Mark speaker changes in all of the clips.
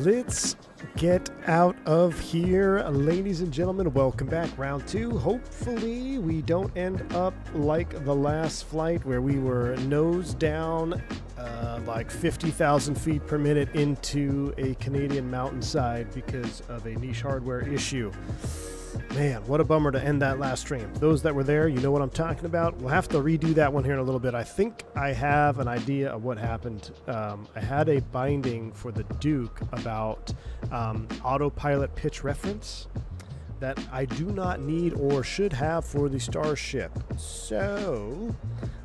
Speaker 1: Let's get out of here, ladies and gentlemen. Welcome back, round two. Hopefully we don't end up like the last flight where we were nose down like 50,000 feet per minute into a Canadian mountainside because of a niche hardware issue. Man, what a bummer to end that last stream. Those that were there, you know what I'm talking about. We'll have to redo that one here in a little bit. I think I have an idea of what happened. I had a binding for the Duke about autopilot pitch reference that I do not need or should have for the Starship. So,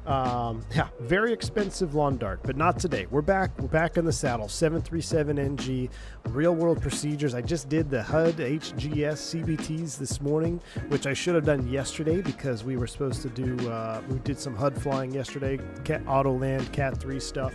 Speaker 1: yeah, very expensive lawn dart, but not today. We're back in the saddle. 737NG, real world procedures. I just did the HUD HGS CBTs this morning, which I should have done yesterday because we were supposed to do, we did some HUD flying yesterday, auto land, Cat 3 stuff.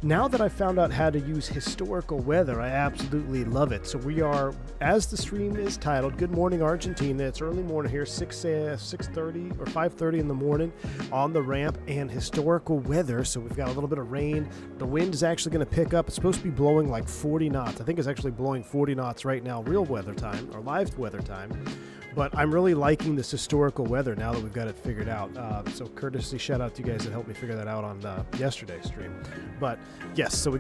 Speaker 1: Now that I found out how to use historical weather, I absolutely love it. So we are, as the stream is titled, Good Morning Argentina. It's early morning here, 6:30 or 5:30 in the morning on the ramp, and historical weather. So we've got a little bit of rain. The wind is actually going to pick up. It's supposed to be blowing like 40 knots. I think it's actually blowing 40 knots right now, real weather time or live weather time. But I'm really liking this historical weather now that we've got it figured out. So courtesy shout out to you guys that helped me figure that out on yesterday's stream. But yes, so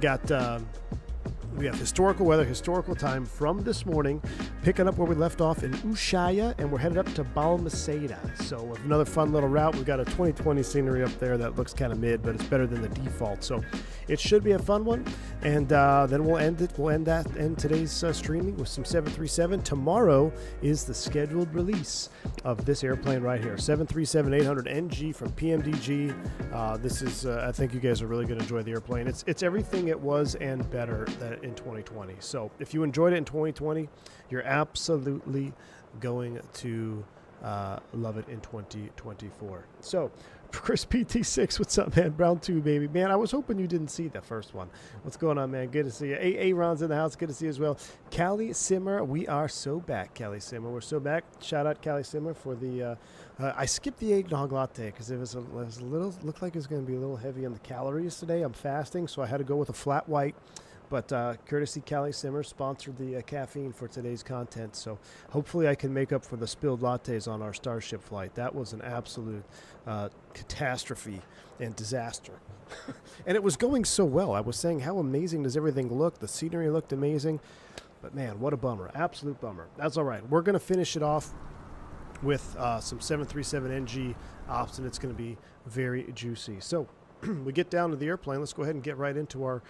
Speaker 1: we have historical weather, historical time from this morning, picking up where we left off in Ushuaia, and we're headed up to Balmaceda. So with another fun little route. We've got a 2020 scenery up there that looks kind of mid, but it's better than the default. So it should be a fun one. And then we'll end it. We'll end today's streaming with some 737. Tomorrow is the scheduled release of this airplane right here, 737-800NG from PMDG. This is, I think you guys are really going to enjoy the airplane. It's everything it was and better in 2020. So if you enjoyed it in 2020, you're absolutely going to love it in 2024. So Chris PT6, what's up, man? Brown 2, baby. Man, I was hoping you didn't see the first one. What's going on, man? Good to see you. Aaron's in the house. Good to see you as well. Callie Simmer, we are so back, Callie Simmer. We're so back. Shout out Callie Simmer for the, I skipped the eggnog latte because it was a little, looked like it was going to be a little heavy on the calories today. I'm fasting, so I had to go with a flat white. But courtesy Callie Simmer sponsored the caffeine for today's content. So hopefully I can make up for the spilled lattes on our Starship flight. That was an absolute catastrophe and disaster. And it was going so well. I was saying how amazing does everything look. The scenery looked amazing. But man, what a bummer. Absolute bummer. That's all right. We're going to finish it off with some 737NG ops, and it's going to be very juicy. So we get down to the airplane. Let's go ahead and get right into our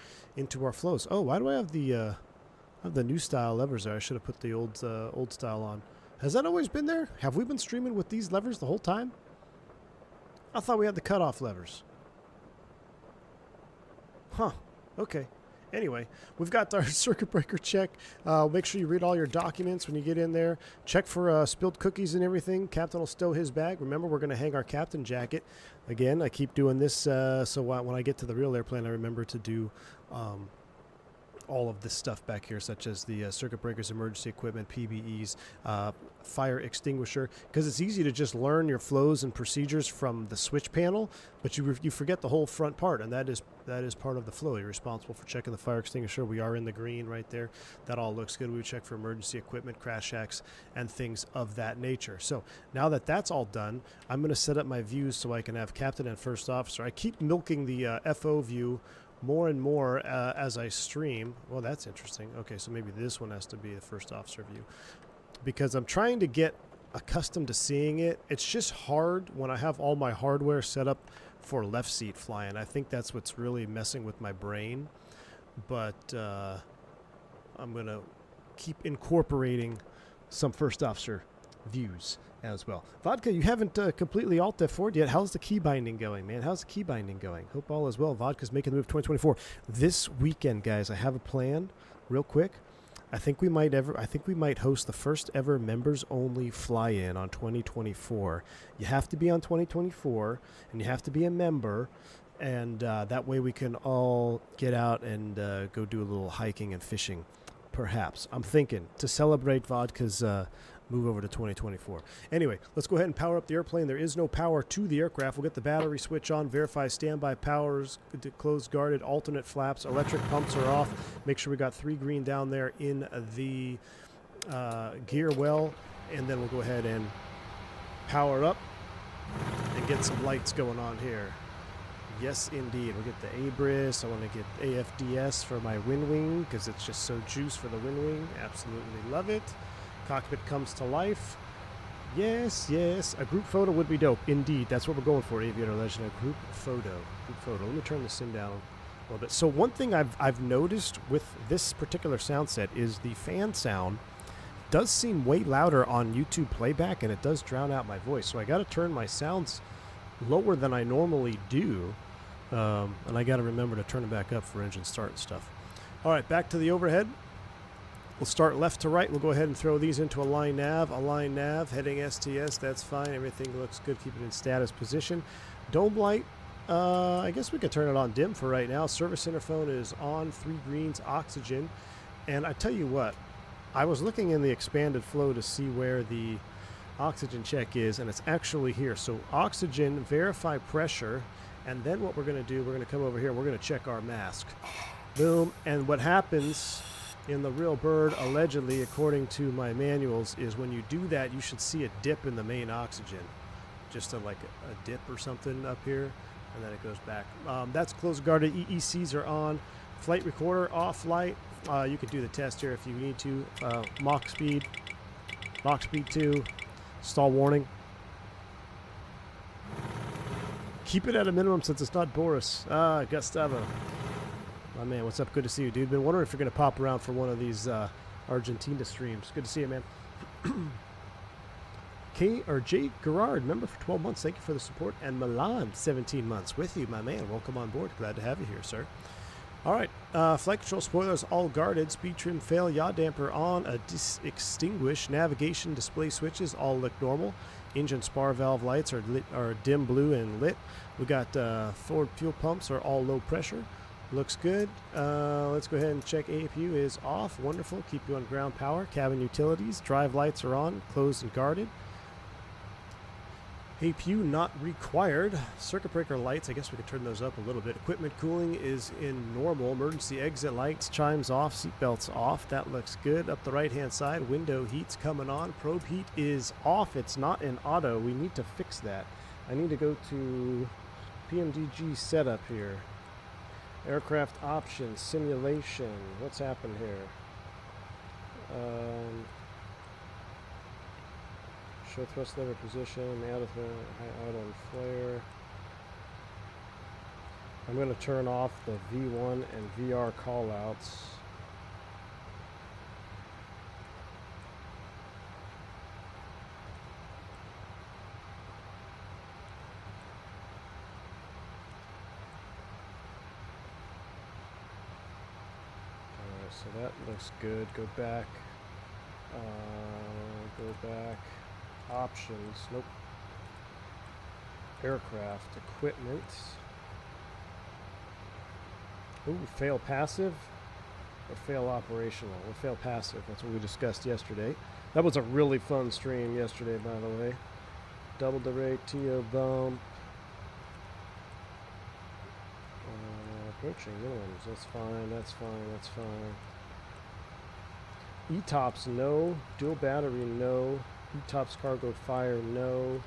Speaker 1: flows. Oh, why do I have the new style levers there? I should have put the old style on. Has that always been there? Have we been streaming with these levers the whole time? I thought we had the cutoff levers. Huh. Okay. Anyway, we've got our circuit breaker check. Make sure you read all your documents when you get in there. Check for spilled cookies and everything. Captain will stow his bag. Remember, we're going to hang our captain jacket. Again, I keep doing this so when I get to the real airplane, I remember to do all of this stuff back here, such as the circuit breakers, emergency equipment, PBEs, fire extinguisher, because it's easy to just learn your flows and procedures from the switch panel, but you forget the whole front part, and that is part of the flow. You're responsible for checking the fire extinguisher. We are in the green right there. That all looks good. We would check for emergency equipment, crash shacks, and things of that nature. So now that that's all done, I'm going to set up my views so I can have captain and first officer. I keep milking the FO view more and more as I stream. Well, that's interesting. Okay, so maybe this one has to be the first officer view because I'm trying to get accustomed to seeing it. It's just hard when I have all my hardware set up for left seat flying. I think that's what's really messing with my brain. But I'm going to keep incorporating some first officer views as well. Vodka, you haven't completely alt F4'd yet. How's the key binding going, man? How's the key binding going? Hope all is well. Vodka's making the move 2024. This weekend, guys, I have a plan real quick. I think we might host the first ever members only fly-in on 2024. You have to be on 2024 and you have to be a member, and that way we can all get out and go do a little hiking and fishing. Perhaps. I'm thinking to celebrate Vodka's move over to 2024. Anyway, let's go ahead and power up the airplane. There is no power to the aircraft. We'll get the battery switch on, verify standby powers, closed guarded, alternate flaps, electric pumps are off. Make sure we got 3 green down there in the gear well, and then we'll go ahead and power up and get some lights going on here. Yes, indeed. We'll get the ABRIS. I want to get AFDS for my wind wing because it's just so juice for the wind wing. Absolutely love it. Cockpit comes to life. Yes, yes. A group photo would be dope. Indeed. That's what we're going for, Aviator Legend. A group photo. Group photo. Let me turn the sim down a little bit. So one thing I've noticed with this particular sound set is the fan sound does seem way louder on YouTube playback, and it does drown out my voice. So I got to turn my sounds lower than I normally do, and I got to remember to turn it back up for engine start and stuff. All right, back to the overhead. We'll start left to right. We'll go ahead and throw these into a line nav, heading STS. That's fine. Everything looks good. Keep it in status position. Dome light, I guess we could turn it on dim for right now. Service interphone is on, 3 greens, oxygen. And I tell you what, I was looking in the expanded flow to see where the oxygen check is, and it's actually here. So oxygen, verify pressure, and then what we're going to do, we're going to come over here, we're going to check our mask. Boom. And what happens in the real bird, allegedly, according to my manuals, is when you do that, you should see a dip in the main oxygen. Just like a dip or something up here, and then it goes back. That's closed guarded. EECs are on. Flight recorder off light. You could do the test here if you need to. Mach speed 2, stall warning. Keep it at a minimum since it's not Boris. Gustavo. My man, what's up? Good to see you, dude. Been wondering if you're going to pop around for one of these Argentina streams. Good to see you, man. J. Gerard, member for 12 months. Thank you for the support. And Milan, 17 months. With you, my man. Welcome on board. Glad to have you here, sir. All right, flight control spoilers all guarded, speed trim fail, yaw damper on, extinguish, navigation display switches all look normal, engine spar valve lights are dim blue and lit. We got forward fuel pumps are all low pressure, looks good. Let's go ahead and check APU is off, wonderful, keep you on ground power, cabin utilities, drive lights are on, closed and guarded. APU not required. Circuit breaker lights, I guess we could turn those up a little bit. Equipment cooling is in normal. Emergency exit lights, chimes off, seatbelts off. That looks good. Up the right-hand side, window heat's coming on. Probe heat is off. It's not in auto. We need to fix that. I need to go to PMDG setup here. Aircraft options, simulation. What's happened here? Show thrust lever position, out of the high out on flare. I'm going to turn off the V1 and VR callouts. Alright, so that looks good. Go back. Go back. Options, nope. Aircraft, equipment. Ooh, fail passive or fail operational? Or fail passive, that's what we discussed yesterday. That was a really fun stream yesterday, by the way. Double the rate, TO bomb. Approaching minimums, that's fine, that's fine, that's fine. ETOPS, no. Dual battery, no. ETOPS cargo fire, no.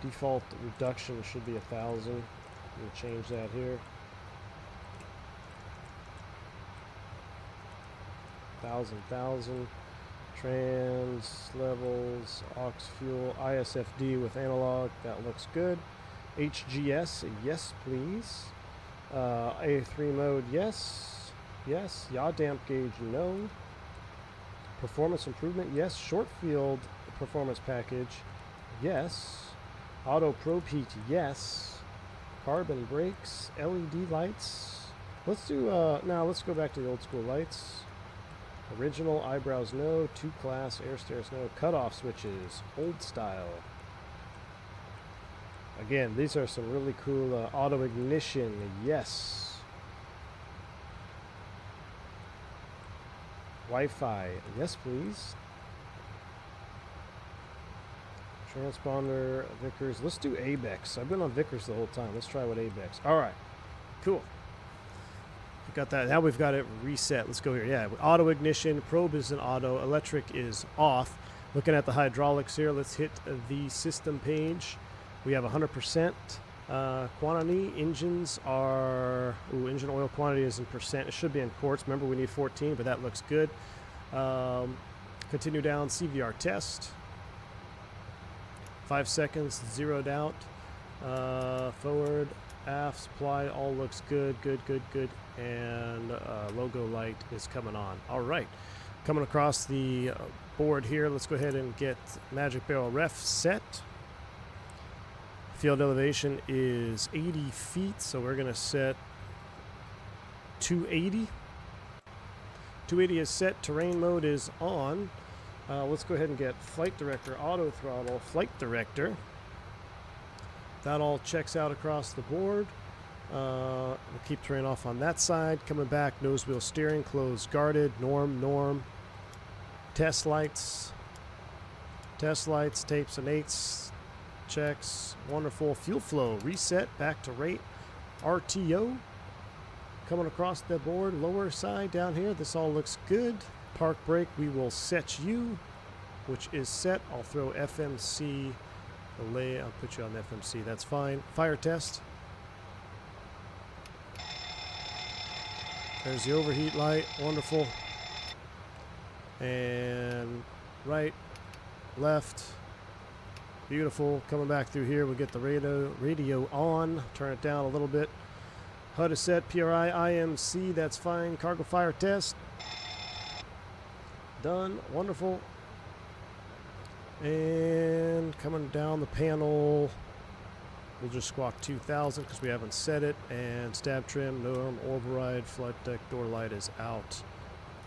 Speaker 1: Default reduction should be 1,000. We'll change that here. 1,000. Trans levels, aux fuel, ISFD with analog. That looks good. HGS, yes, please. A3 mode, yes. Yes. Yaw damp gauge, no. Performance improvement, yes. Short field performance package, yes. Auto probe heat, yes. Carbon brakes, LED lights. Let's do, now let's go back to the old school lights. Original, eyebrows, no. 2-class, air stairs, no. Cutoff switches, old style. Again, these are some really cool auto ignition, yes. Wi-Fi, yes please. Transponder, Vickers. Let's do ABEX. I've been on Vickers the whole time. Let's try with ABEX. All right. Cool. We got that. Now we've got it reset. Let's go here. Yeah, auto ignition. Probe is in auto. Electric is off. Looking at the hydraulics here. Let's hit the system page. We have 100%. Quantity. Engines are... Ooh, engine oil quantity is in percent. It should be in quarts. Remember, we need 14, but that looks good. Continue down. CVR test. 5 seconds, zeroed out. Forward, aft, supply, all looks good, good. And logo light is coming on. All right, coming across the board here. Let's go ahead and get Magic Barrel ref set. Field elevation is 80 feet, so we're going to set 280. 280 is set. Terrain mode is on. Let's go ahead and get Flight Director, Auto Throttle, Flight Director. That all checks out across the board. We'll keep terrain off on that side. Coming back, nose wheel steering, closed, guarded, norm. Test lights, tapes and eights, checks, wonderful. Fuel flow, reset, back to rate. RTO, coming across the board, lower side down here. This all looks good. Park brake, we will set you, which is set. I'll throw FMC delay. I'll put you on FMC. That's fine. Fire test. There's the overheat light. Wonderful. And right, left. Beautiful. Coming back through here, we get the radio on. Turn it down a little bit. HUD is set. PRI, IMC. That's fine. Cargo fire test. Done. Wonderful. And coming down the panel, we'll just squawk 2000 because we haven't set it. And stab trim, norm, override, flight deck, door light is out.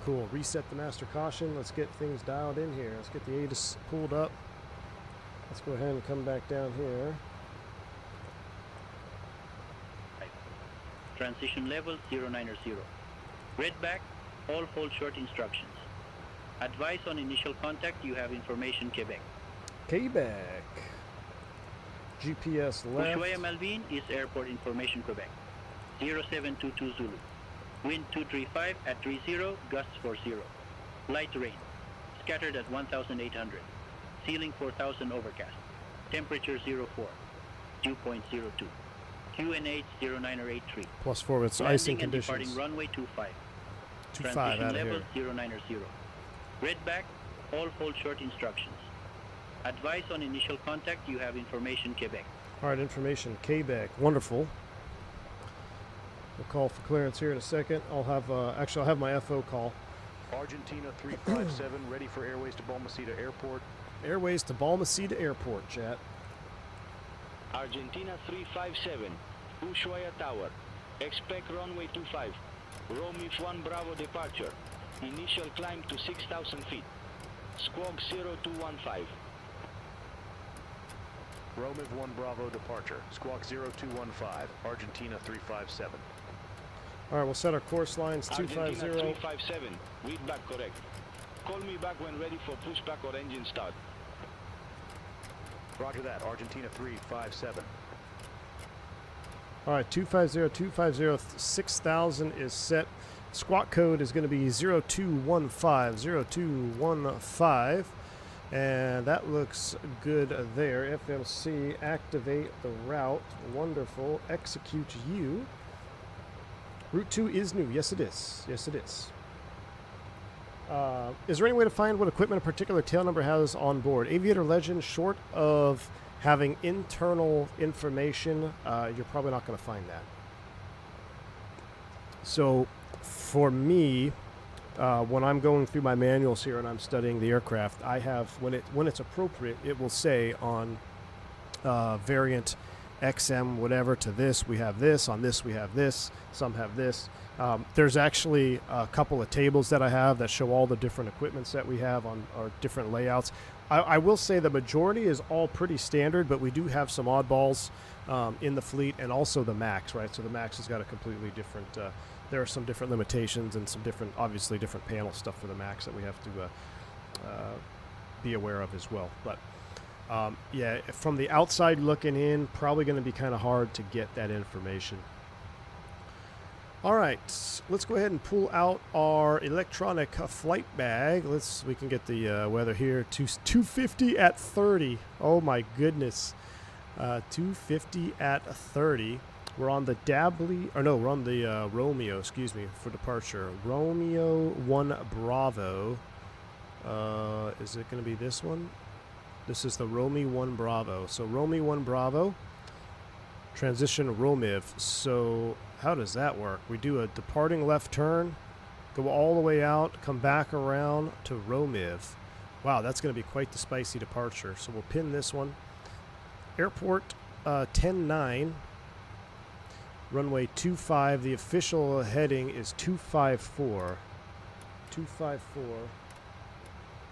Speaker 1: Cool. Reset the master caution. Let's get things dialed in here. Let's get the ATIS pulled up. Let's go ahead and come back down here.
Speaker 2: Transition level 090. Red back, all hold short instructions. Advice on initial contact, you have information Quebec.
Speaker 1: Quebec. GPS left.
Speaker 2: Ushuaia Malvin is airport information Quebec. 0722 Zulu. Wind 235 at 30, gusts 40. Light rain. Scattered at 1,800. Ceiling 4,000 overcast. Temperature 04. Dew point 02. QNH 0983.
Speaker 1: +4 with
Speaker 2: Landing
Speaker 1: icing
Speaker 2: and
Speaker 1: conditions.
Speaker 2: departing runway 25.
Speaker 1: 25 out of
Speaker 2: level
Speaker 1: here.
Speaker 2: 090. Red back, all hold short instructions. Advice on initial contact, you have information Quebec.
Speaker 1: All right, information Quebec. Wonderful. We'll call for clearance here in a second. I'll have I'll have my FO call.
Speaker 3: Argentina 357 ready for airways to Balmaceda Airport.
Speaker 1: Airways to Balmaceda Airport, chat.
Speaker 4: Argentina 357, Ushuaia Tower. Expect runway 25. Romif 1 Bravo departure. Initial climb to 6,000 feet. Squawk 0215.
Speaker 3: Romif 1 Bravo departure. Squawk 0215, Argentina 357.
Speaker 1: All right, we'll set our course lines 250.
Speaker 4: Argentina 357, read back correct. Call me back when ready for pushback or engine start.
Speaker 3: Roger that, Argentina 357.
Speaker 1: All right, 250, 6,000 is set. Squawk code is going to be 0215, 0215. And that looks good there. FMC, activate the route. Wonderful. Execute you. Route 2 is new. Yes, it is. Yes, it is. Is there any way to find what equipment a particular tail number has on board? Aviator Legend, short of having internal information, you're probably not going to find that. So for me, when I'm going through my manuals here and I'm studying the aircraft, I have, when it's appropriate, it will say on variant XM whatever to this, we have this, on this we have this, some have this. There's actually a couple of tables that I have that show all the different equipments that we have on our different layouts. I will say the majority is all pretty standard, but we do have some oddballs in the fleet, and also the MAX, right? So the MAX has got a completely different, there are some different limitations and some different, obviously different panel stuff for the MAX that we have to be aware of as well. But Yeah, from the outside looking in, probably going to be kind of hard to get that information. All right, let's go ahead and pull out our electronic flight bag. We can get the weather here. 250 at 30. Oh my goodness. 250 at 30. We're on the we're on the Romeo, excuse me, for departure. Romeo 1 Bravo. Is it going to be this one? This is the Romeo 1 Bravo. So Romeo 1 Bravo, transition Romiv. So how does that work? We do a departing left turn, go all the way out, come back around to Romiv. Wow, that's going to be quite the spicy departure. So we'll pin this one. Airport 10-9, runway 25. The official heading is 254. 254.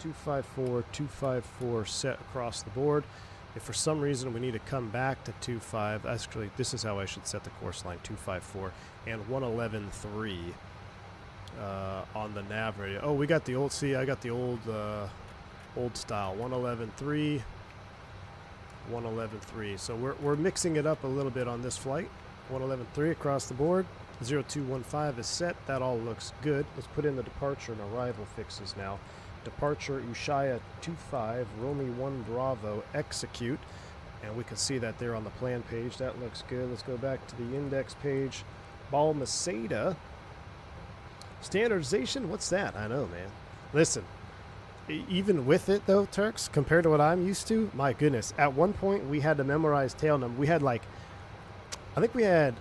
Speaker 1: 254, 254 set across the board. If for some reason we need to come back to 25, actually this is how I should set the course line, 254 and 111.3 on the nav radio. Oh, we got the old, see, I got the old style, 111.3, 111.3. So we're mixing it up a little bit on this flight. 111.3 across the board. 0215 is set. That all looks good. Let's put in the departure and arrival fixes now. Departure Ushuaia 25, Romeo 1 Bravo, execute. And we can see that there on the plan page. That looks good. Let's go back to the index page. Balmaceda. Standardization? What's that? I know, man. Listen, even with it, though, Turks, compared to what I'm used to, my goodness. At one point, we had to memorize tail number. We had like, I think we had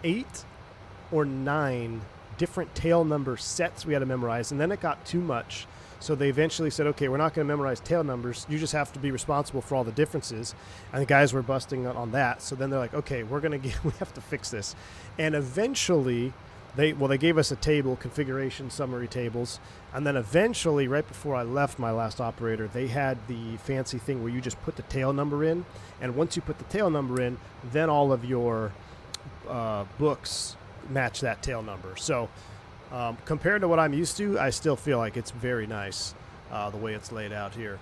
Speaker 1: 8 or 9 different tail number sets we had to memorize, and then it got too much, so they eventually said, okay, we're not going to memorize tail numbers, you just have to be responsible for all the differences. And the guys were busting on that, so then they're like, okay, we have to fix this. And eventually they gave us a table, configuration summary tables, and then eventually, right before I left my last operator, they had the fancy thing where you just put the tail number in, and once you put the tail number in, then all of your books match that tail number. So compared to what I'm used to, I still feel like it's very nice the way it's laid out here.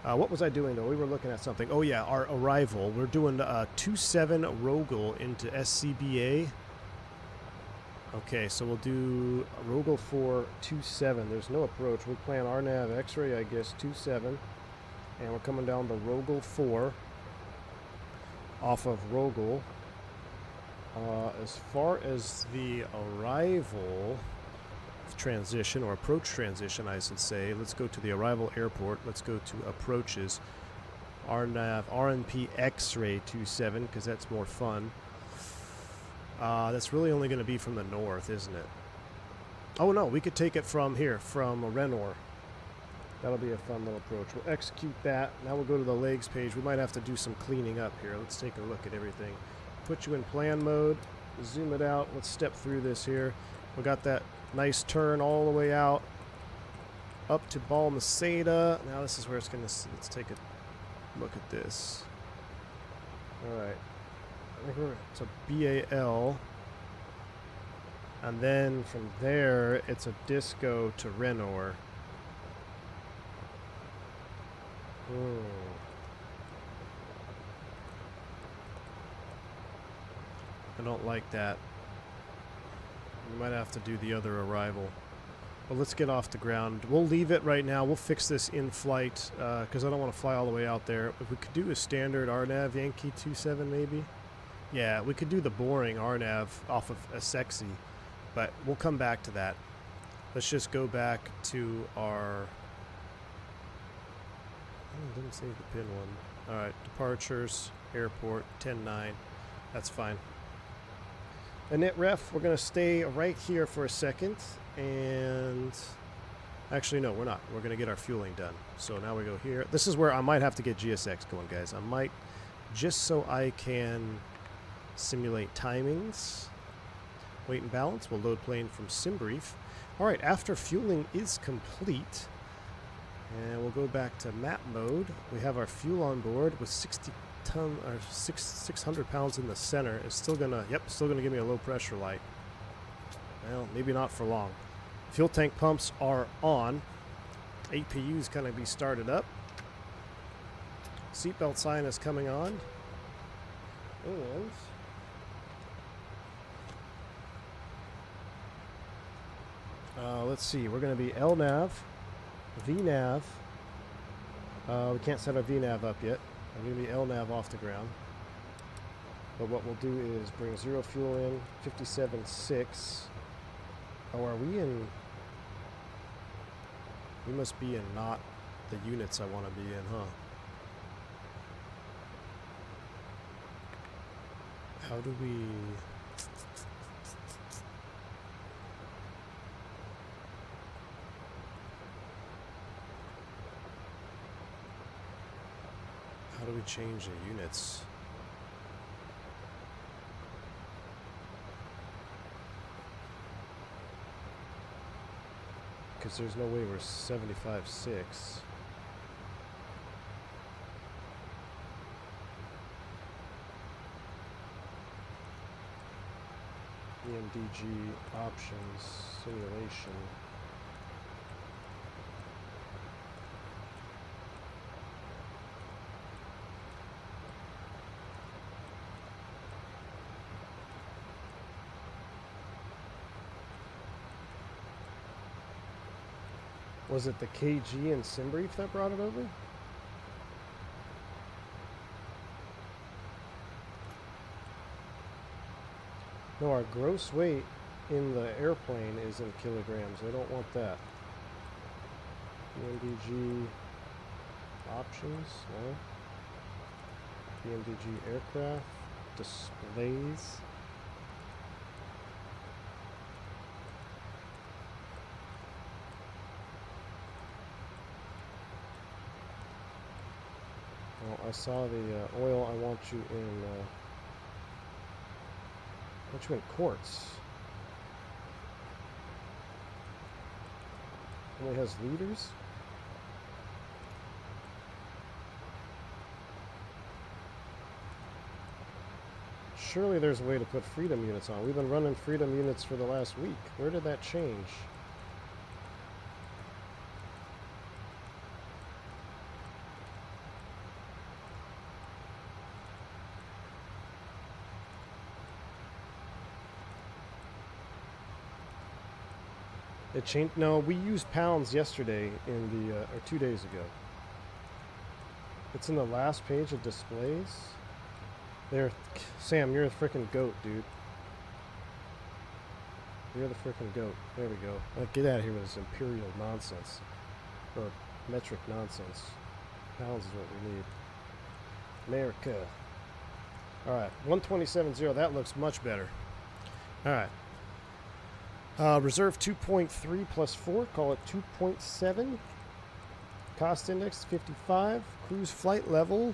Speaker 1: What was I doing though? We were looking at something. Oh yeah, our arrival. We're doing 27 Rogel into SCBA. Okay, so we'll do Rogel 4 27. There's no approach. We plan RNAV X-ray, I guess, 27, and we're coming down to Rogel 4 off of Rogel. As far as the arrival transition, or approach transition, I should say, let's go to the arrival airport. Let's go to approaches. RNAV, RNP X-ray 27, because that's more fun. That's really only going to be from the north, isn't it? Oh no, we could take it from here, from Renor. That'll be a fun little approach. We'll execute that. Now we'll go to the legs page. We might have to do some cleaning up here. Let's take a look at everything. Put you in plan mode, zoom it out. Let's step through this here. We got that nice turn all the way out up to Balmaceda. Now this is where it's gonna, let's take a look at this. All right, I think it's a BAL, and then from there it's a disco to Renor. I don't like that. We might have to do the other arrival. But let's get off the ground. We'll leave it right now. We'll fix this in flight because I don't want to fly all the way out there. If we could do a standard RNAV Yankee 27 maybe. Yeah, we could do the boring RNAV off of a sexy, but we'll come back to that. Let's just go back to our... Oh, didn't save the pin one. All right, departures, airport, 10-9. That's fine. Init ref, we're going to stay right here for a second, and actually no, we're not. We're going to get our fueling done. So now we go here. This is where I might have to get GSX going, guys. I might, just so I can simulate timings. Weight and balance. We'll load plane from SimBrief. All right, after fueling is complete, and we'll go back to map mode. We have our fuel on board with 600 pounds in the center. It's still gonna, still gonna give me a low pressure light. Well, maybe not for long. Fuel tank pumps are on. APU's gonna be started up. Seatbelt sign is coming on. And let's see, we're going to be LNAV, VNAV. We can't set our VNAV up yet. I'm going to be LNAV off the ground. But what we'll do is bring 0 fuel in, 57.6. Oh, are we in? We must be in not the units I want to be in, huh? How do we... How do we change the units? Because there's no way we're 75.6. PMDG options, simulation. Was it the KG and SimBrief that brought it over? No, our gross weight in the airplane is in kilograms. I don't want that. PMDG options, no. PMDG aircraft, displays. Well, I saw the oil. I want you in. I want you in quarts. Only has liters. Surely there's a way to put freedom units on. We've been running freedom units for the last week. Where did that change? It changed. No, we used pounds yesterday in the, or 2 days ago. It's in the last page of displays. There, Sam, you're a freaking goat, dude. You're the freaking goat. There we go. Get out of here with this imperial nonsense. Or metric nonsense. Pounds is what we need. America. Alright, 127.0. That looks much better. Alright. Reserve 2.3 plus 4, call it 2.7. Cost index 55. Cruise flight level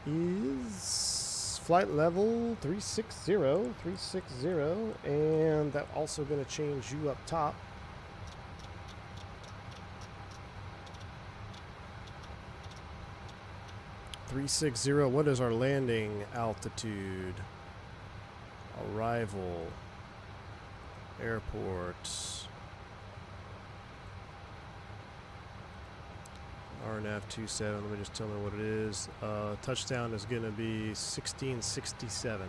Speaker 1: is flight level 360, and that also going to change you up top. $360. What is our landing altitude? Arrival. Airports. RNAV 27. Let me just tell me what it is. Touchdown is going to be 1667.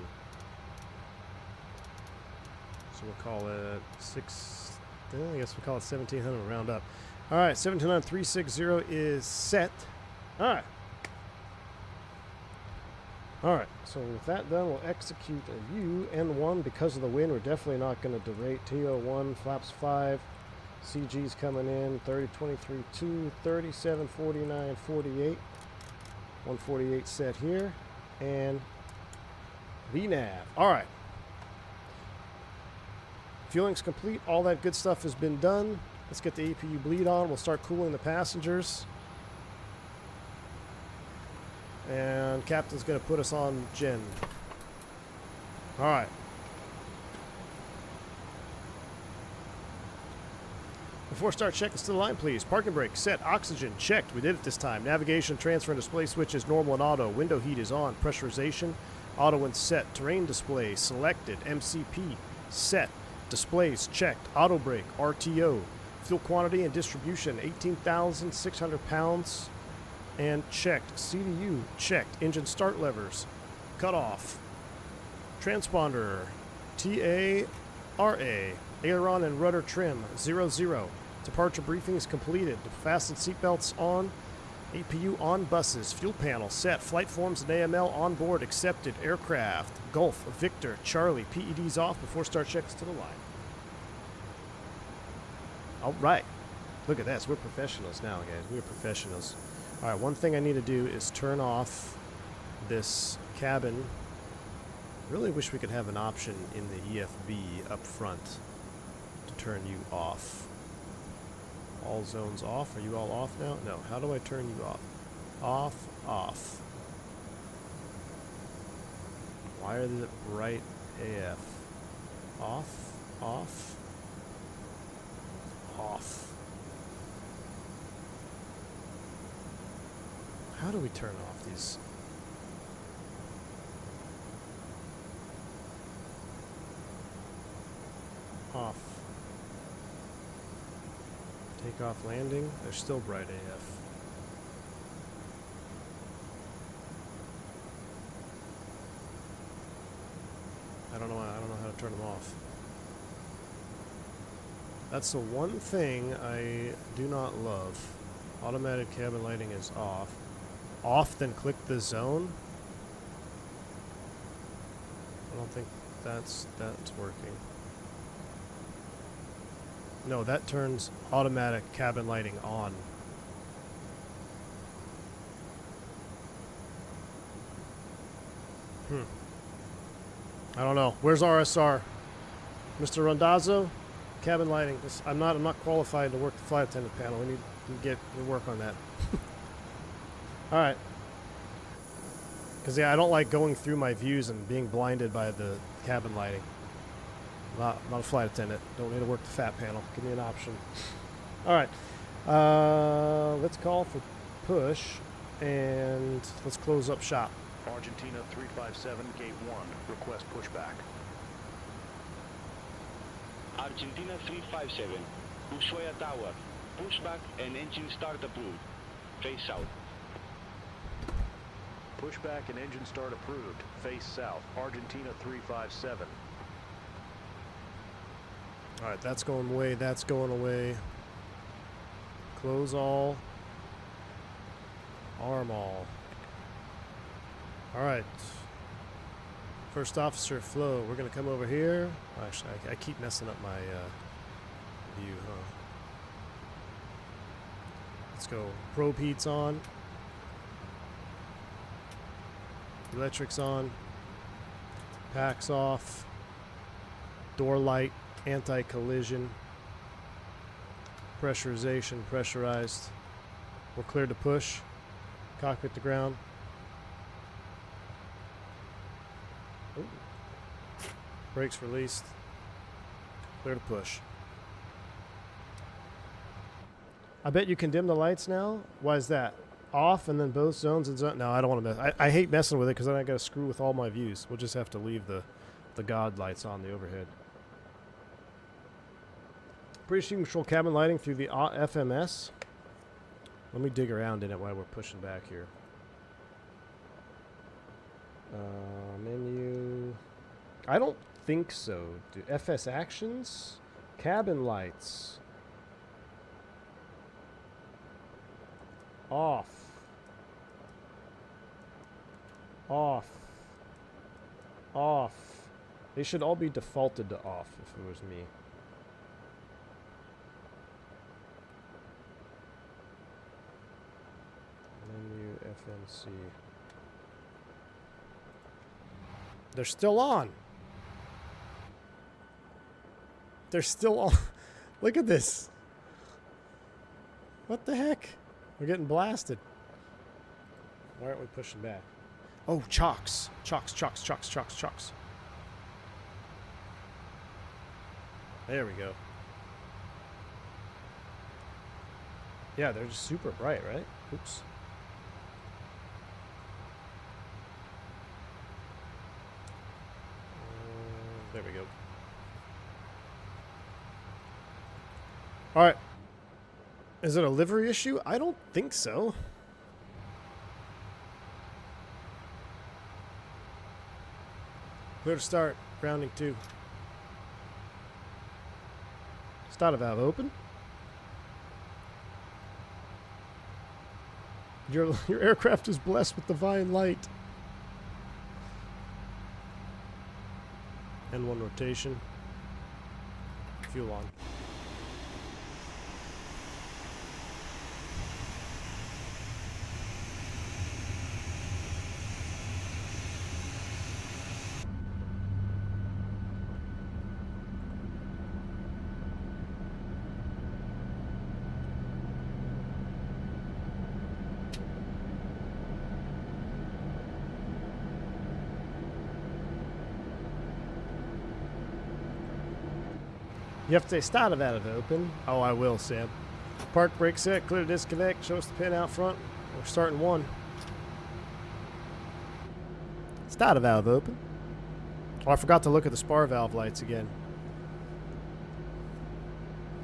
Speaker 1: So we'll call it I guess we'll call it 1700. Round up. All right, 1700 360 is set. All right. Alright, so with that done, we'll execute a UN1 because of the wind. We're definitely not going to derate. TO1, flaps 5, CG's coming in, 30, 23, 2, 37, 49, 48. 148 set here, and VNAV. Alright. Fueling's complete. All that good stuff has been done. Let's get the APU bleed on. We'll start cooling the passengers. And Captain's going to put us on Gen. Alright. Before start, check us to the line, please. Parking brake set. Oxygen checked. We did it this time. Navigation, transfer, and display switches normal and auto. Window heat is on. Pressurization, auto and set. Terrain display selected. MCP set. Displays checked. Auto brake, RTO. Fuel quantity and distribution, 18,600 pounds. and checked. CDU checked. Engine start levers cut off. Transponder TARA. Aileron and rudder trim 00. Departure briefing is completed. Fasten seatbelts on. APU on buses. Fuel panel set. Flight forms and AML on board accepted. Aircraft Golf Victor Charlie. PEDs off before start checks to the line. All right. Look at this. We're professionals now, guys. We're professionals. All right. One thing I need to do is turn off this cabin. Really wish we could have an option in the EFB up front to turn you off. All zones off. Are you all off now? No. How do I turn you off? Off, off. Why is it bright AF? Off, off, off. How do we turn off these? Off. Take off landing. They're still bright AF. I don't know how to turn them off. That's the one thing I do not love. Automatic cabin lighting is off. Off, then click the zone. I don't think that's working. No, that turns automatic cabin lighting on. I don't know. Where's RSR? Mr. Rondazzo? Cabin lighting. I'm not qualified to work the flight attendant panel. We need to work on that. Alright. Because, yeah, I don't like going through my views and being blinded by the cabin lighting. Not a flight attendant. Don't need to work the fat panel. Give me an option. Alright. Let's call for push. And let's close up shop.
Speaker 3: Argentina 357, gate 1. Request pushback.
Speaker 4: Argentina 357, Ushuaia Tower. Pushback and engine start approved. Face south.
Speaker 3: Pushback and engine start approved. Face south. Argentina 357.
Speaker 1: Alright, that's going away. That's going away. Close all. Arm all. Alright. First officer flow. We're going to come over here. Actually, I keep messing up my view, huh? Let's go. Probe heat's on. Electrics on. Packs off. Door light. Anti-collision. Pressurization. Pressurized. We're cleared to push. Cockpit to ground. Ooh. Brakes released. Clear to push. I bet you can dim the lights now. Why is that? Off and then both zones and zone. No, I don't want to mess. I hate messing with it because then I got to screw with all my views. We'll just have to leave the God lights on the overhead. British control cabin lighting through the FMS. Let me dig around in it while we're pushing back here. Menu. I don't think so. FS actions, cabin lights. Off. Off. Off. They should all be defaulted to off if it was me. Menu FNC. They're still on. They're still on. Look at this. What the heck? We're getting blasted. Why aren't we pushing back? Oh, chocks. Chocks, chocks, chocks, chocks, chocks. There we go. Yeah, they're just super bright, right? Oops. There we go. All right. Is it a livery issue? I don't think so. Clear to start. Grounding 2. Starter valve open. Your aircraft is blessed with divine light. N1 rotation. Fuel on. You have to say start of that open. Oh, I will, Sam. Park brake set, clear to disconnect, show us the pin out front. We're starting 1. Start of valve open. Oh, I forgot to look at the spar valve lights again.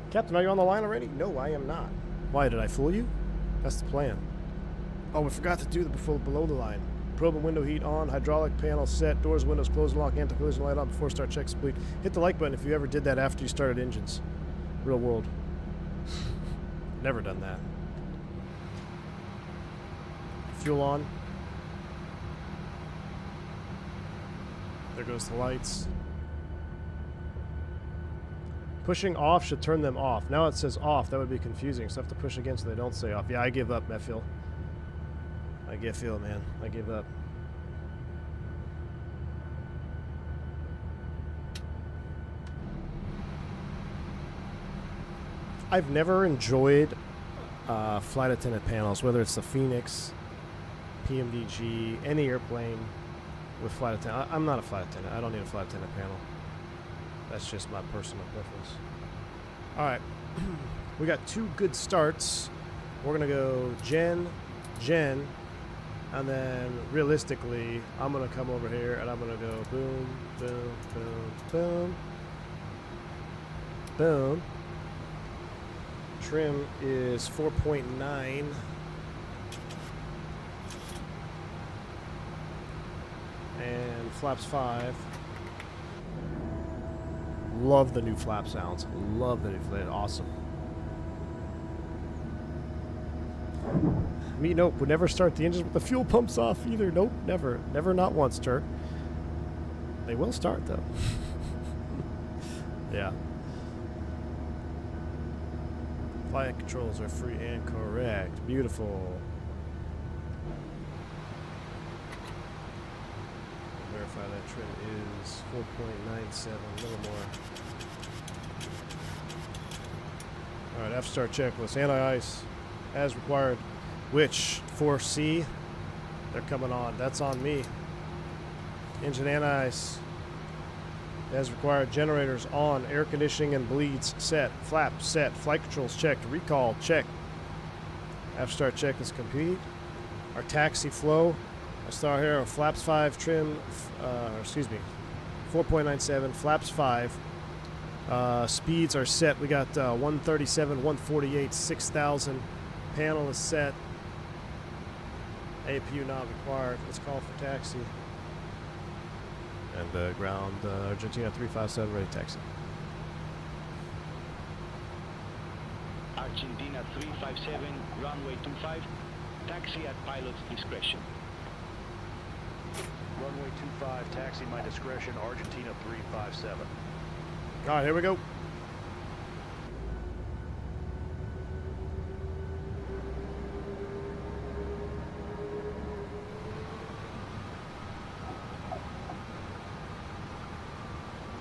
Speaker 1: Captain, are you on the line already? No, I am not. Why, did I fool you? That's the plan. Oh, we forgot to do the below the line. Probe and window heat on, hydraulic panel set, doors, windows closed and locked, anti-collision light on before start check complete. Hit the like button if you ever did that after you started engines. Real world. Never done that. Fuel on. There goes the lights. Pushing off should turn them off. Now it says off. That would be confusing, so I have to push again so they don't say off. Yeah, I give up, Phil. I give Phil, man. I give up. I've never enjoyed flight attendant panels, whether it's the Fenix, PMDG, any airplane with flight attendant. I'm not a flight attendant. I don't need a flight attendant panel. That's just my personal preference. All right. We got 2 good starts. We're going to go Gen, and then realistically, I'm going to come over here and I'm going to go boom, boom, boom, boom, boom. Trim is 4.9. And flaps 5. Love the new flap sounds. Love the new flap. Awesome. Me, nope. Would never start the engines with the fuel pumps off either. Nope, never. Never, not once, Tur. They will start, though. Yeah. Flight controls are free and correct. Beautiful. Verify that trim is 4.97, a little more. Alright, F-start checklist. Anti-ice as required. Which, 4C, they're coming on. That's on me. Engine anti-ice as required. Generators on. Air conditioning and bleeds set. Flap set. Flight controls checked. Recall check. F-start check is complete. Our taxi flow. I start here on flaps 5 trim. 4.97. Flaps 5. Speeds are set. We got 137, 148, 6,000. Panel is set. APU not required. Let's call for taxi. And ground Argentina 357 ready taxi.
Speaker 4: Argentina 357, runway 25, taxi at pilot's discretion.
Speaker 3: Runway 25, taxi my discretion, Argentina 357.
Speaker 1: All right, here we go.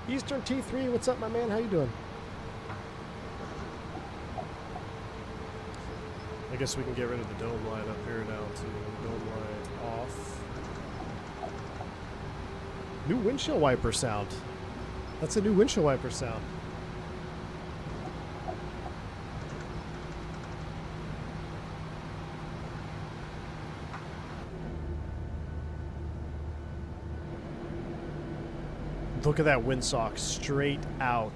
Speaker 1: Eastern T3, what's up, my man? How you doing? I guess we can get rid of the dome light up here now too. Dome light off. New windshield wiper sound. That's a new windshield wiper sound. Look at that windsock straight out.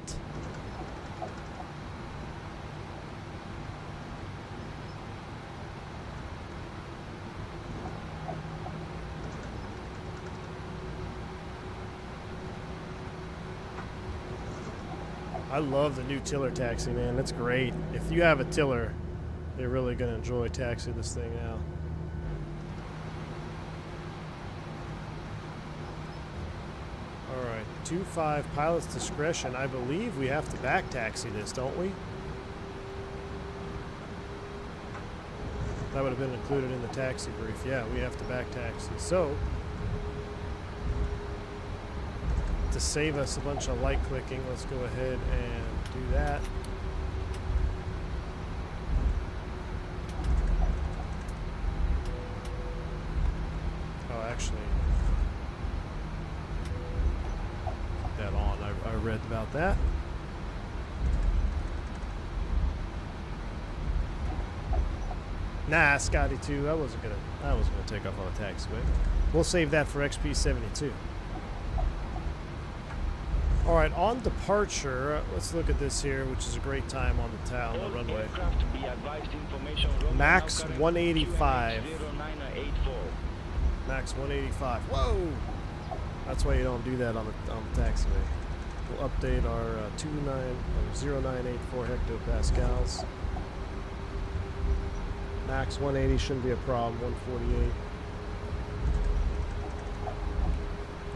Speaker 1: I love the new tiller taxi, man. That's great. If you have a tiller, you're really going to enjoy taxiing this thing now. All right, 2-5 pilot's discretion. I believe we have to back taxi this, don't we? That would have been included in the taxi brief. Yeah, we have to back taxi. So, to save us a bunch of light clicking, let's go ahead and do that. Oh, actually, put that on. I read about that. Nah, Scotty 2. I wasn't gonna take off on the taxiway. We'll save that for XP72. All right, on departure, let's look at this here, which is a great time on the runway. Max 185. Max 185. Whoa! That's why you don't do that on the taxiway. We'll update our 0984 hectopascals. Max 180 shouldn't be a problem. 148.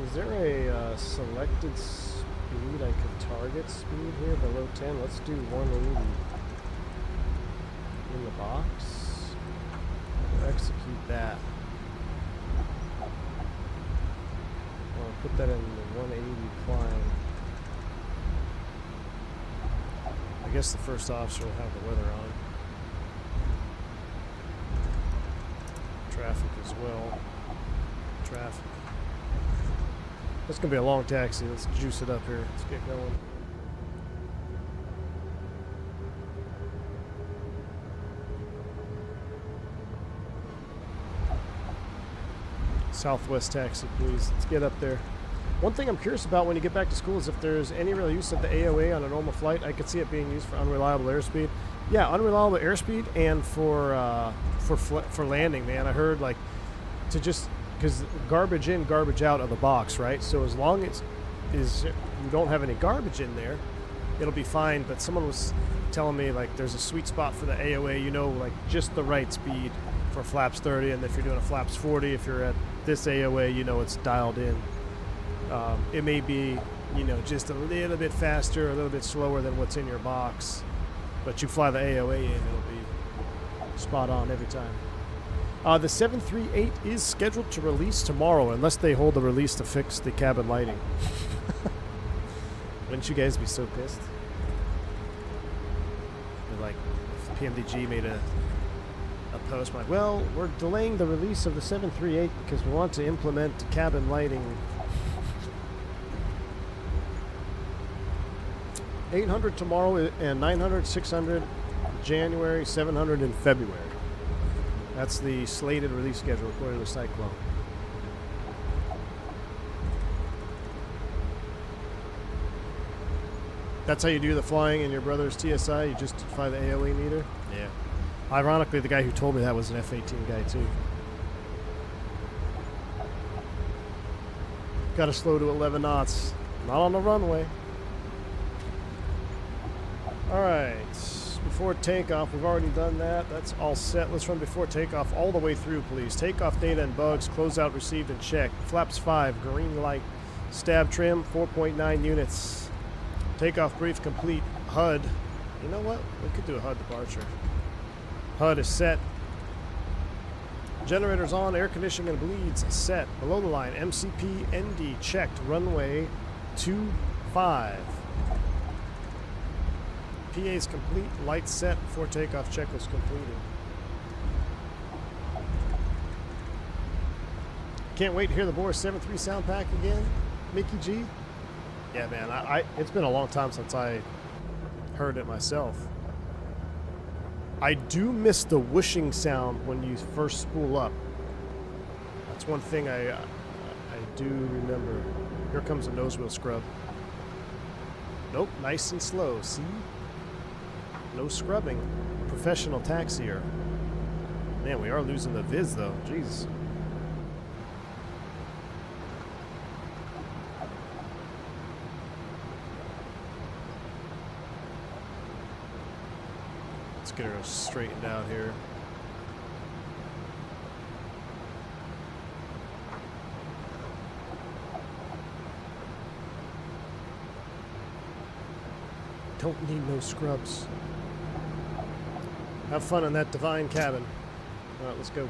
Speaker 1: Is there a selected speed I could target speed here below 10? Let's do 180 in the box. We'll execute that. I'll put that in the 180 climb. I guess the first officer will have the weather on. Traffic as well. Traffic. It's gonna be a long taxi. Let's juice it up here. Let's get going. Southwest taxi, please. Let's get up there. One thing I'm curious about when you get back to school is if there's any real use of the AOA on a normal flight. I could see it being used for unreliable airspeed. Yeah, unreliable airspeed and for landing, man. I heard like to just because garbage in, garbage out of the box, right? So as long as you don't have any garbage in there, it'll be fine. But someone was telling me like there's a sweet spot for the AOA, you know, like just the right speed for flaps 30, and if you're doing a flaps 40, if you're at this AOA, you know it's dialed in. It may be, you know, just a little bit faster, a little bit slower than what's in your box, but you fly the AOA in, it'll be spot on every time. The 738 is scheduled to release tomorrow, unless they hold the release to fix the cabin lighting. Wouldn't you guys be so pissed? Like, if PMDG made a post like, well, we're delaying the release of the 738 because we want to implement cabin lighting. 800 tomorrow and 900, 600 January, 700 in February. That's the slated release schedule according to Cyclone. That's how you do the flying in your brother's TSI? You just fly the AOE meter? Yeah. Ironically, the guy who told me that was an F-18 guy, too. Got to slow to 11 knots. Not on the runway. Alright. Before takeoff, we've already done that. That's all set. Let's run before takeoff all the way through, please. Takeoff data and bugs. Closeout received and checked. Flaps 5. Green light. Stab trim 4.9 units. Takeoff brief complete. HUD. You know what? We could do a HUD departure. HUD is set. Generators on. Air conditioning and bleeds set. Below the line. MCP ND checked. Runway 25. PA is complete. Lights set. Before takeoff checklist completed. Can't wait to hear the Boris 7.3 sound pack again. Mickey G. Yeah, man. It's been a long time since I heard it myself. I do miss the whooshing sound when you first spool up. That's one thing I do remember. Here comes a nose wheel scrub. Nope, nice and slow. See? No scrubbing. Professional taxier. Man, we are losing the viz though. Jeez. get her straightened out here. Don't need no scrubs. Have fun in that divine cabin. All right, let's go.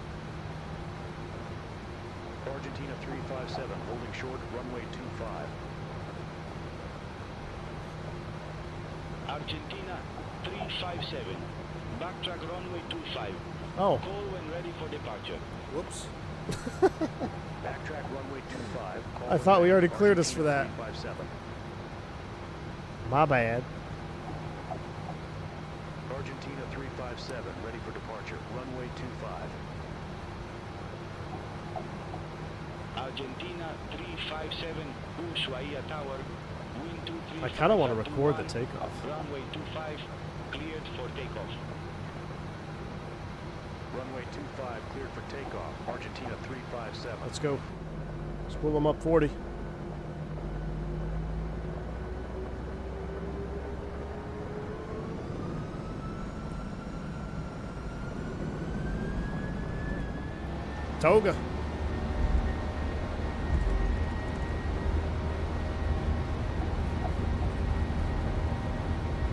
Speaker 3: Argentina 357, holding short, runway 25.
Speaker 4: Argentina 357, backtrack runway 25.
Speaker 1: Oh,
Speaker 4: Call when ready for departure.
Speaker 1: whoops.
Speaker 3: Backtrack runway 25. Call
Speaker 1: I thought we already cleared us for
Speaker 3: Argentina
Speaker 1: that.
Speaker 3: 357.
Speaker 1: My bad.
Speaker 3: Argentina 357, ready for departure, runway 25.
Speaker 4: Argentina 357, Ushuaia Tower, wind 235.
Speaker 1: I kind of want to
Speaker 4: at
Speaker 1: record the
Speaker 4: 21,
Speaker 1: takeoff.
Speaker 4: Runway 25, cleared for takeoff.
Speaker 3: Runway 25, cleared for takeoff. Argentina 357.
Speaker 1: Let's go. Spool them up 40. Toga.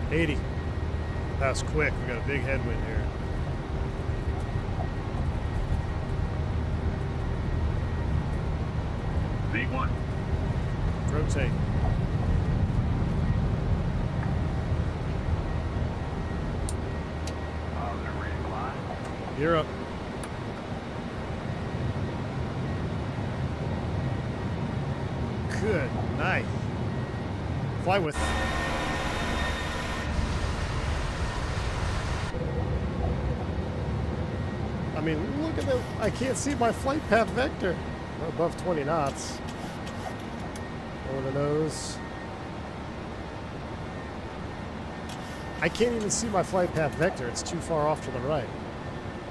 Speaker 1: $80. That's quick. We got a big headwind here.
Speaker 5: V1.
Speaker 1: Rotate.
Speaker 5: They're ready to fly.
Speaker 1: You're up. Good night. Fly with. I mean, look at that. I can't see my flight path vector. We're above 20 knots. Over the nose. I can't even see my flight path vector. It's too far off to the right.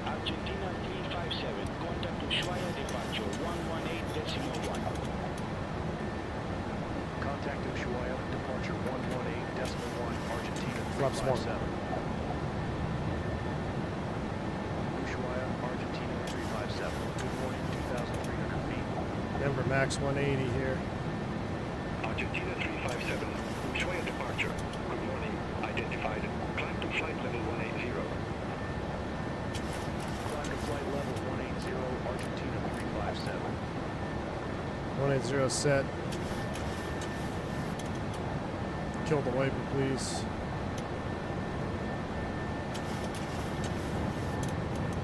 Speaker 4: Argentina 357, contact Ushuaia departure 118.1.
Speaker 3: Contact Ushuaia, departure 118.1, Argentina
Speaker 1: Flaps
Speaker 3: 357. Ushuaia, Argentina 357. Good morning, 2,300 feet.
Speaker 1: Denver max 180 here.
Speaker 5: Argentina 357. Ushuaia departure. Good morning. Identified. Climb to flight level 180.
Speaker 3: Climb to flight level 180, Argentina 357.
Speaker 1: 180 set. Kill the wiper, please.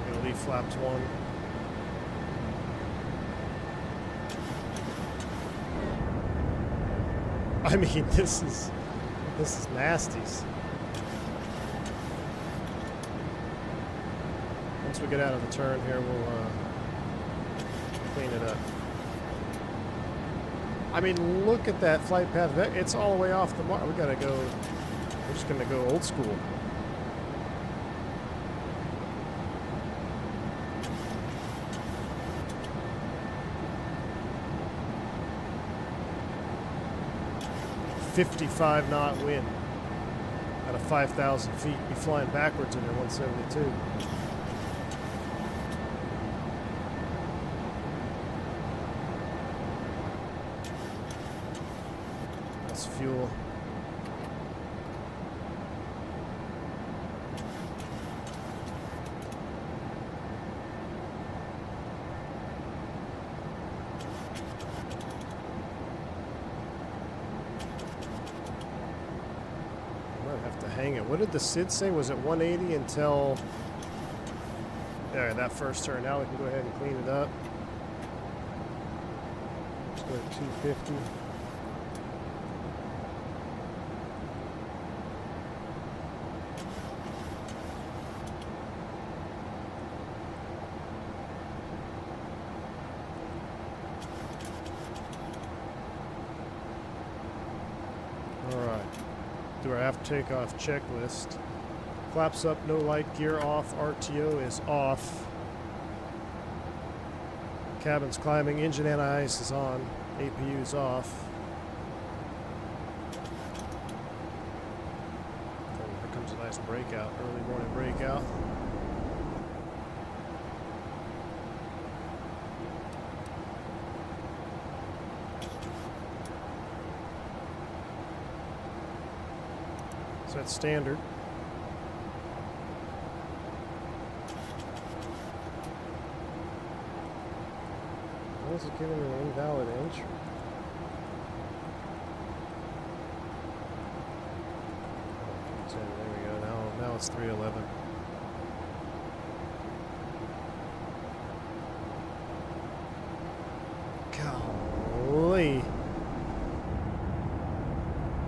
Speaker 1: Gonna leave flaps 1. I mean, this is nasties. Once we get out of the turn here, we'll clean it up. I mean, look at that flight path. It's all the way off the mark. We gotta go. We're just gonna go old school. .55 knot wind at a 5,000 feet. Be flying backwards in there 172. That's fuel. Hang it. What did the SID say? Was it 180 until there, that first turn? Now we can go ahead and clean it up. Let's go to 250. All right. Do our after takeoff checklist. Flaps up, no light gear off, RTO is off. Cabin's climbing, engine anti-ice is on, APU is off. Oh, here comes was a nice breakout, early morning breakout. So that's standard. Why is it giving me an invalid entry? There we go. Now it's 311. Golly.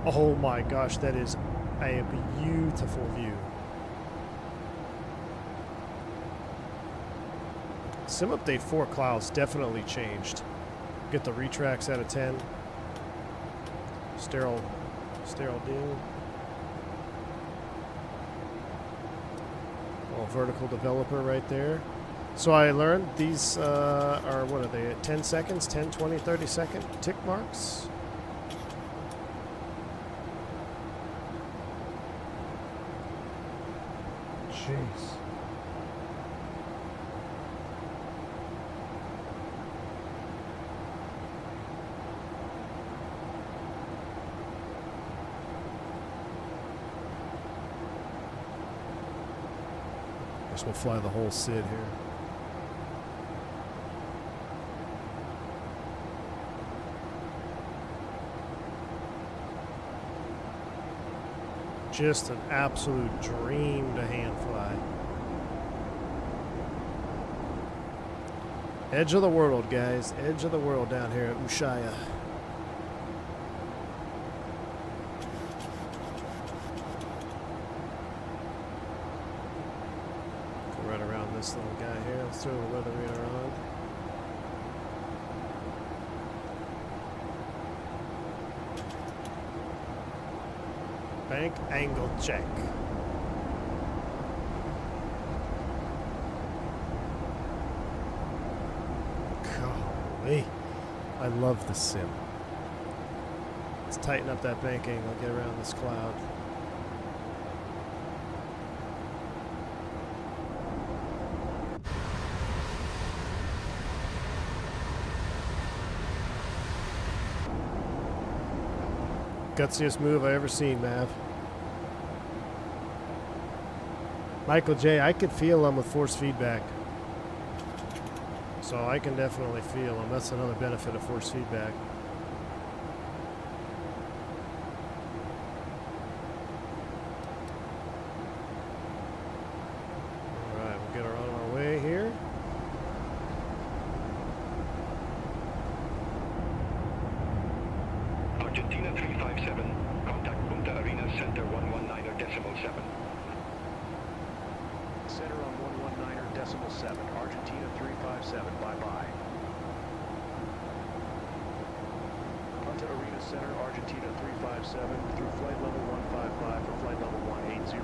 Speaker 1: Oh my gosh, that is a beautiful view. Sim Update 4 clouds definitely changed. Get the retracts out of 10. Sterile ding. Oh, vertical developer right there. So I learned these are, what are they, at 10 seconds, 10, 20, 30 second tick marks. Jeez. Guess we'll fly the whole SID here. Just an absolute dream to hand fly. Edge of the world, guys. Edge of the world down here at Ushuaia. Go right around this little guy here. Let's throw the weather radar on. Bank angle check. Golly. I love the sim. Let's tighten up that bank angle, get around this cloud. Gutsiest move I ever seen, Mav. Michael J, I could feel him with force feedback. So I can definitely feel him. That's another benefit of force feedback. Alright, we'll get her on our way here.
Speaker 5: Argentina 357, contact Punta Arenas Center 119.7.
Speaker 3: Center on 119.7, Argentina 357, bye-bye. Punta Arenas Center, Argentina 357, through flight level 155 for flight level 180.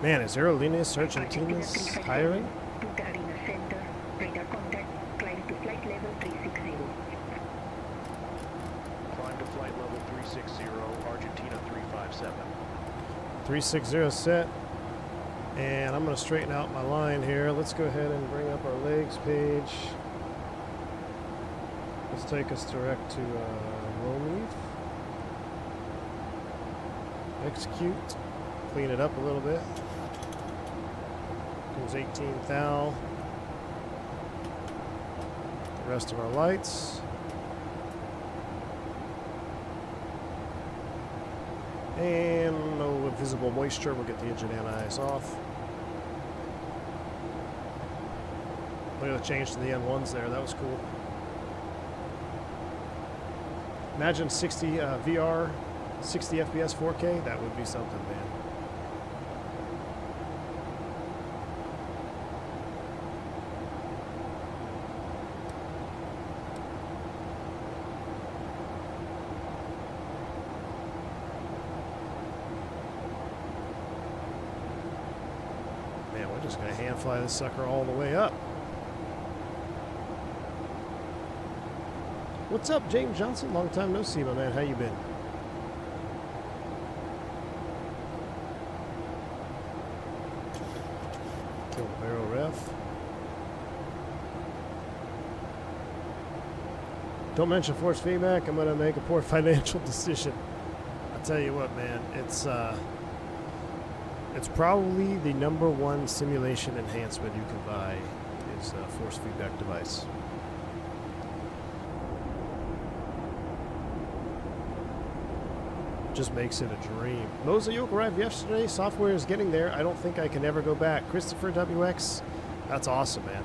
Speaker 1: Man, is Aerolíneas Argentinas hiring?
Speaker 6: Punta Arenas Center, radar contact, climb to flight level 360.
Speaker 3: Climb to flight level 360, Argentina 357.
Speaker 1: 360 set. And I'm going to straighten out my line here. Let's go ahead and bring up our legs page. Let's take us direct to Rome. Execute. Clean it up a little bit. Comes 18 thou. The rest of our lights. And no visible moisture. We'll get the engine anti-ice off. Look at the change to the N1s there. That was cool. Imagine 60 VR, 60 FPS 4K. That would be something, man. Man, we're just going to hand fly this sucker all the way up. What's up, James Johnson? Long time no see, my man. How you been? Aero ref. Don't mention force feedback. I'm gonna make a poor financial decision. I'll tell you what, man. It's probably the #1 simulation enhancement you can buy is a force feedback device. Just makes it a dream. Moza yoke arrived yesterday. Software is getting there. I don't think I can ever go back. Christopher WX, that's awesome, man.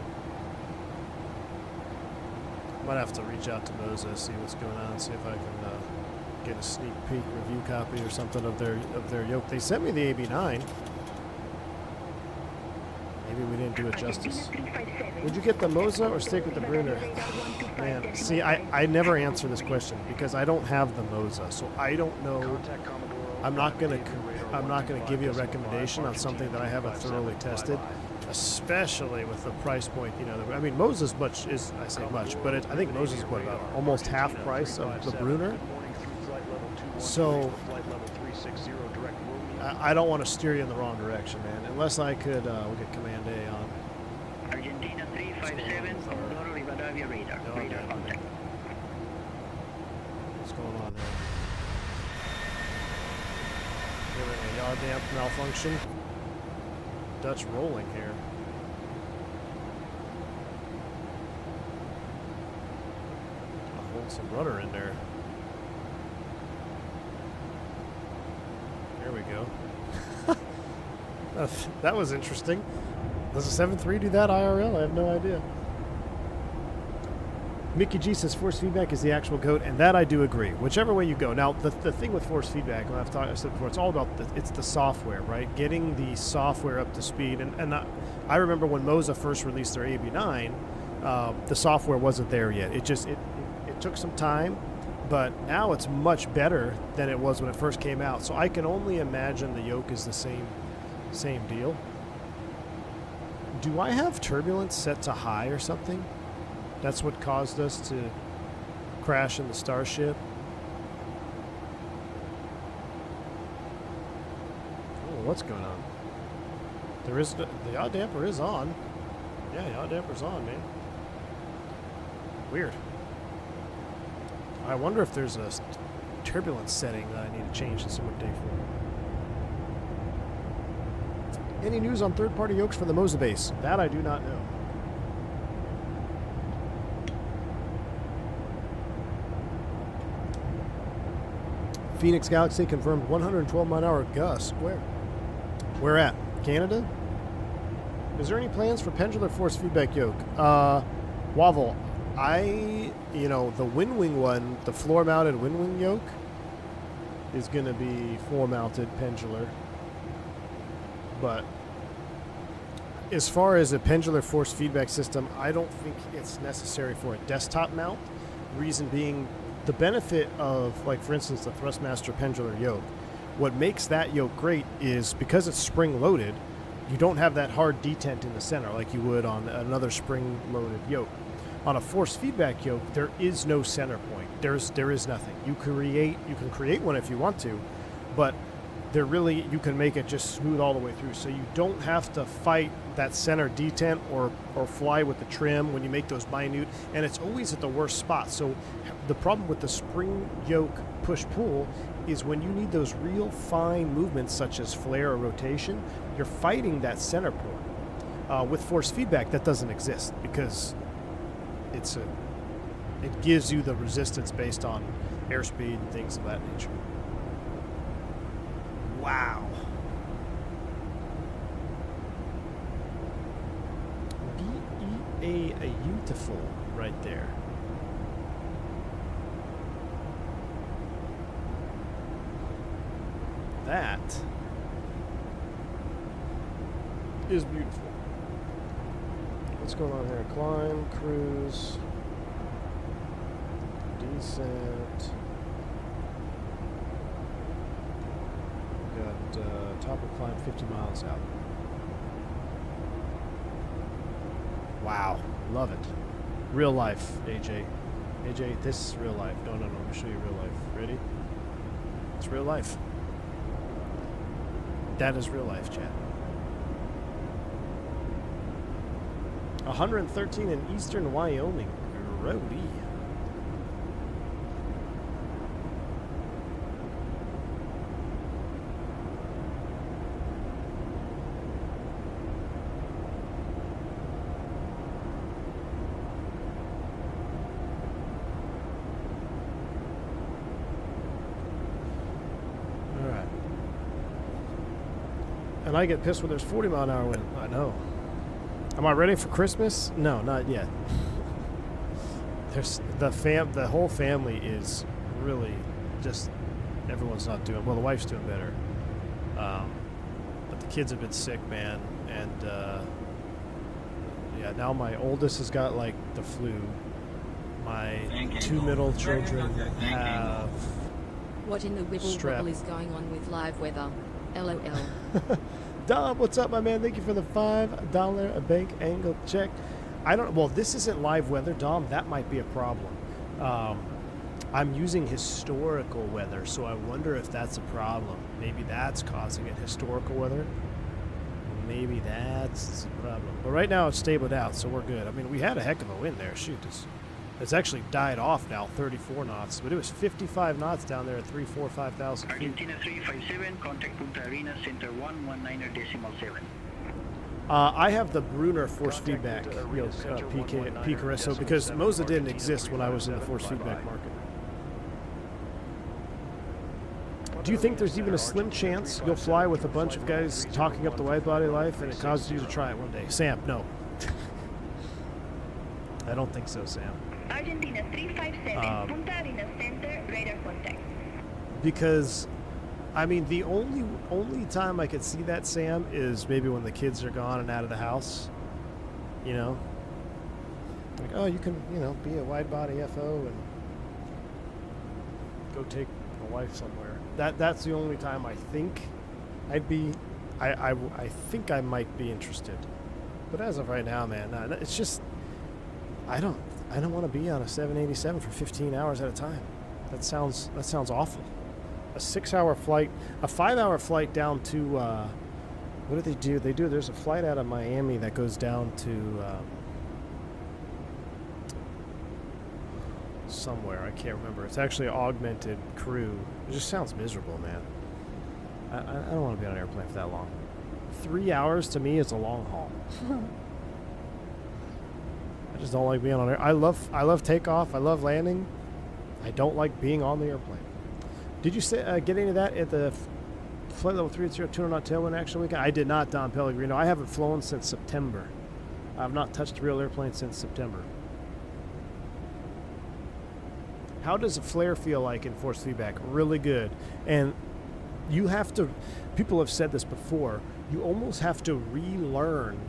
Speaker 1: Might have to reach out to Moza, see what's going on, see if I can get a sneak peek review copy or something of their yoke. They sent me the AB9. Maybe we didn't do it justice. Would you get the Moza or stick with the Brunner? Man, see, I never answer this question because I don't have the Moza, so I don't know. I'm not gonna give you a recommendation on something that I haven't thoroughly tested, especially with the price point. You know, I mean, Moza's I say much, but I think Moza's what, about almost half price of the Brunner. So I don't want to steer you in the wrong direction, man. Unless I could, we'll get Command A on.
Speaker 2: Argentina 357, Comodoro Rivadavia radar.
Speaker 1: No,
Speaker 2: Radar
Speaker 1: okay.
Speaker 2: contact.
Speaker 1: What's going on there? Hearing a yaw damp malfunction. Dutch rolling here. I'll hold some rudder in there. There we go. That was interesting. Does a 7.3 do that IRL? I have no idea. Mickey G says force feedback is the actual goat, and that I do agree. Whichever way you go. Now, the thing with force feedback, and I said before, it's all about it's the software, right? Getting the software up to speed. And I remember when Moza first released their AB9, the software wasn't there yet. It took some time, but now it's much better than it was when it first came out. So I can only imagine the yoke is the same deal. Do I have turbulence set to high or something? That's what caused us to crash in the Starship. Oh, what's going on? The yaw damper is on. Yeah, yaw damper's on, man. Weird. I wonder if there's a turbulence setting that I need to change in Sim Day 4. Any news on third-party yokes for the Moza base? That I do not know. Phoenix Galaxy confirmed 112-mile-an-hour gusts. Where? Where at? Canada? Is there any plans for pendular force feedback yoke? Wavell, the wind wing one, the floor-mounted wind wing yoke, is going to be floor-mounted pendular. But as far as a pendular force feedback system, I don't think it's necessary for a desktop mount. Reason being, the benefit of, like, for instance, the Thrustmaster pendular yoke, what makes that yoke great is because it's spring-loaded, you don't have that hard detent in the center like you would on another spring-loaded yoke. On a force feedback yoke, there is no center point. There is nothing. You can create one if you want to, but you can make it just smooth all the way through. So you don't have to fight that center detent or fly with the trim when you make those minute, and it's always at the worst spot. So the problem with the spring yoke push-pull is when you need those real fine movements such as flare or rotation, you're fighting that center point. With force feedback, that doesn't exist because it gives you the resistance based on airspeed and things of that nature. Wow. B-E-A, beautiful right there. That is beautiful. What's going on here? Climb, cruise, descent. Top of climb 50 miles out. Wow, love it. Real life, AJ. AJ, this is real life. No, let me show you real life. Ready? It's real life. That is real life, chat. 113 in eastern Wyoming. Grody. And I get pissed when there's 40-mile-an-hour wind. I know. Am I ready for Christmas? No, not yet. There's the whole family is really just, everyone's not doing well. The wife's doing better, but the kids have been sick, man. And yeah, now my oldest has got like the flu. My two middle children have.
Speaker 7: What in the wibble
Speaker 1: strep.
Speaker 7: wobble is going on with live weather? LOL.
Speaker 1: Dom, what's up, my man? Thank you for the $5 a bank angle check. I don't. Well, this isn't live weather, Dom. That might be a problem. I'm using historical weather, so I wonder if that's a problem. Maybe that's causing it. Historical weather. Maybe that's the problem. But right now it's stabled out, so we're good. I mean, we had a heck of a wind there. Shoot, it's actually died off now, 34 knots. But it was 55 knots down there at 5,000 feet.
Speaker 2: Argentina 357, contact Punta Arenas, center 119.7.
Speaker 1: I have the Brunner force feedback, PK Carrizo, because Moza didn't exist when I was in the force feedback market. Do you think there's even a slim chance you'll fly with a bunch of guys talking up the wide body life and it causes you to try it one day? Sam, no. I don't think so, Sam.
Speaker 6: Argentina 357, Punta Arenas Center, radar contact.
Speaker 1: Because, I mean, the only time I could see that, Sam, is maybe when the kids are gone and out of the house. You know? Like, oh, you can, you know, be a wide body FO and go take a wife somewhere. That's the only time I think I'd be, I think I might be interested. But as of right now, man, it's just, I don't want to be on a 787 for 15 hours at a time. That sounds awful. A 6-hour flight, a 5-hour flight down to, what do? There's a flight out of Miami that goes down to somewhere. I can't remember. It's actually an augmented crew. It just sounds miserable, man. I don't want to be on an airplane for that long. 3 hours to me is a long haul. I just don't like being on air. I love takeoff. I love landing. I don't like being on the airplane. Did you get into that at the flight level 380 200 knot tailwind action weekend? I did not, Don Pellegrino. I haven't flown since September. I've not touched a real airplane since September. How does a flare feel like in force feedback? Really good. And you have to, people have said this before, you almost have to relearn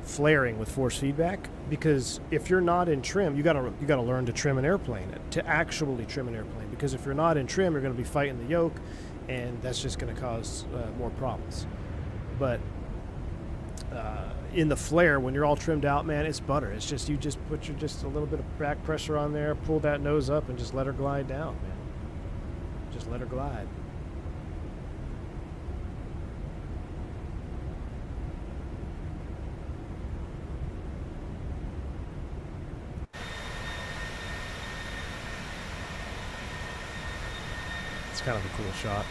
Speaker 1: flaring with force feedback, because if you're not in trim, you gotta learn to trim an airplane, to actually trim an airplane, because if you're not in trim, you're going to be fighting the yoke, and that's just going to cause more problems. But in the flare, when you're all trimmed out, man, it's butter. It's just, you just put just a little bit of back pressure on there, pull that nose up, and just let her glide down, man. Just let her glide. It's kind of a cool shot.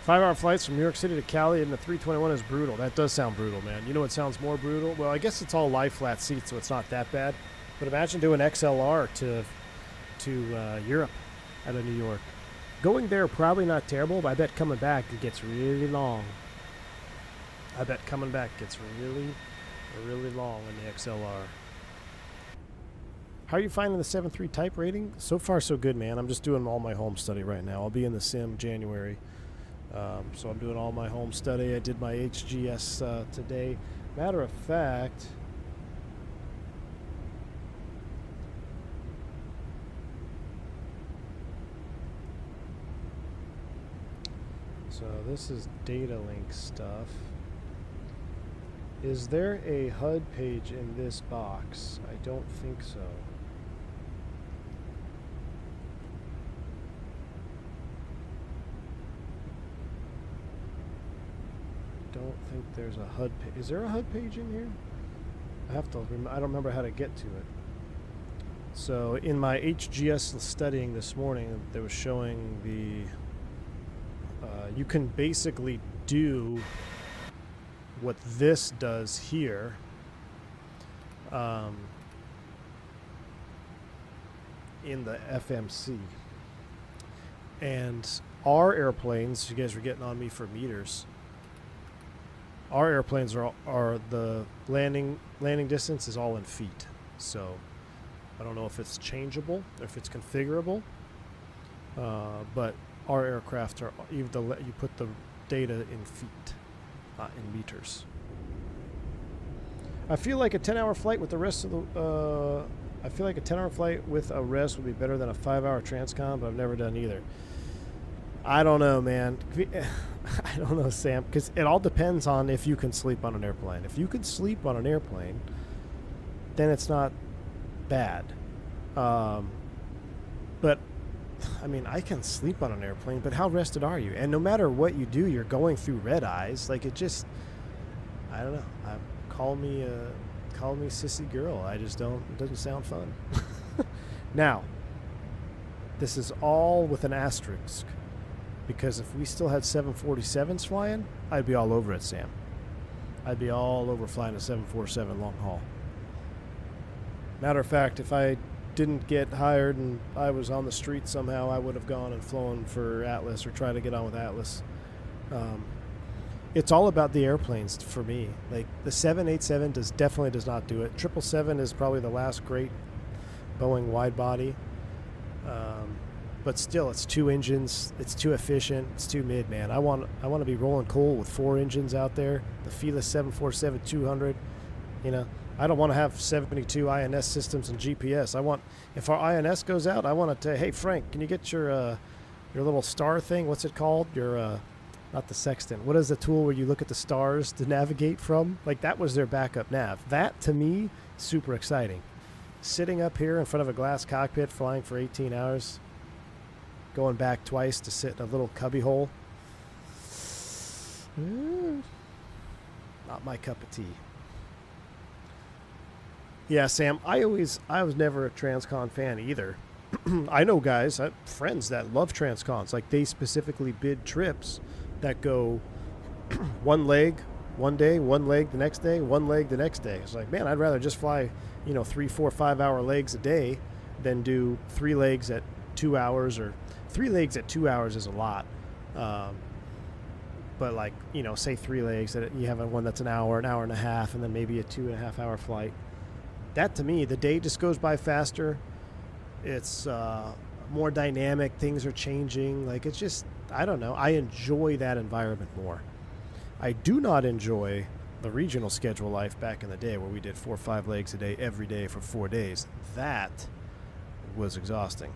Speaker 1: 5-hour flights from New York City to Cali in the 321 is brutal. That does sound brutal, man. You know what sounds more brutal? Well, I guess it's all lie flat seats, so it's not that bad. But imagine doing XLR to Europe out of New York. Going there, probably not terrible, but I bet coming back it gets really long. I bet coming back gets really, really long in the XLR. How are you finding the 7.3 type rating? So far, so good, man. I'm just doing all my home study right now. I'll be in the sim January. So I'm doing all my home study. I did my HGS today. Matter of fact, so this is data link stuff. Is there a HUD page in this box? I don't think so. Don't think there's a HUD page. Is there a HUD page in here? I have to I don't remember how to get to it. So in my HGS studying this morning, they was showing the you can basically do what this does here in the FMC. And our airplanes, you guys were getting on me for meters. Our airplanes are the landing distance is all in feet. So I don't know if it's changeable, if it's configurable, but our aircraft are you put the data in feet, not in meters. I feel like a 10-hour flight with the rest of the. I feel like a 10-hour flight with a rest would be better than a 5-hour transcon, but I've never done either. I don't know, man. I don't know, Sam, because it all depends on if you can sleep on an airplane. If you can sleep on an airplane, then it's not bad. But I mean, I can sleep on an airplane, but how rested are you? And no matter what you do, you're going through red eyes. Like, it just, I don't know. Call me sissy girl. I just don't. It doesn't sound fun. Now, this is all with an asterisk, because if we still had 747s flying, I'd be all over it, Sam. I'd be all over flying a 747 long haul. Matter of fact, if I didn't get hired and I was on the street somehow, I would have gone and flown for Atlas or tried to get on with Atlas. It's all about the airplanes for me. Like, the 787 definitely does not do it. 777 is probably the last great Boeing wide body. But still, it's 2 engines. It's too efficient. It's too mid, man. I want to be rolling coal with 4 engines out there. The Felis 747-200. You know, I don't want to have 72 INS systems and GPS. If our INS goes out, I want it to, hey, Frank, can you get your little star thing? What's it called? Your not the sextant. What is the tool where you look at the stars to navigate from? Like, that was their backup nav. That, to me, super exciting. Sitting up here in front of a glass cockpit, flying for 18 hours, going back twice to sit in a little cubby hole. Not my cup of tea. Yeah, Sam, I was never a transcon fan either. I know guys, friends that love transcons. Like, they specifically bid trips that go one leg one day, one leg the next day, one leg the next day. It's like, man, I'd rather just fly, 3, 4, 5 hour legs a day than do 3 legs at 2 hours, or 3 legs at 2 hours is a lot. But like, say 3 legs, that you have one that's an hour and a half, and then maybe a 2.5 hour flight. That, to me, the day just goes by faster. It's more dynamic. Things are changing. Like, it's just, I don't know. I enjoy that environment more. I do not enjoy the regional schedule life back in the day where we did 4 or 5 legs a day every day for 4 days. That was exhausting.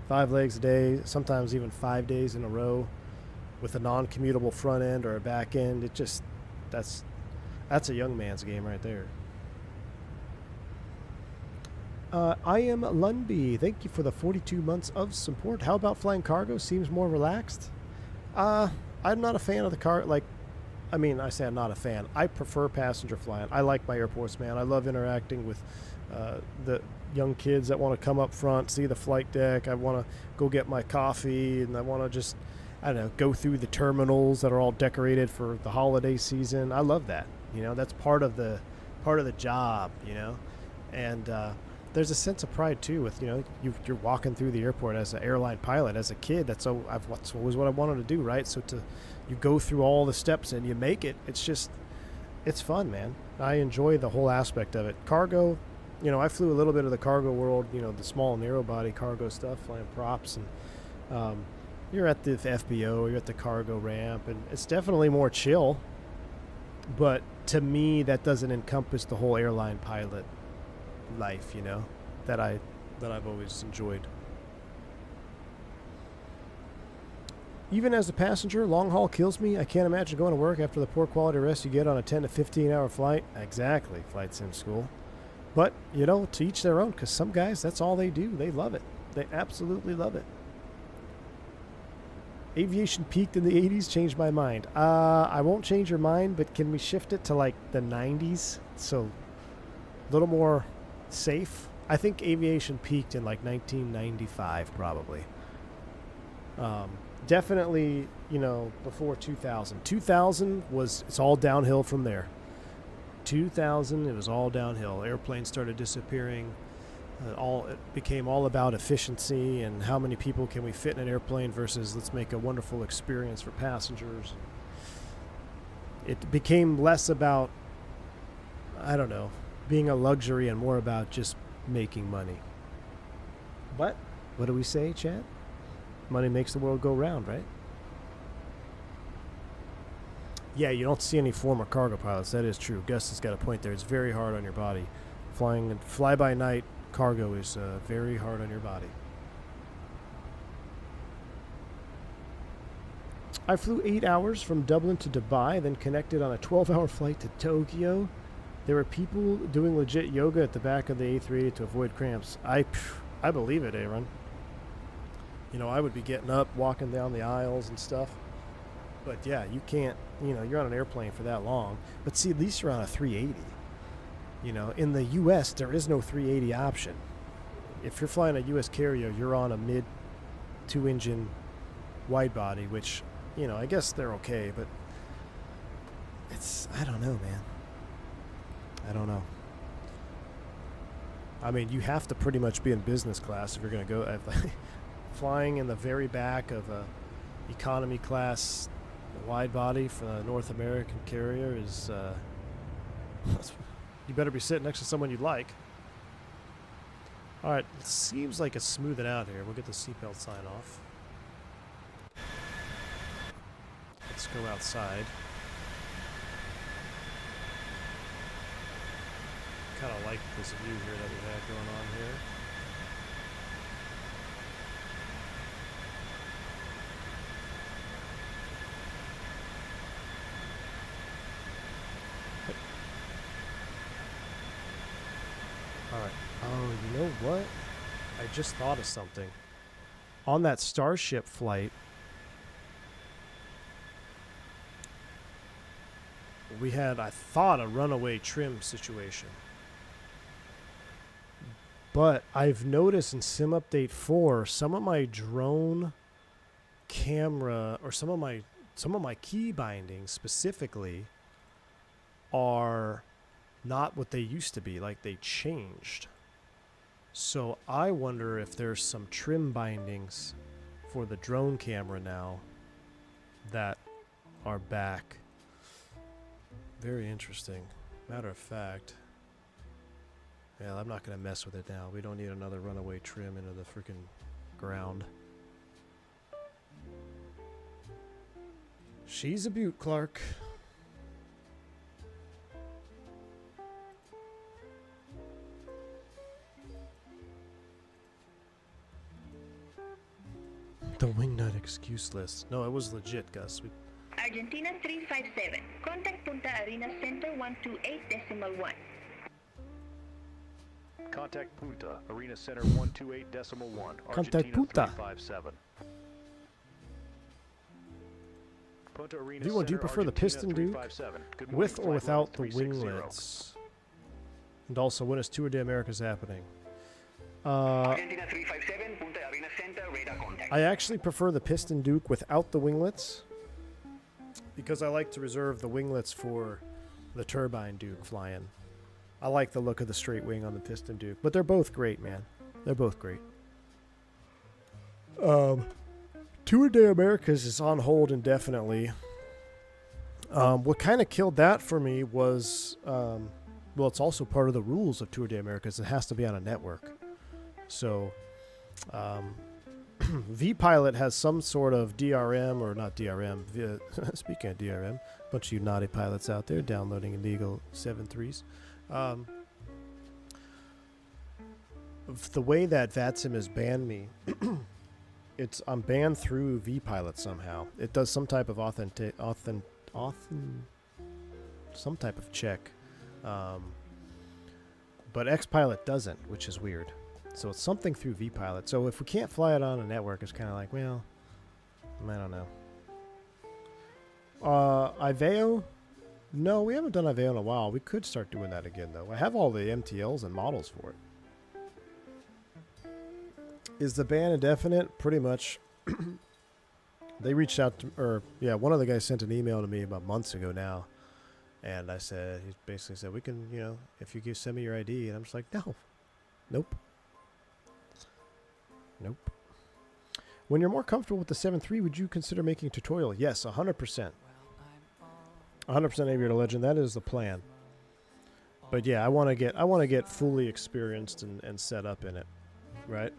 Speaker 1: 5 legs a day, sometimes even 5 days in a row with a non-commutable front end or a back end. It just, that's a young man's game right there. I am Lundby. Thank you for the 42 months of support. How about flying cargo? Seems more relaxed. I'm not a fan of the car. I say I'm not a fan. I prefer passenger flying. I like my airports, man. I love interacting with the young kids that want to come up front, see the flight deck. I want to go get my coffee, and I want to just, go through the terminals that are all decorated for the holiday season. I love that. That's part of the job. And there's a sense of pride too with you're walking through the airport as an airline pilot. As a kid, that's always what I wanted to do, right? So you go through all the steps and you make it. It's fun, man. I enjoy the whole aspect of it. Cargo, I flew a little bit of the cargo world, the small narrow body cargo stuff, flying props, and you're at the FBO, you're at the cargo ramp, and it's definitely more chill. But to me, that doesn't encompass the whole airline pilot life, that I've always enjoyed. Even as a passenger, long haul kills me. I can't imagine going to work after the poor quality rest you get on a 10 to 15 hour flight. Exactly, Flight Sim School. But, to each their own, because some guys, that's all they do. They love it. They absolutely love it. Aviation peaked in the 80s, changed my mind. I won't change your mind, but can we shift it to like the 90s? So a little more safe. I think aviation peaked in like 1995 probably. Definitely, you know, before 2000. 2000 was, it's all downhill from there. 2000, it was all downhill. Airplanes started disappearing. It became all about efficiency and how many people can we fit in an airplane versus let's make a wonderful experience for passengers. It became less about, I don't know, being a luxury and more about just making money. But what do we say, Chad? Money makes the world go round, right? Yeah, you don't see any former cargo pilots. That is true. Gus has got a point there. It's very hard on your body. Flying and fly-by-night cargo is very hard on your body. I flew 8 hours from Dublin to Dubai, then connected on a 12-hour flight to Tokyo. There were people doing legit yoga at the back of the A380 to avoid cramps. I believe it, Aaron. You know, I would be getting up, walking down the aisles and stuff. But yeah, you can't, you know, you're on an airplane for that long. But see, at least you're on a 380. You know, in the U.S., there is no 380 option. If you're flying a U.S. carrier, you're on a mid 2-engine wide body, which, you know, I guess they're okay, but it's, I don't know, man. I don't know. I mean, you have to pretty much be in business class if you're going to go. Flying in the very back of a economy class wide body for a North American carrier is, you better be sitting next to someone you'd like. All right, it seems like it's smoothing out here. We'll get the seatbelt sign off. Let's go outside. Kind of like this view here that we have going on here. Alright. Oh, you know what? I just thought of something. On that Starship flight, we had, I thought, a runaway trim situation. But I've noticed in Sim Update 4, some of my drone camera or some of my key bindings specifically are not what they used to be, like they changed. So I wonder if there's some trim bindings for the drone camera now that are back. Very interesting. Matter of fact, yeah, I'm not going to mess with it now. We don't need another runaway trim into the freaking ground. She's a beaut, Clark. The wingnut excuse list. No, it was legit, Gus.
Speaker 6: Argentina 357. Contact Punta Arenas Center 128.1.
Speaker 3: Contact Punta Arena Center 128.1.
Speaker 1: Contact
Speaker 3: Argentina
Speaker 1: Punta.
Speaker 3: 357. Punta Arena
Speaker 1: Do you
Speaker 3: Center,
Speaker 1: prefer the
Speaker 3: Argentina
Speaker 1: piston Duke
Speaker 3: 357. Good morning,
Speaker 1: with or
Speaker 3: flight
Speaker 1: without the
Speaker 3: level 360.
Speaker 1: winglets? And also, when is Tour de Americas happening?
Speaker 5: Argentina 357, Punta Arena Center, radar contact.
Speaker 1: I actually prefer the piston Duke without the winglets because I like to reserve the winglets for the turbine Duke flying. I like the look of the straight wing on the piston Duke, but they're both great, man. They're both great. Tour de Americas is on hold indefinitely. What kind of killed that for me was, well, it's also part of the rules of Tour de Americas. It has to be on a network. So, V-Pilot has some sort of DRM, or not DRM. Speaking of DRM, a bunch of you naughty pilots out there downloading illegal 7.3s. The way that VATSIM has banned me, I'm banned through V-Pilot somehow. It does some type of some type of check, but X-Pilot doesn't, which is weird. So it's something through V-Pilot. So if we can't fly it on a network, it's kind of like, well, I don't know. Iveo? No, we haven't done Iveo in a while. We could start doing that again, though. I have all the MTLs and models for it. Is the ban indefinite? Pretty much. They reached out to, or yeah, one of the guys sent an email to me about months ago now, and I said, he basically said, we can, you know, if you give, send me your ID, and I'm just like, no, nope, nope. When you're more comfortable with the 7.3, would you consider making a tutorial? Yes, 100%. 100% Aviator Legend. That is the plan. But yeah, I want to get fully experienced and set up in it, right?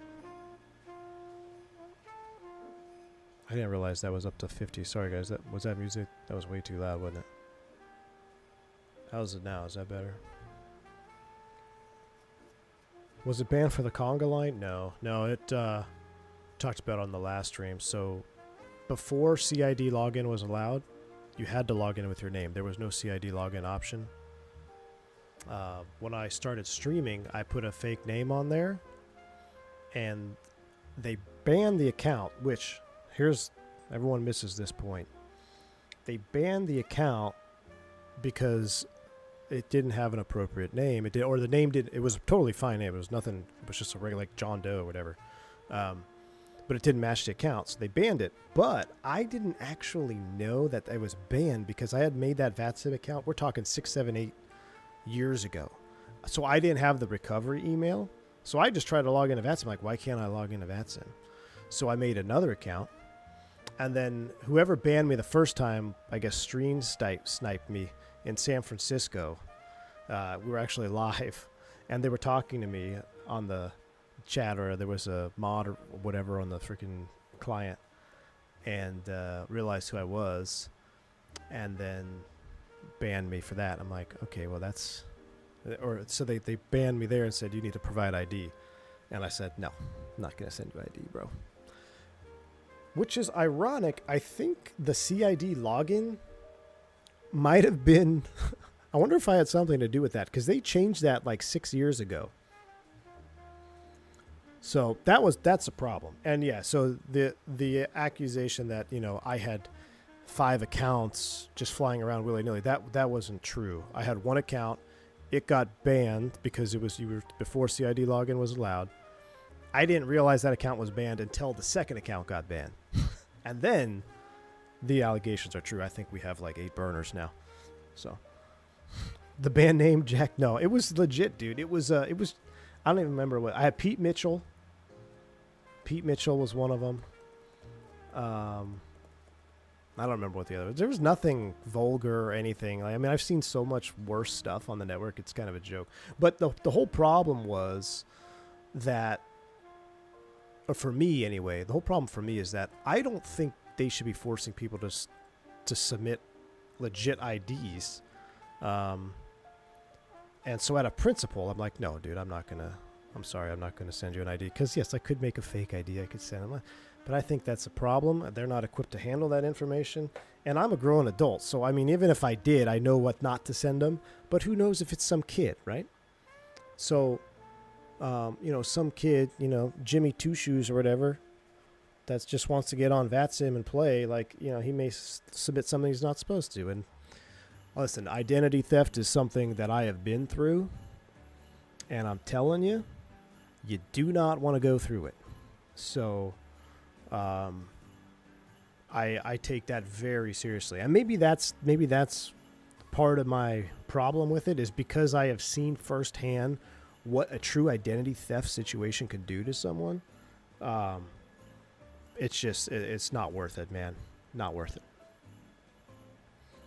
Speaker 1: I didn't realize that was up to 50. Sorry, guys. That was that music. That was way too loud, wasn't it? How's it now? Is that better? Was it banned for the conga line? No. No, it talked about on the last stream. So before CID login was allowed, you had to log in with your name. There was no CID login option. When I started streaming, I put a fake name on there, and they banned the account, which... Here's, everyone misses this point. They banned the account because it didn't have an appropriate name. It did, or the name did. It was a totally fine name. It was nothing. It was just a regular, like John Doe or whatever. But it didn't match the account, so they banned it. But I didn't actually know that it was banned because I had made that VATSIM account. We're talking 6, 7, 8 years ago. So I didn't have the recovery email. So I just tried to log into VATSIM. Like, why can't I log into VATSIM? So I made another account. And then whoever banned me the first time, I guess stream sniped me in San Francisco. We were actually live, and they were talking to me on the chat, or there was a mod or whatever on the freaking client, and realized who I was, and then banned me for that. I'm like, okay, well that's... Or so they banned me there and said, you need to provide ID. And I said, no, I'm not going to send you ID, bro. Which is ironic. I think the CID login might have been... I wonder if I had something to do with that, because they changed that like 6 years ago. So that's a problem. And yeah, so the accusation that, you know, I had 5 accounts just flying around willy-nilly, that wasn't true. I had one account. It got banned because it was before CID login was allowed. I didn't realize that account was banned until the second account got banned. And then the allegations are true. I think we have like 8 burners now. So the band name Jack, no, it was legit, dude. It was I don't even remember what. I had Pete Mitchell. Pete Mitchell was one of them. I don't remember what the other was. There was nothing vulgar or anything. I mean, I've seen so much worse stuff on the network. It's kind of a joke. But the whole problem was that, or for me anyway, the whole problem for me is that I don't think they should be forcing people to submit legit IDs. And so out of principle, I'm like, no, dude, I'm sorry, I'm not going to send you an ID. Because, yes, I could make a fake ID. I could send them. But I think that's a problem. They're not equipped to handle that information. And I'm a grown adult. So, I mean, even if I did, I know what not to send them. But who knows if it's some kid, right? So, you know, some kid, you know, Jimmy Two Shoes or whatever, that just wants to get on VATSIM and play, like, you know, he may submit something he's not supposed to. And listen, identity theft is something that I have been through. And I'm telling you, you do not want to go through it. So... I take that very seriously, and maybe that's part of my problem with it, is because I have seen firsthand what a true identity theft situation can do to someone. It's not worth it, man. Not worth it.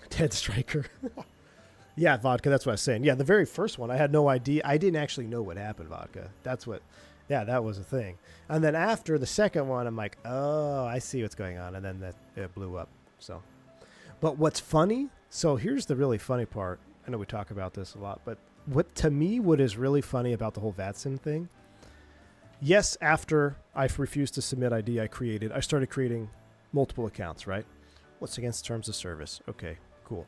Speaker 1: Ted Striker. Yeah, Vodka, that's what I was saying. Yeah, the very first one, I had no idea. I didn't actually know what happened, Vodka. Yeah, that was a thing. And then after the second one, I'm like, oh, I see what's going on. And then it blew up. So, but what's funny? So here's the really funny part. I know we talk about this a lot, but what is really funny about the whole VATSIM thing? Yes, after I refused to submit ID, I started creating multiple accounts, right? What's against terms of service? Okay, cool.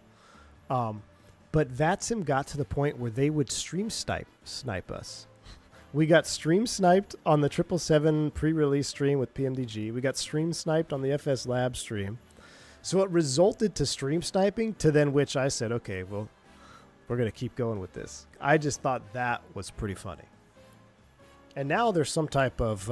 Speaker 1: But VATSIM got to the point where they would stream snipe us. We got stream sniped on the 777 pre-release stream with PMDG. We got stream sniped on the FS Lab stream. So it resulted to stream sniping, to then which I said, okay, well, we're going to keep going with this. I just thought that was pretty funny. And now there's some type of,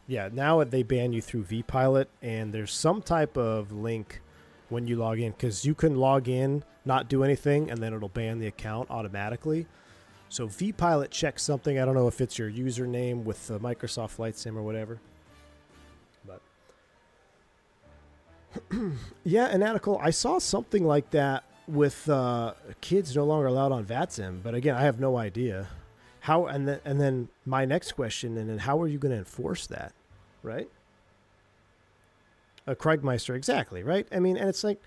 Speaker 1: now they ban you through vPilot, and there's some type of link when you log in, because you can log in, not do anything, and then it'll ban the account automatically. So vPilot checks something. I don't know if it's your username with Microsoft Flight Sim or whatever. But yeah, Anatical, I saw something like that with kids no longer allowed on VATSIM. But again, I have no idea how. And then my next question, and then how are you going to enforce that, right? Kriegmeister, exactly, right? I mean, and it's like,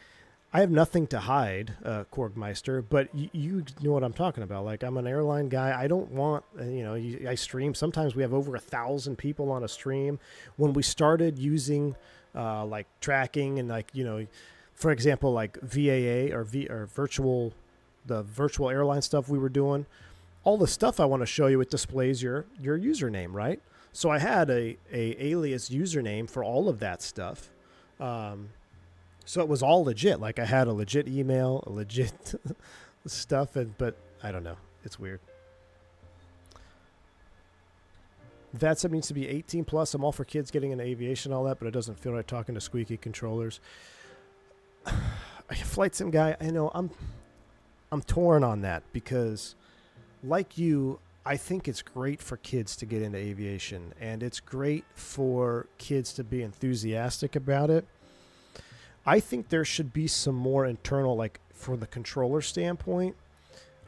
Speaker 1: I have nothing to hide, Korgmeister, but you know what I'm talking about. Like, I'm an airline guy. I don't want, I stream. Sometimes we have over 1,000 people on a stream. When we started using, like, tracking and, like, for example, like VAA or virtual airline stuff we were doing, all the stuff I want to show you, it displays your username, right? So I had a alias username for all of that stuff. So it was all legit. Like, I had a legit email, a legit stuff, but I don't know. It's weird. VATSIM needs to be 18 plus. I'm all for kids getting into aviation and all that, but it doesn't feel right talking to squeaky controllers. Flight sim guy, I know I'm torn on that, because like you, I think it's great for kids to get into aviation, and it's great for kids to be enthusiastic about it. I think there should be some more internal, like, for the controller standpoint.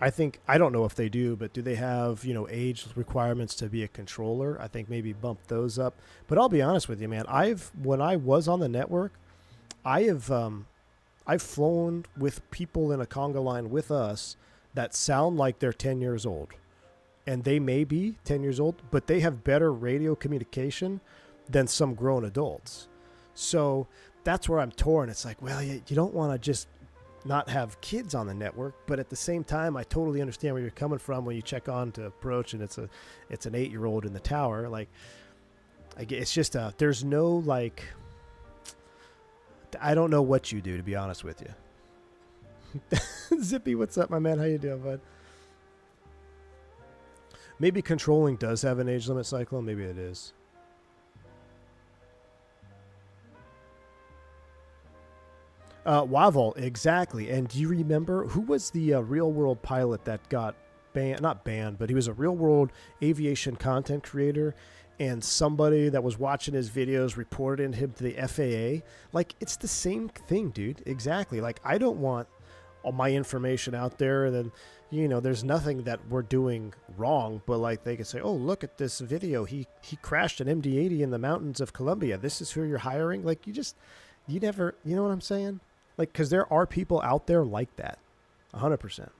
Speaker 1: I don't know if they do, but do they have, age requirements to be a controller? I think maybe bump those up. But I'll be honest with you, man. When I was on the network, I've flown with people in a conga line with us that sound like they're 10 years old. And they may be 10 years old, but they have better radio communication than some grown adults. So that's where I'm torn. It's like, well, you don't want to just not have kids on the network, but at the same time, I totally understand where you're coming from when you check on to approach and it's an 8-year-old in the tower. Like, it's just there's no, like, I don't know what you do, to be honest with you. Zippy, what's up, my man? How you doing, bud? Maybe controlling does have an age limit, Cyclone. Maybe it is. Wavel, exactly. And do you remember who was the real world pilot that got banned? Not banned, but he was a real world aviation content creator, and somebody that was watching his videos reported him to the FAA. Like, it's the same thing, dude. Exactly. Like, I don't want all my information out there, and then, there's nothing that we're doing wrong, but like, they could say, oh, look at this video. He crashed an MD-80 in the mountains of Colombia. This is who you're hiring. Like, you never, you know what I'm saying? Like, because there are people out there like that. 100%.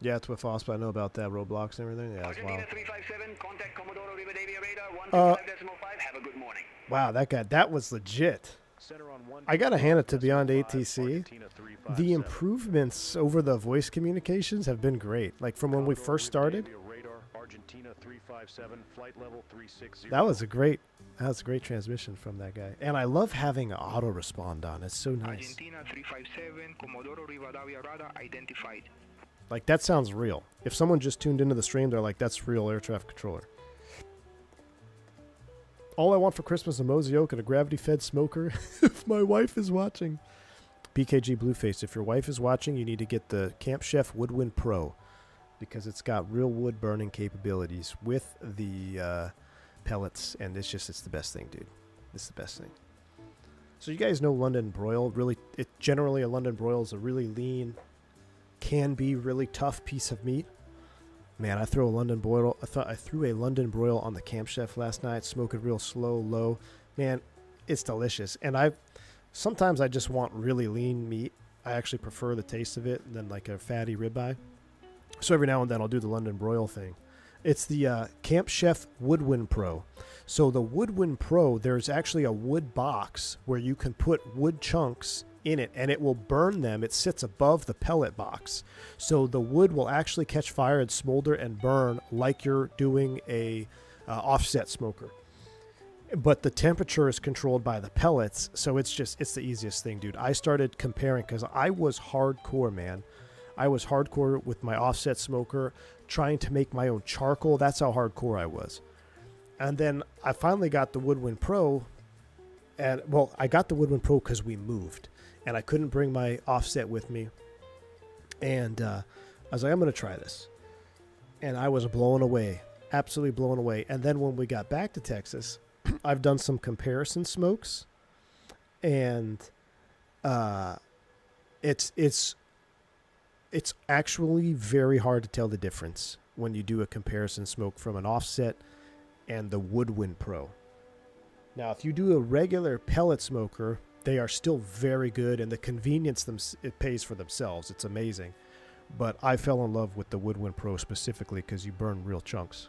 Speaker 1: Yeah, it's with FOSP. I know about that. Roblox and everything. Yeah, it's wild.
Speaker 5: Argentina 357, contact Commodore Rivadavia radar 125.5. Have a good morning.
Speaker 1: Wow, that was legit. I got to hand it to Beyond ATC. The improvements over the voice communications have been great. Like, from when we first started. That was a great transmission from that guy. And I love having an auto respond on. It's so nice.
Speaker 5: Argentina 357, Commodore Rivadavia radar identified.
Speaker 1: Like, that sounds real. If someone just tuned into the stream, they're like, that's real air traffic controller. All I want for Christmas is a Moza and a gravity-fed smoker if my wife is watching. BKG Blueface, if your wife is watching, you need to get the Camp Chef Woodwind Pro, because it's got real wood burning capabilities with the pellets, and it's the best thing, dude. It's the best thing. So you guys know London broil. Really, generally a London broil is a really lean, can be really tough piece of meat. Man, I threw a London broil. I threw a London broil on the Camp Chef last night. Smoke it real slow, low. Man, it's delicious. And sometimes I just want really lean meat. I actually prefer the taste of it than like a fatty ribeye. So every now and then I'll do the London broil thing. It's the Camp Chef Woodwind Pro. So the Woodwind Pro, there's actually a wood box where you can put wood chunks in it, and it will burn them. It sits above the pellet box. So the wood will actually catch fire and smolder and burn like you're doing a offset smoker. But the temperature is controlled by the pellets, so it's the easiest thing, dude. I started comparing because I was hardcore, man. I was hardcore with my offset smoker, trying to make my own charcoal. That's how hardcore I was. And then I finally got the Woodwind Pro, and well, I got the Woodwind Pro because we moved, and I couldn't bring my offset with me. And I was like, I'm going to try this. And I was blown away, absolutely blown away. And then when we got back to Texas, I've done some comparison smokes, and it's actually very hard to tell the difference when you do a comparison smoke from an offset and the Woodwind Pro. Now, if you do a regular pellet smoker, they are still very good, and the convenience it pays for themselves. It's amazing. But I fell in love with the Woodwind Pro specifically because you burn real chunks.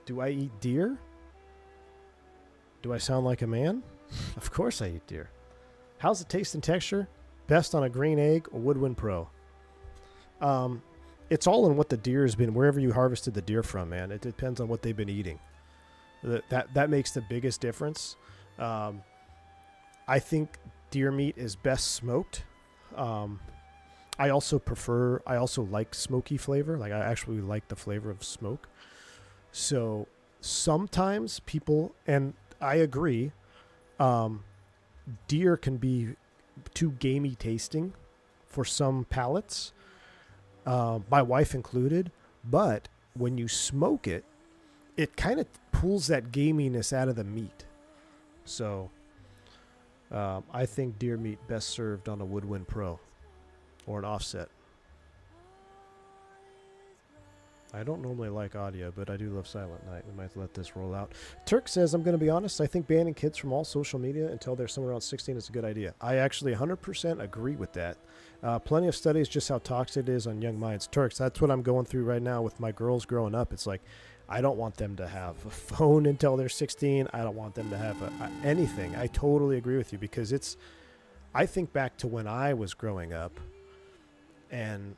Speaker 1: Do I eat deer? Do I sound like a man? Of course I eat deer. How's the taste and texture? Best on a green egg or Woodwind Pro? It's all in what the deer has been, wherever you harvested the deer from, man. It depends on what they've been eating. That makes the biggest difference. I think deer meat is best smoked. I also like smoky flavor. Like, I actually like the flavor of smoke. So sometimes people, and I agree, deer can be too gamey tasting for some palates, my wife included. But when you smoke it, it kind of pulls that gaminess out of the meat. So I think deer meat best served on a Woodwind Pro or an offset. I don't normally like audio, but I do love Silent Night. We might let this roll out. Turk says, I'm going to be honest, I think banning kids from all social media until they're somewhere around 16 is a good idea. I actually 100% agree with that. Plenty of studies just how toxic it is on young minds. Turks, that's what I'm going through right now with my girls growing up. It's like, I don't want them to have a phone until they're 16. I don't want them to have anything. I totally agree with you, because I think back to when I was growing up, and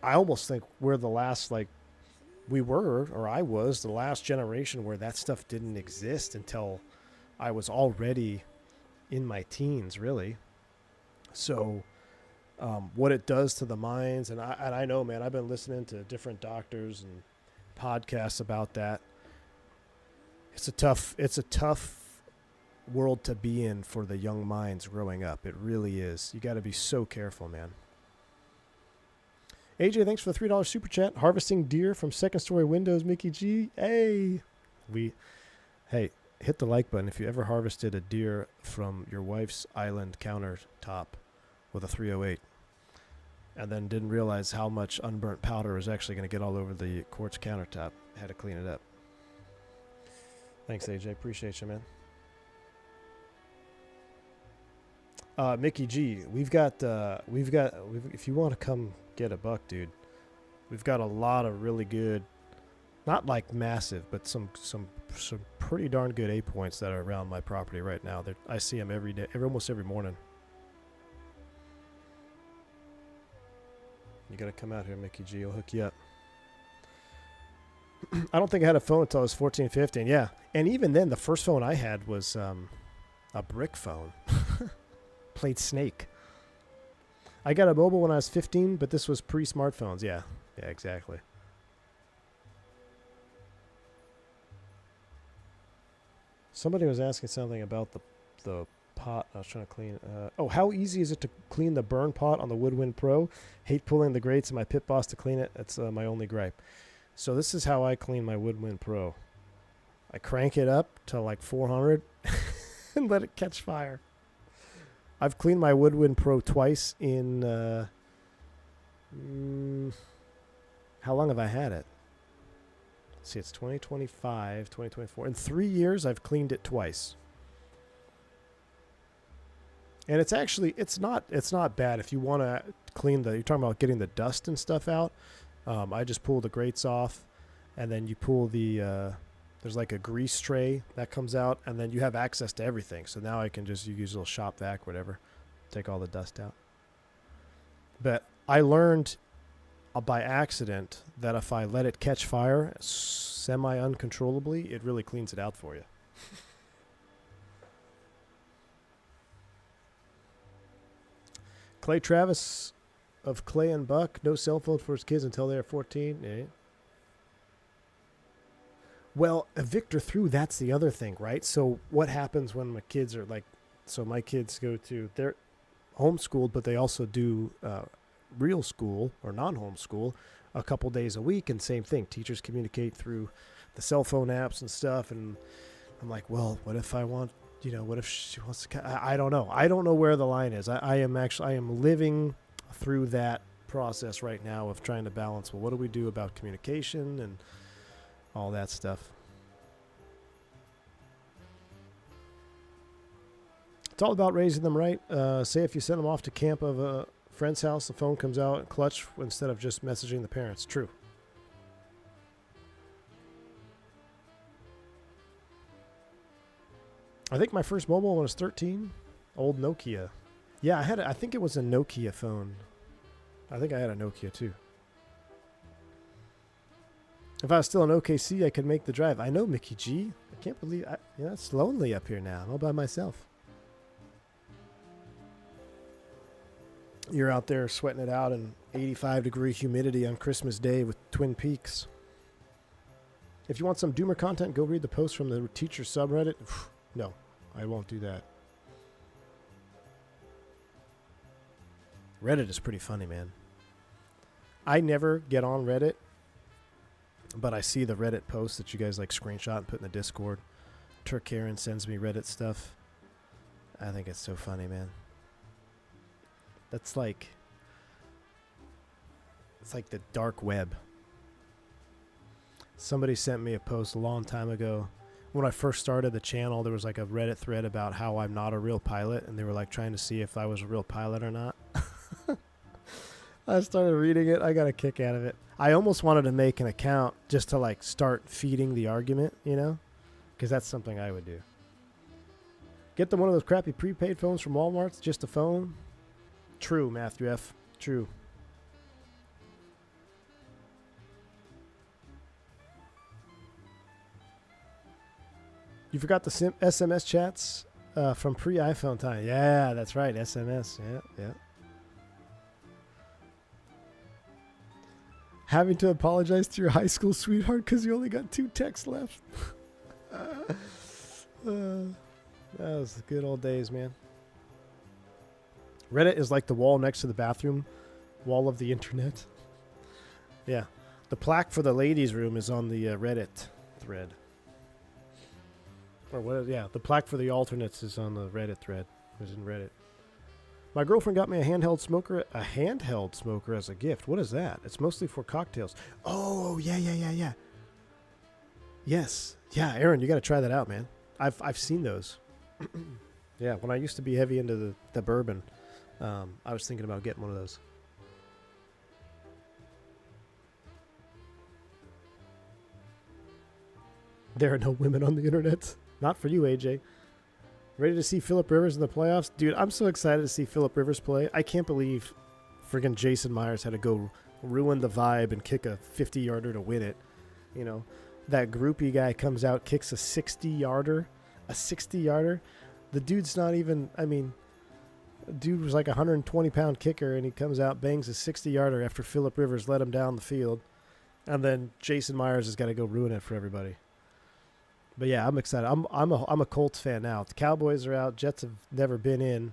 Speaker 1: I almost think we're the last, I was the last generation where that stuff didn't exist until I was already in my teens, really. So what it does to the minds, and I know, man, I've been listening to different doctors and podcasts about that. It's a tough world to be in for the young minds growing up. It really is. You got to be so careful, man. AJ, thanks for the $3 super chat. Harvesting deer from second story windows, Mickey G. Hey, hit the like button if you ever harvested a deer from your wife's island countertop with a 308 and then didn't realize how much unburnt powder was actually going to get all over the quartz countertop. Had to clean it up. Thanks, AJ. Appreciate you, man. Mickey G, we've got if you want to come get a buck, dude, we've got a lot of really good, not like massive, but some pretty darn good A points that are around my property right now. I see them every day, almost every morning. You gotta come out here, Mickey G. I'll hook you up. I don't think I had a phone until I was 14, 15. Yeah, and even then, the first phone I had was a brick phone. Played Snake. I got a mobile when I was 15, but this was pre-smartphones. Yeah, exactly. Somebody was asking something about the pot I was trying to clean. How easy is it to clean the burn pot on the Woodwind Pro? Hate pulling the grates and my pit boss to clean it. That's my only gripe. So this is how I clean my Woodwind Pro. I crank it up to like 400 and let it catch fire. I've cleaned my Woodwind Pro twice in, how long have I had it? Let's see, it's 2025, 2024. In 3 years, I've cleaned it twice. And it's actually, it's not bad. If you want to clean you're talking about getting the dust and stuff out. I just pull the grates off, and then you pull the There's like a grease tray that comes out, and then you have access to everything. So now I can just use a little shop vac, whatever, take all the dust out. But I learned by accident that if I let it catch fire semi-uncontrollably, it really cleans it out for you. Clay Travis of Clay and Buck, no cell phone for his kids until they're 14. Yeah. Well, Victor through, that's the other thing, right? So what happens when my kids are like, so my kids go to, they're homeschooled, but they also do real school or non-homeschool a couple days a week, and same thing. Teachers communicate through the cell phone apps and stuff, and I'm like, well, what if I want, you know, what if she wants to, I don't know. I don't know where the line is. I am living through that process right now of trying to balance, well, what do we do about communication and all that stuff. It's all about raising them right. Say if you send them off to camp of a friend's house, the phone comes out clutch instead of just messaging the parents. True. I think my first mobile when I was 13, old Nokia. Yeah, I think it was a Nokia phone. I think I had a Nokia too. If I was still in OKC, I could make the drive. I know, Mickey G. I can't believe, it's lonely up here now. I'm all by myself. You're out there sweating it out in 85-degree humidity on Christmas Day with Twin Peaks. If you want some Doomer content, go read the post from the teacher subreddit. No, I won't do that. Reddit is pretty funny, man. I never get on Reddit, but I see the Reddit posts that you guys like screenshot and put in the Discord. Herein sends me Reddit stuff. I think it's so funny, man. That's like, it's like the dark web. Somebody sent me a post a long time ago. When I first started the channel, there was like a Reddit thread about how I'm not a real pilot, and they were like trying to see if I was a real pilot or not. I started reading it. I got a kick out of it. I almost wanted to make an account just to like start feeding the argument, you know, because that's something I would do. Get them one of those crappy prepaid phones from Walmart. It's just a phone. True, Matthew F. True. You forgot the SMS chats from pre-iPhone time. Yeah, that's right. SMS. Yeah. Having to apologize to your high school sweetheart because you only got 2 texts left. That was the good old days, man. Reddit is like the wall next to the bathroom wall of the internet. Yeah. The plaque for the ladies' room is on the Reddit thread. Or what? Yeah, the plaque for the alternates is on the Reddit thread. It was in Reddit. My girlfriend got me a handheld smoker as a gift. What is that? It's mostly for cocktails. Oh, yeah. Yes. Yeah, Aaron, you got to try that out, man. I've seen those. Yeah, when I used to be heavy into the bourbon, I was thinking about getting one of those. There are no women on the internet. Not for you, AJ. Ready to see Phillip Rivers in the playoffs? Dude, I'm so excited to see Phillip Rivers play. I can't believe friggin' Jason Myers had to go ruin the vibe and kick a 50-yarder to win it. You know, that groupie guy comes out, kicks a 60-yarder. A 60-yarder? The dude's not even, dude was like a 120-pound kicker, and he comes out, bangs a 60-yarder after Phillip Rivers let him down the field. And then Jason Myers has got to go ruin it for everybody. But yeah, I'm excited. I'm a Colts fan now. The Cowboys are out. Jets have never been in.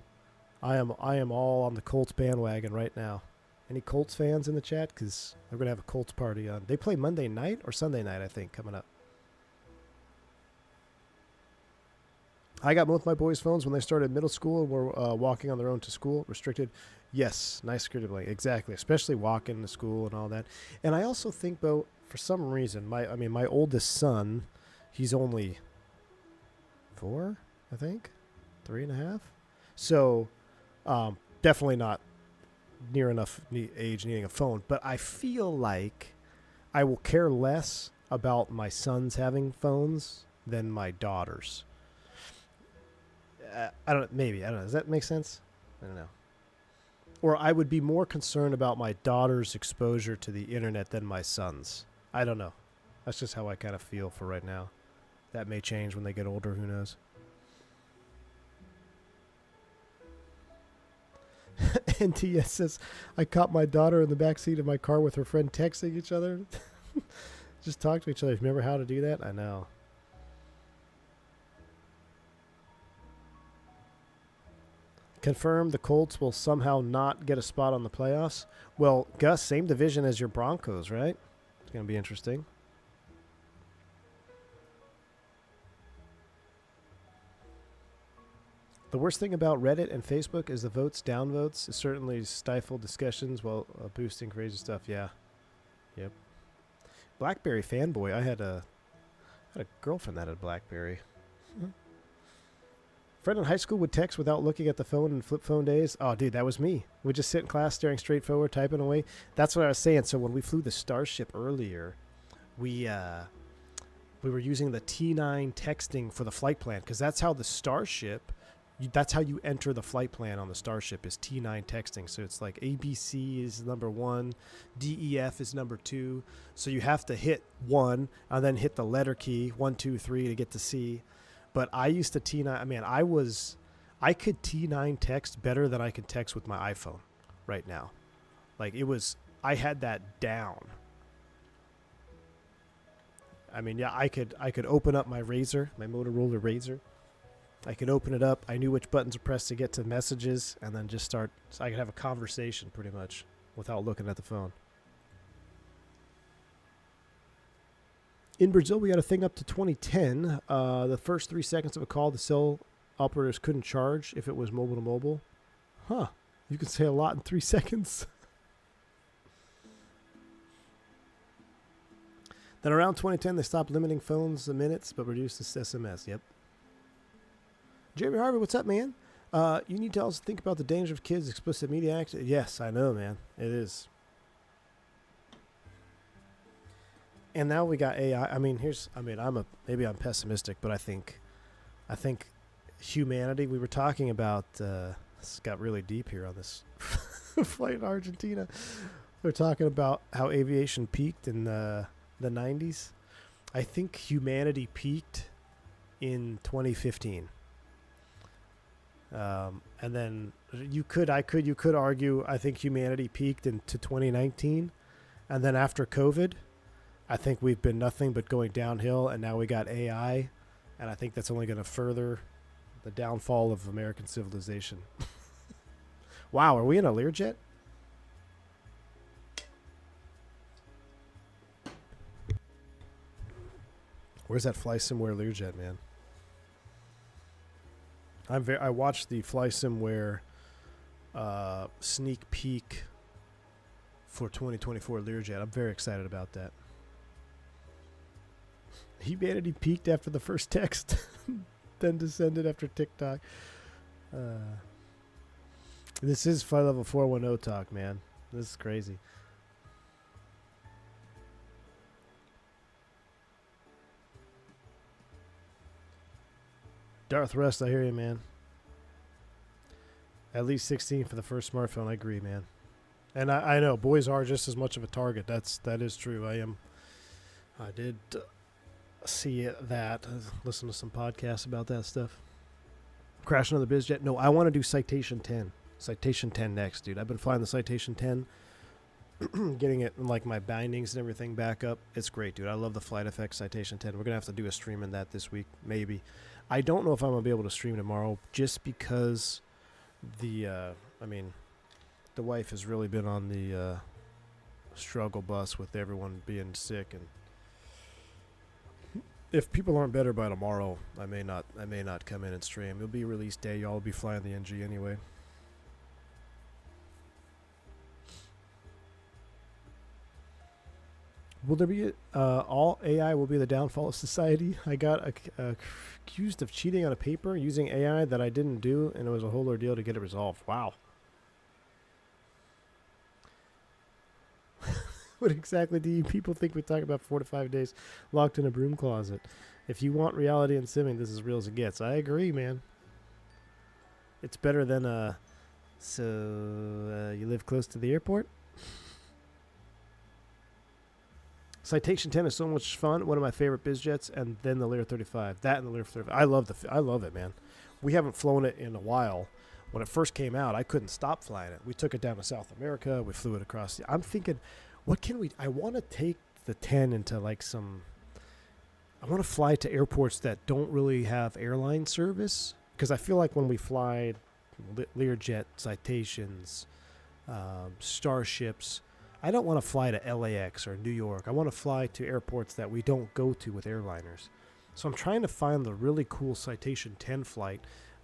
Speaker 1: I am all on the Colts bandwagon right now. Any Colts fans in the chat? Because we're gonna have a Colts party on. They play Monday night or Sunday night, I think, coming up. I got both my boys' phones when they started middle school and were walking on their own to school. Restricted. Yes, nice scripted. Exactly. Especially walking to school and all that. And I also think, Bo, for some reason, my oldest son. He's only 4, I think, 3.5. So definitely not near enough age needing a phone. But I feel like I will care less about my sons having phones than my daughters. I don't know. Does that make sense? I don't know. Or I would be more concerned about my daughter's exposure to the internet than my son's. I don't know. That's just how I kind of feel for right now. That may change when they get older. Who knows? NTS says, I caught my daughter in the backseat of my car with her friend texting each other. Just talk to each other. Remember how to do that? I know. Confirm the Colts will somehow not get a spot on the playoffs. Well, Gus, same division as your Broncos, right? It's going to be interesting. The worst thing about Reddit and Facebook is the votes, downvotes. It certainly stifle discussions while boosting crazy stuff. Yeah. Yep. BlackBerry fanboy. I had a girlfriend that had a BlackBerry. Friend in high school would text without looking at the phone in flip phone days. Oh, dude, that was me. We'd just sit in class staring straight forward, typing away. That's what I was saying. So when we flew the Starship earlier, we were using the T9 texting for the flight plan, because that's how the Starship... That's how you enter the flight plan on the Starship, is T9 texting. So it's like ABC is number 1, DEF is number 2. So you have to hit 1 and then hit the letter key 1, 2, 3 to get to C. But I used to T9. I mean, I could T9 text better than I can text with my iPhone right now. Like I had that down. I mean, yeah, I could open up my Razr, my Motorola Razr. I could open it up. I knew which buttons to press to get to messages, and then just start. So I could have a conversation pretty much without looking at the phone. In Brazil, we got a thing up to 2010. The first 3 seconds of a call, the cell operators couldn't charge if it was mobile to mobile. Huh. You can say a lot in 3 seconds. Then around 2010, they stopped limiting phones to minutes, but reduced the SMS. Yep. Jeremy Harvey, what's up, man? You need to also think about the danger of kids' explicit media access. Yes, I know, man. It is. And now we got AI. Maybe I'm pessimistic, but I think humanity. We were talking about. This got really deep here on this flight in Argentina. We're talking about how aviation peaked in the 90s. I think humanity peaked in 2015. And then you could argue, I think humanity peaked into 2019. And then after COVID, I think we've been nothing but going downhill. And now we got AI. And I think that's only going to further the downfall of American civilization. Wow, are we in a Learjet? Where's that Fly Somewhere Learjet, man? I watched the Fly Somewhere sneak peek for 2024 Learjet. I'm very excited about that. Humanity peaked after the first text, then descended after TikTok. This is Flight Level 410 talk, man. This is crazy. Darth Rust, I hear you, man. At least 16 for the first smartphone. I agree, man. And I know boys are just as much of a target. That is true. I did see that. Listen to some podcasts about that stuff. Crash another BizJet. No, I want to do Citation 10. Citation 10 next, dude. I've been flying the Citation 10. Getting it in like my bindings and everything back up. It's great, dude. I love the Flight Effects Citation 10. We're going to have to do a stream in that this week, maybe. I don't know if I'm going to be able to stream tomorrow just because the wife has really been on the struggle bus with everyone being sick, and if people aren't better by tomorrow, I may not come in and stream. It'll be release day. Y'all will be flying the NG anyway. Will there be all AI will be the downfall of society? I got accused of cheating on a paper using AI that I didn't do, and it was a whole ordeal to get it resolved. Wow. What exactly do you people think we talk about 4 to 5 days locked in a broom closet? If you want reality and simming, this is as real as it gets. I agree, man. It's better than, you live close to the airport? Citation 10 is so much fun. One of my favorite biz jets, and then the Lear 35. That and the Lear 35. I love it, man. We haven't flown it in a while. When it first came out, I couldn't stop flying it. We took it down to South America. We flew it across. I'm thinking, what can we... I want to take the 10 into like some... I want to fly to airports that don't really have airline service. Because I feel like when we fly Learjet, Citations, Starships... I don't want to fly to LAX or New York. I want to fly to airports that we don't go to with airliners. So I'm trying to find the really cool Citation 10 flight.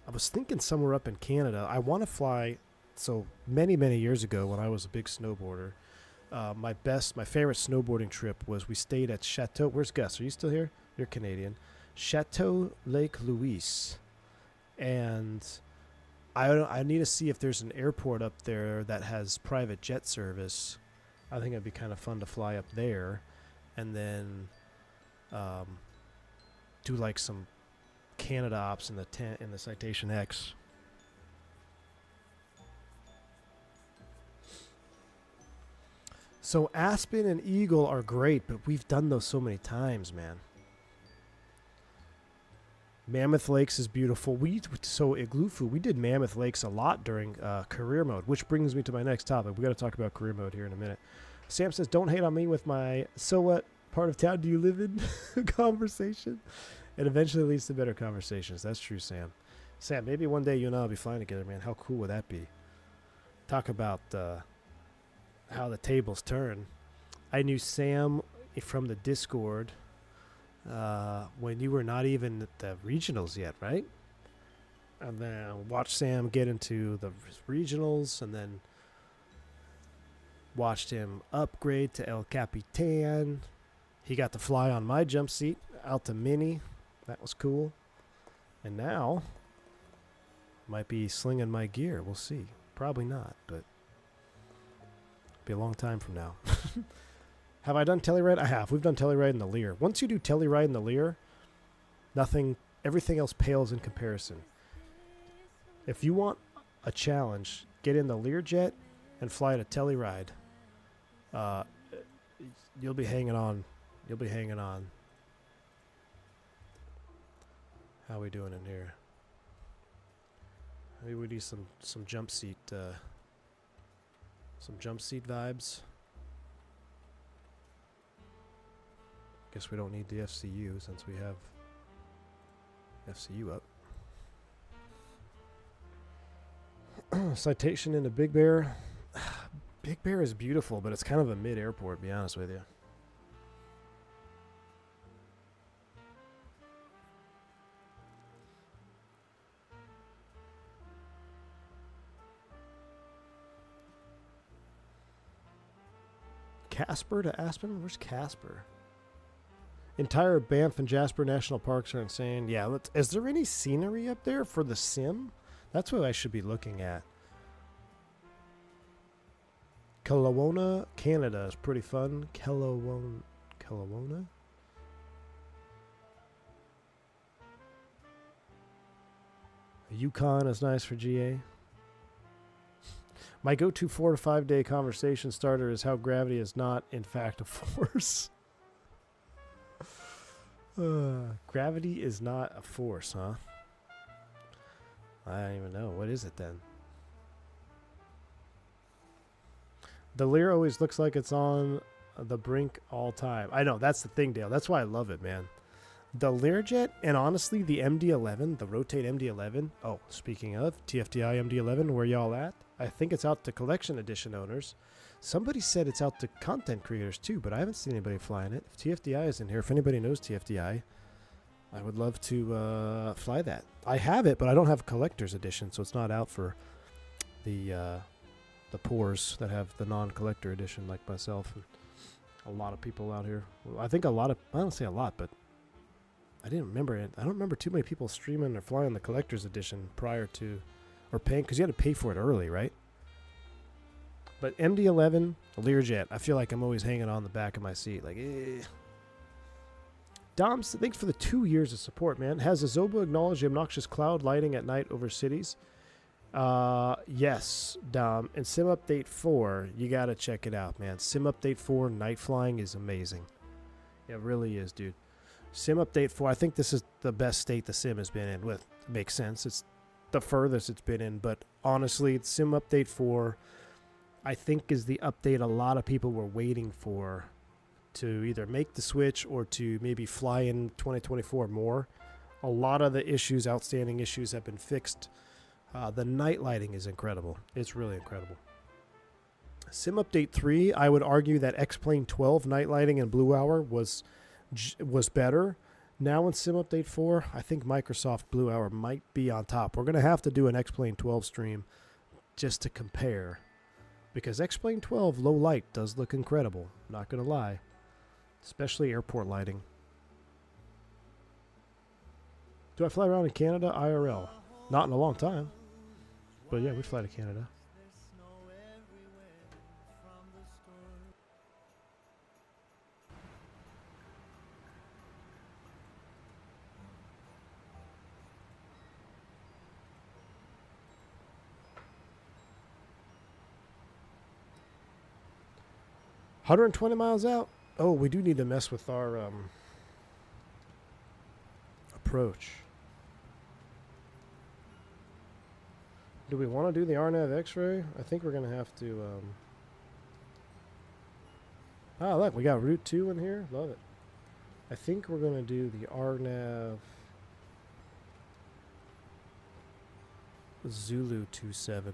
Speaker 1: I was thinking somewhere up in Canada. I want to fly. So many years ago when I was a big snowboarder, my favorite snowboarding trip was we stayed at Chateau. Where's Gus? Are you still here? You're Canadian. Chateau Lake Louise. And I need to see if there's an airport up there that has private jet service. I think it'd be kind of fun to fly up there and then do like some Canada ops in the Citation X. So Aspen and Eagle are great, but we've done those so many times, man. Mammoth Lakes is beautiful. So Iglufu, we did Mammoth Lakes a lot during career mode, which brings me to my next topic. We got to talk about career mode here in a minute. Sam says, don't hate on me with my "so what part of town do you live in" conversation. It eventually leads to better conversations. That's true, Sam. Sam, maybe one day you and I will be flying together, man. How cool would that be? Talk about how the tables turn. I knew Sam from the Discord when you were not even at the regionals yet, right? And then watched Sam get into the regionals, and then watched him upgrade to El Capitan. He got to fly on my jump seat out to Mini. That was cool. And now might be slinging my gear. We'll see. Probably not, but be a long time from now. Have I done Telluride? I have. We've done Telluride in the Lear. Once you do Telluride in the Lear, everything else pales in comparison. If you want a challenge, get in the Learjet and fly to Telluride. You'll be hanging on. You'll be hanging on. How we doing in here? Maybe we need some jump seat vibes. Guess we don't need the FCU since we have FCU up. Citation into Big Bear. Big Bear is beautiful, but it's kind of a mid-airport, to be honest with you. Casper to Aspen? Where's Casper? Entire Banff and Jasper National Parks are insane. Yeah, is there any scenery up there for the sim? That's what I should be looking at. Kelowna, Canada is pretty fun. Kelowna? Yukon is nice for GA. My go-to 4 to 5 day conversation starter is how gravity is not, in fact, a force. Gravity is not a force, huh? I don't even know. What is it then? The Lear always looks like it's on the brink all time. I know, that's the thing, Dale. That's why I love it, man. The Learjet, and honestly, the MD-11, the Rotate MD-11. Oh, speaking of, TFDI MD-11, where y'all at? I think it's out to collection edition owners. Somebody said it's out to content creators too, but I haven't seen anybody flying it. If TFDI is in here, if anybody knows TFDI, I would love to fly that. I have it, but I don't have a collector's edition, so it's not out for the poors that have the non-collector edition like myself and a lot of people out here. Well, I think I don't say a lot, but I didn't remember it. I don't remember too many people streaming or flying the collector's edition prior to, or paying, because you had to pay for it early, right? But MD-11, Learjet, I feel like I'm always hanging on the back of my seat. Like, eh. Dom, thanks for the 2 years of support, man. Has Azoba acknowledged the obnoxious cloud lighting at night over cities? Yes, Dom. And Sim Update 4, you got to check it out, man. Sim Update 4, night flying is amazing. It really is, dude. Sim Update 4, I think this is the best state the sim has been in. With makes sense. It's the furthest it's been in. But honestly, Sim Update 4, I think, is the update a lot of people were waiting for to either make the switch or to maybe fly in 2024 more. A lot of the issues, outstanding issues, have been fixed. The night lighting is incredible. It's really incredible. Sim Update 3, I would argue that X-Plane 12 night lighting and Blue Hour was better. Now in Sim Update 4, I think Microsoft Blue Hour might be on top. We're going to have to do an X-Plane 12 stream just to compare. Because X-Plane 12 low light does look incredible. Not going to lie. Especially airport lighting. Do I fly around in Canada IRL? Not in a long time. But yeah, we'd fly to Canada. $120 miles out. Oh, we do need to mess with our approach. Do we want to do the RNAV X-ray? I think we're going to have to... Ah, look, we got Route 2 in here. Love it. I think we're going to do the RNAV Zulu 27.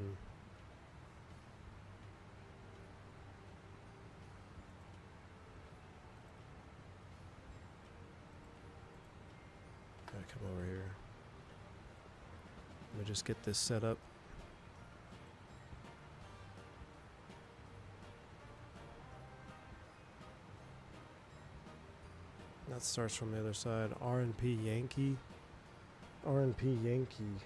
Speaker 1: Gotta come over here. Let me just get this set up. That starts from the other side. RNP Yankee. RNP Yankee.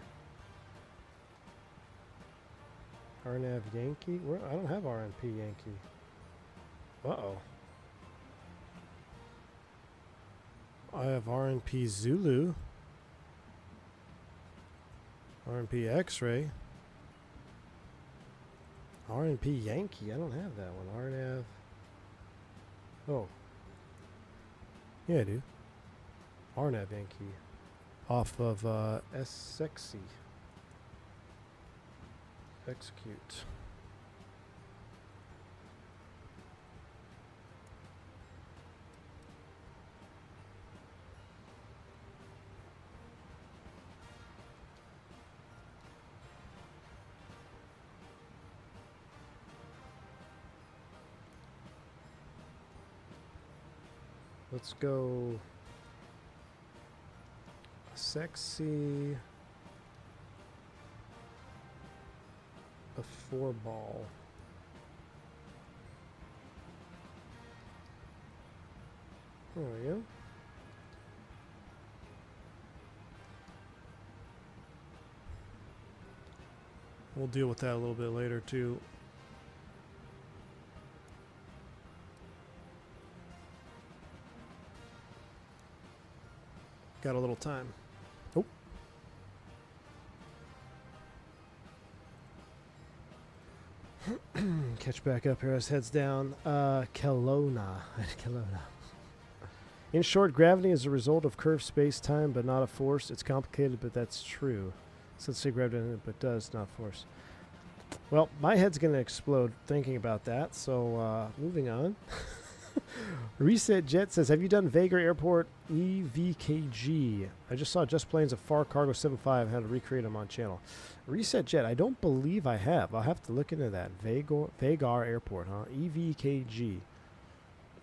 Speaker 1: RNAV Yankee? Where? I don't have RNP Yankee. Uh-oh. I have RNP Zulu. RNP X-ray. RNP Yankee. I don't have that one. RNAV. Oh. Yeah, I do. RNAV Yankee. Off of S-Sexy. Execute. Let's go sexy a 4-ball. There we go. We'll deal with that a little bit later too. Got a little time. Oh. Catch back up here as heads down. Kelowna. Kelowna. In short, gravity is a result of curved space-time, but not a force. It's complicated, but that's true. So let's say gravity, but does not force. Well, my head's going to explode thinking about that, so moving on. Reset Jet says, have you done Vagar Airport EVKG? I just saw Just Planes of Far Cargo 75 and had to recreate them on channel. Reset Jet, I don't believe I have. I'll have to look into that. Vagar Airport, huh? EVKG.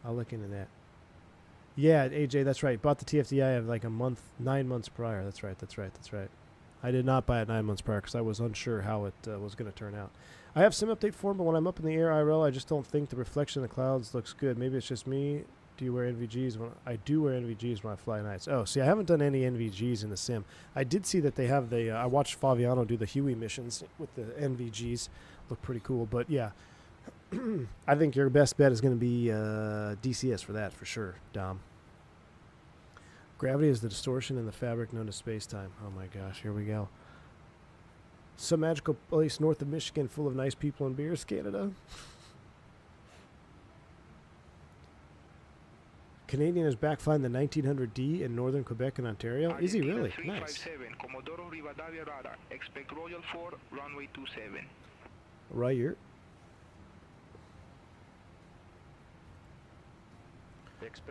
Speaker 1: I'll look into that. Yeah, AJ, that's right. Bought the TFDI like 9 months prior. That's right. I did not buy it 9 months prior because I was unsure how it was going to turn out. I have Sim Update 4, but when I'm up in the air IRL, I just don't think the reflection in the clouds looks good. Maybe it's just me. Do you wear NVGs? I do wear NVGs when I fly nights. Oh, see, I haven't done any NVGs in the sim. I did see that they have I watched Faviano do the Huey missions with the NVGs. Look pretty cool. But yeah, I think your best bet is going to be DCS for that, for sure, Dom. Gravity is the distortion in the fabric known as space-time. Oh my gosh, here we go. Some magical place north of Michigan full of nice people and beers, Canada. Canadian is back flying the 1900D in northern Quebec and Ontario. Is he really? Nice.
Speaker 5: 357, Commodoro Rivadavia radar. Expect Royal 4, runway 27.
Speaker 1: Right here.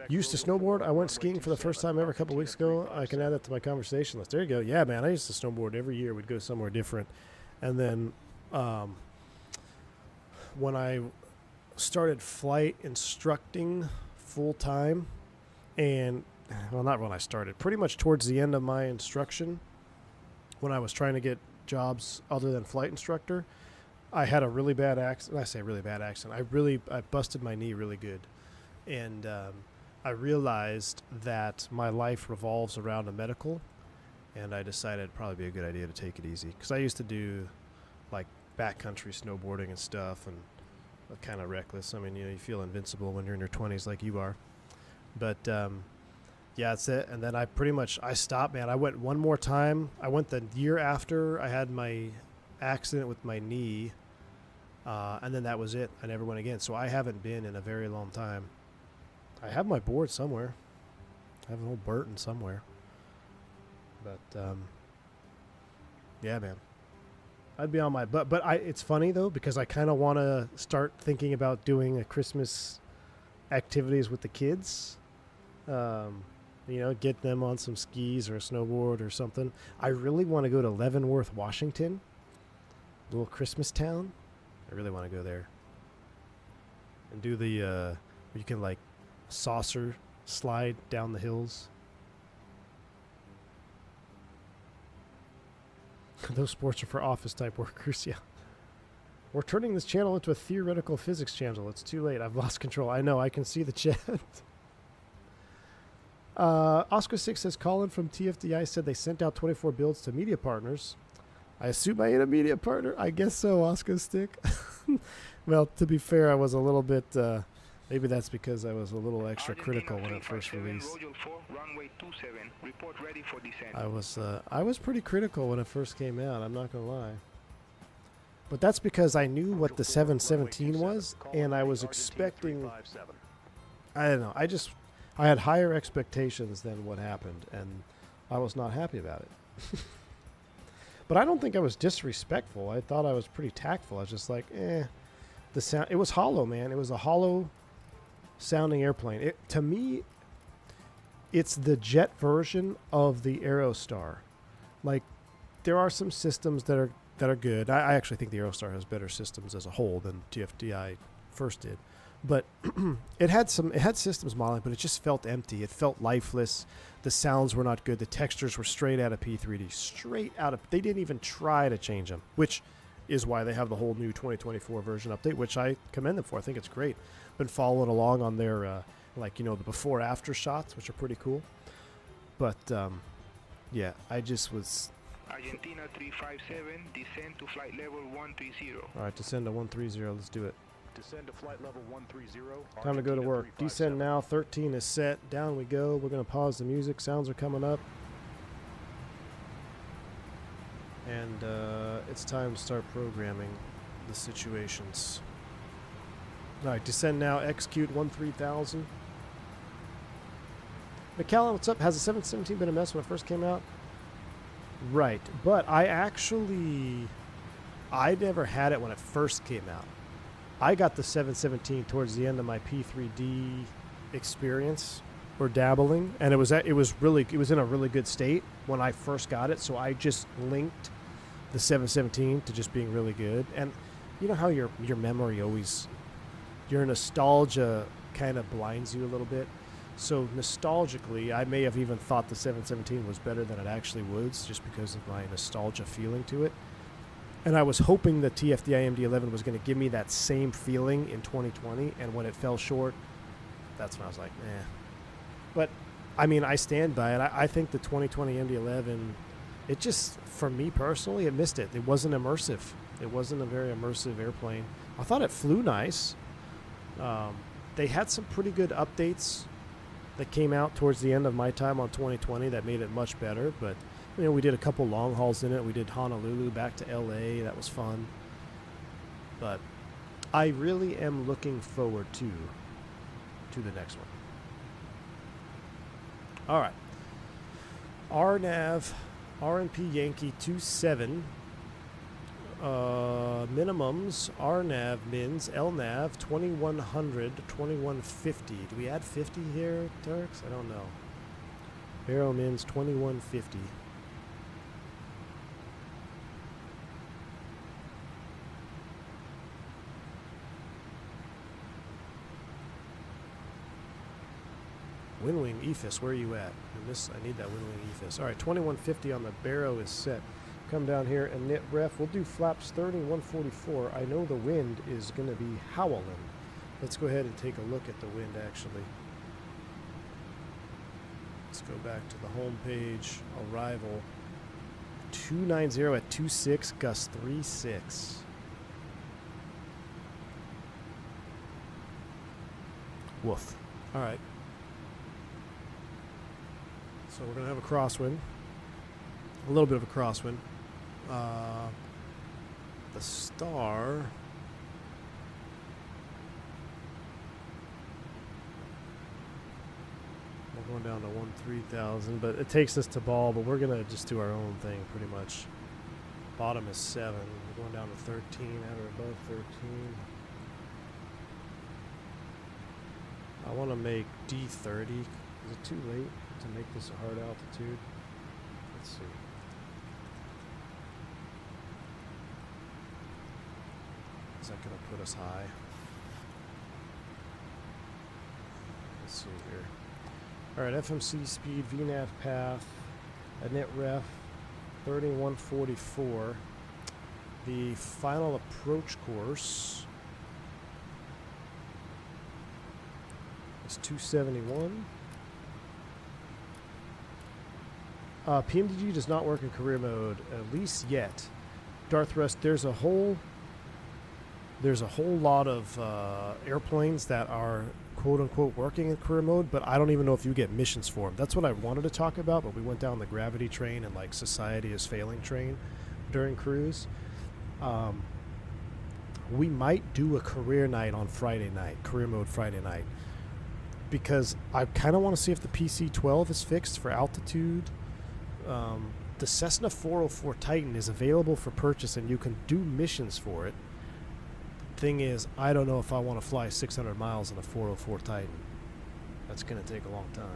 Speaker 1: Used to snowboard. I went skiing for the first time ever a couple weeks ago. I can add that to my conversation list. There you go. Yeah, man. I used to snowboard every year. We'd go somewhere different. And then when I started flight instructing full time, and well, not when I started, pretty much towards the end of my instruction, when I was trying to get jobs other than flight instructor, I had a really bad accident. I say really bad accident. I busted my knee really good. And I realized that my life revolves around a medical, and I decided it'd probably be a good idea to take it easy. Because I used to do, like, backcountry snowboarding and stuff, and kind of reckless. I mean, you know, you feel invincible when you're in your 20s like you are. But, yeah, that's it. And then I stopped, man. I went one more time. I went the year after I had my accident with my knee, and then that was it. I never went again. So I haven't been in a very long time. I have my board somewhere. I have an old Burton somewhere. But, yeah, man. I'd be on my butt. But it's funny, though, because I kind of want to start thinking about doing a Christmas activities with the kids. You know, get them on some skis or a snowboard or something. I really want to go to Leavenworth, Washington. Little Christmas town. I really want to go there. And do the, you can, like, saucer slide down the hills. Those sports are for office type workers. Yeah, we're turning this channel into a theoretical physics channel. It's too late. I've lost control. I know. I can see the chat. Oscar 6 says Colin from TFDI said they sent out 24 builds to media partners. I assume I ain't a media partner. I guess so, Oscar Stick. Well, to be fair, I was a little bit maybe that's because I was a little extra critical when it first released. I was pretty critical when it first came out, I'm not gonna lie. But that's because I knew what the 717 was, and I was expecting, I don't know, I had higher expectations than what happened, and I was not happy about it. But I don't think I was disrespectful. I thought I was pretty tactful. I was just like, the sound, it was hollow, man. It was a hollow sounding airplane. To me, it's the jet version of the Aerostar. Like, there are some systems that are good. I actually think the Aerostar has better systems as a whole than TFDI first did. But it had systems modeling, but it just felt empty. It felt lifeless. The sounds were not good. The textures were straight out of P3D. They didn't even try to change them, which is why they have the whole new 2024 version update, which I commend them for. I think it's great. Been following along on their, like, you know, the before-after shots, which are pretty cool. But, yeah, I just was...
Speaker 5: Argentina 357, descend to flight level 130.
Speaker 1: All right, descend to 130. Let's do it.
Speaker 3: Descend to flight level 130.
Speaker 1: Time to go to work. Descend now. 13 is set. Down we go. We're going to pause the music. Sounds are coming up. And it's time to start programming the situations. All right, descend now. Execute 13,000. McCallum, what's up? Has the 717 been a mess when it first came out? Right, but I never had it when it first came out. I got the 717 towards the end of my P3D experience or dabbling, and it was in a really good state when I first got it. So I just linked the 717 to just being really good. And you know how your memory always, your nostalgia kind of blinds you a little bit. So nostalgically, I may have even thought the 717 was better than it actually was, just because of my nostalgia feeling to it. And I was hoping the TFDI MD-11 was going to give me that same feeling in 2020, and when it fell short, that's when I was like, eh. But, I mean, I stand by it. I think the 2020 MD-11, it just, for me personally, it missed it. It wasn't immersive. It wasn't a very immersive airplane. I thought it flew nice. They had some pretty good updates that came out towards the end of my time on 2020 that made it much better. But you know, we did a couple long hauls in it. We did Honolulu back to LA. That was fun. But I really am looking forward to the next one. All right. RNAV, RNP Yankee 27. Minimums, RNAV mins, LNAV 2100, 2150. Do we add 50 here, Turks? I don't know. Barrel mins 2150. Windwing EFIS, where are you at? I need that Windwing EFIS. All right, 2150 on the Barrow is set. Come down here and knit ref. We'll do flaps 30, 144. I know the wind is going to be howling. Let's go ahead and take a look at the wind, actually. Let's go back to the home page. Arrival 290 at 26, gust 36. Woof. All right. So we're going to have a crosswind. A little bit of a crosswind. The star. We're going down to 13,000, but it takes us to ball, but we're going to just do our own thing pretty much. Bottom is 7. We're going down to 13, at or above 13. I want to make D30. Is it too late to make this a hard altitude? Let's see. Is that going to put us high? Let's see here. All right, FMC speed, VNAV path, a net ref, 3144. The final approach course is 271. PMDG does not work in career mode, at least yet. Darth Rust, there's a whole lot of airplanes that are quote-unquote working in career mode, but I don't even know if you get missions for them. That's what I wanted to talk about, but we went down the gravity train and like society is failing train during cruise. We might do a career night on Friday night, career mode Friday night, because I kind of want to see if the PC-12 is fixed for altitude. The Cessna 404 Titan is available for purchase and you can do missions for it. Thing is, I don't know if I want to fly 600 miles in a 404 Titan. That's going to take a long time.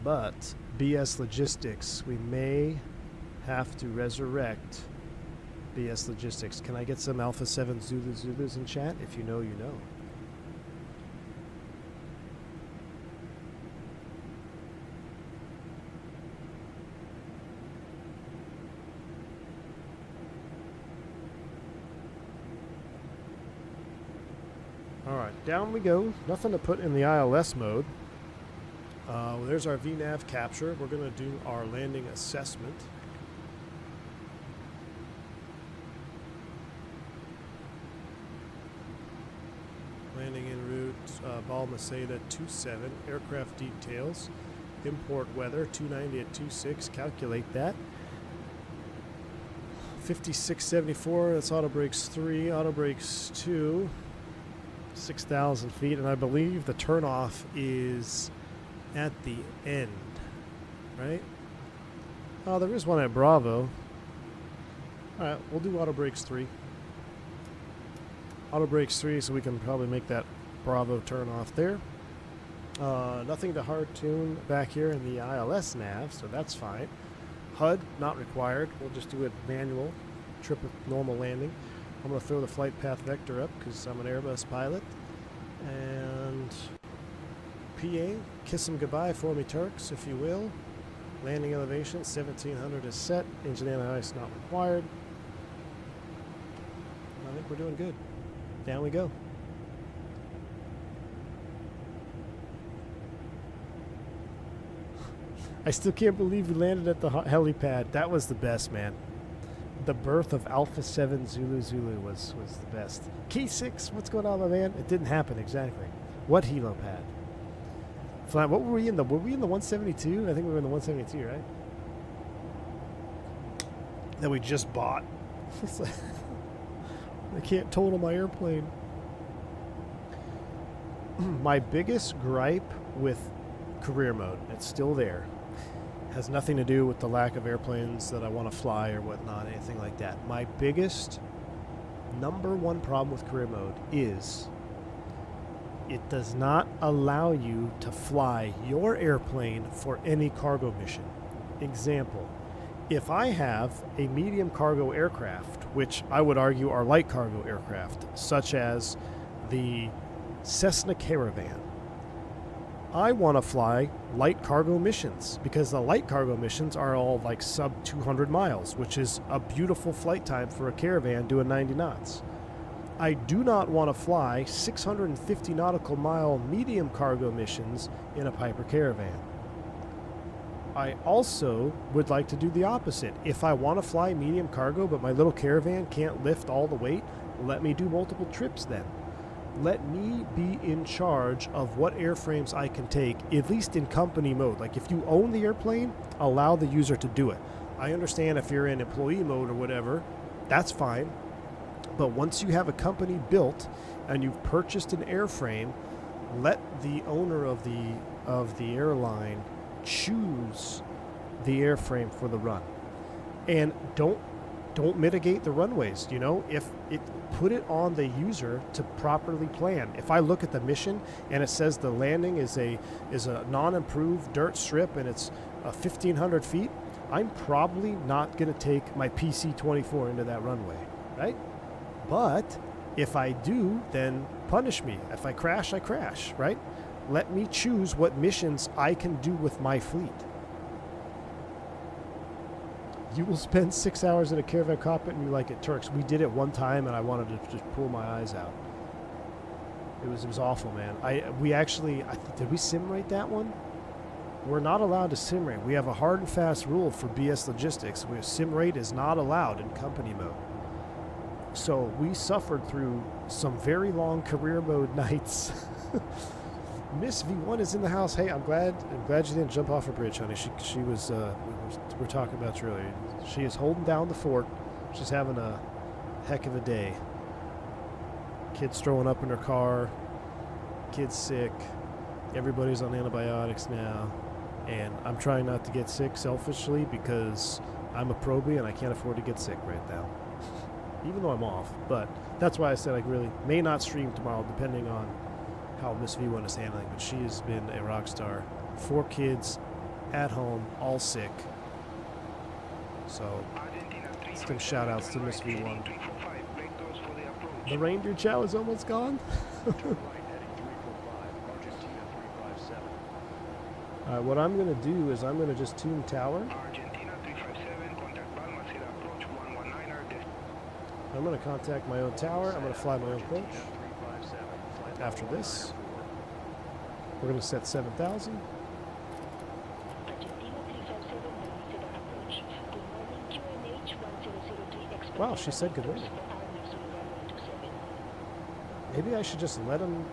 Speaker 1: But BS Logistics, we may have to resurrect BS Logistics. Can I get some Alpha 7 Zulus in chat? If you know, you know. Alright, down we go. Nothing to put in the ILS mode. There's our VNAV capture. We're going to do our landing assessment. Landing en route, Balmaceda 27, aircraft details, import weather 290 at 26, calculate that. 5674, that's auto brakes 3, auto brakes 2. 6,000 feet, and I believe the turnoff is at the end, right? Oh, there is one at Bravo. Alright, we'll do auto brakes 3. Auto brakes 3, so we can probably make that Bravo turn off there. Nothing to hard tune back here in the ILS nav, so that's fine. HUD, not required. We'll just do it manual, trip with normal landing. I'm going to throw the flight path vector up because I'm an Airbus pilot. And PA, kiss them goodbye for me, Turks, if you will. Landing elevation, 1700 is set. Engine anti-ice not required. I think we're doing good. Down we go. I still can't believe we landed at the helipad. That was the best, man. The birth of Alpha 7 Zulu Zulu was the best. K6, what's going on, my man? It didn't happen exactly. What helo pad? Flat, what were we in the? Were we in the 172? I think we were in the 172, right? That we just bought. It's like, I can't total my airplane. My biggest gripe with career mode, it's still there, has nothing to do with the lack of airplanes that I want to fly or whatnot, anything like that. My biggest, number one problem with career mode is it does not allow you to fly your airplane for any cargo mission. Example, if I have a medium cargo aircraft, which I would argue are light cargo aircraft, such as the Cessna Caravan, I want to fly light cargo missions because the light cargo missions are all like sub 200 miles, which is a beautiful flight time for a Caravan doing 90 knots. I do not want to fly 650 nautical mile medium cargo missions in a Piper Caravan. I also would like to do the opposite. If I want to fly medium cargo but my little Caravan can't lift all the weight, let me do multiple trips then. Let me be in charge of what airframes I can take, at least in company mode. Like if you own the airplane, allow the user to do it. I understand if you're in employee mode or whatever, that's fine. But once you have a company built and you've purchased an airframe, let the owner of the airline choose the airframe for the run. And don't mitigate the runways, you know, put it on the user to properly plan. If I look at the mission and it says the landing is a non-improved dirt strip and it's 1,500 feet, I'm probably not going to take my PC-24 into that runway, right? But if I do, then punish me. If I crash, I crash, right? Let me choose what missions I can do with my fleet. You will spend 6 hours in a Caravan cockpit and you like it. Turks, we did it one time and I wanted to just pull my eyes out. It was awful, man. Did we sim rate that one? We're not allowed to sim rate. We have a hard and fast rule for BS Logistics where sim rate is not allowed in company mode. So we suffered through some very long career mode nights. Miss V1 is in the house. Hey, I'm glad you didn't jump off a bridge, honey. She was we were talking about you earlier. She is holding down the fort. She's having a heck of a day. Kids throwing up in her car. Kids sick. Everybody's on antibiotics now. And I'm trying not to get sick selfishly because I'm a probie and I can't afford to get sick right now. Even though I'm off. But that's why I said I really may not stream tomorrow depending on how Miss V1 is handling, but she has been a rock star. 4 kids at home, all sick. So, some shout outs to Miss V1. The reindeer chow is almost gone. Alright, what I'm going to do is I'm going to just tune tower. I'm going to contact my own tower. I'm going to fly my own approach. After this, we're going to set 7,000. Wow, she said good morning. Maybe I should just let him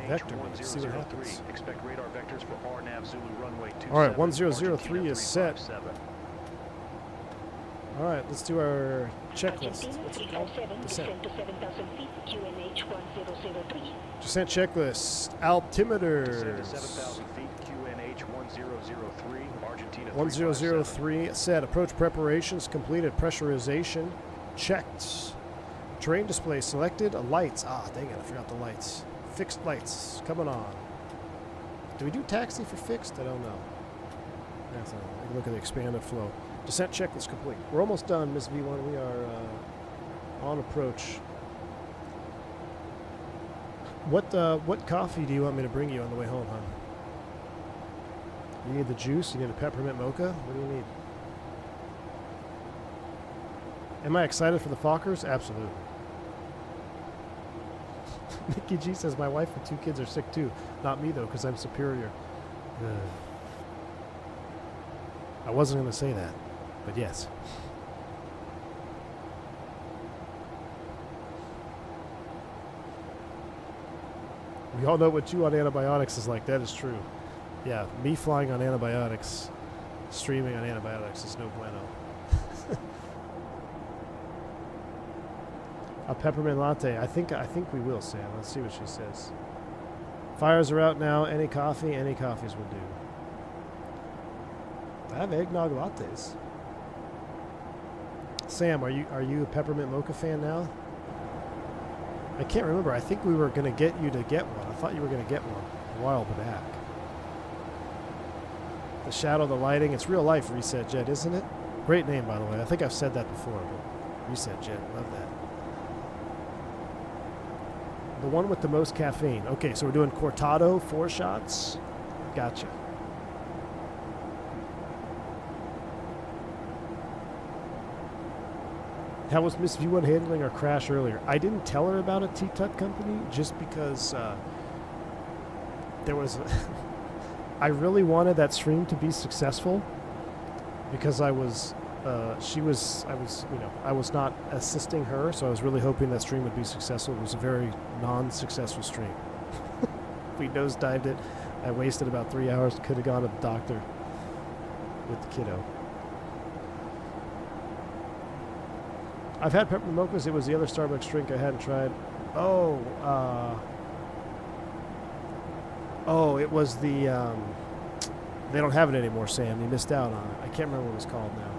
Speaker 1: vector me to see what happens.
Speaker 3: Expect radar vectors for RNAV Zulu runway 27.
Speaker 1: All right, 1003 is set. All right, let's do our checklist. What's it called? Descent. Descent checklist. Altimeters.
Speaker 3: 7,000 feet, QNH 1003, Argentina
Speaker 1: 1003 set. Approach preparations completed. Pressurization checked. Terrain display selected. Lights. Ah, dang it, I forgot the lights. Fixed lights coming on. Do we do taxi for fixed? I don't know. That's a look at the expanded flow. Descent checklist complete. We're almost done, Miss V1. We are on approach. What coffee do you want me to bring you on the way home, hon? You need the juice? You need a peppermint mocha? What do you need? Am I excited for the Fokkers? Absolutely. Mickey G says, my wife and 2 kids are sick too. Not me though, because I'm superior. I wasn't going to say that, but yes. We all know what you on antibiotics is like. That is true. Yeah, me flying on antibiotics, streaming on antibiotics is no bueno. A peppermint latte. I think we will, Sam. Let's see what she says. Fires are out now. Any coffees will do. I have eggnog lattes. Sam, are you a peppermint mocha fan now? I can't remember. I think we were going to get you to get one. I thought you were going to get one a while back. The shadow, the lighting. It's real life Reset Jet, isn't it? Great name, by the way. I think I've said that before. But Reset Jet. Love that. The one with the most caffeine. Okay, so we're doing Cortado, 4 shots. Gotcha. How was Miss V1 handling our crash earlier? I didn't tell her about a T-Tut company just because there was... I really wanted that stream to be successful because I was not assisting her, so I was really hoping that stream would be successful. It was a very non-successful stream. We nosedived it. I wasted about 3 hours. Could have gone to the doctor with the kiddo. I've had peppermint mochas. It was the other Starbucks drink I hadn't tried. It was the... they don't have it anymore, Sam. You missed out on it. I can't remember what it's called now.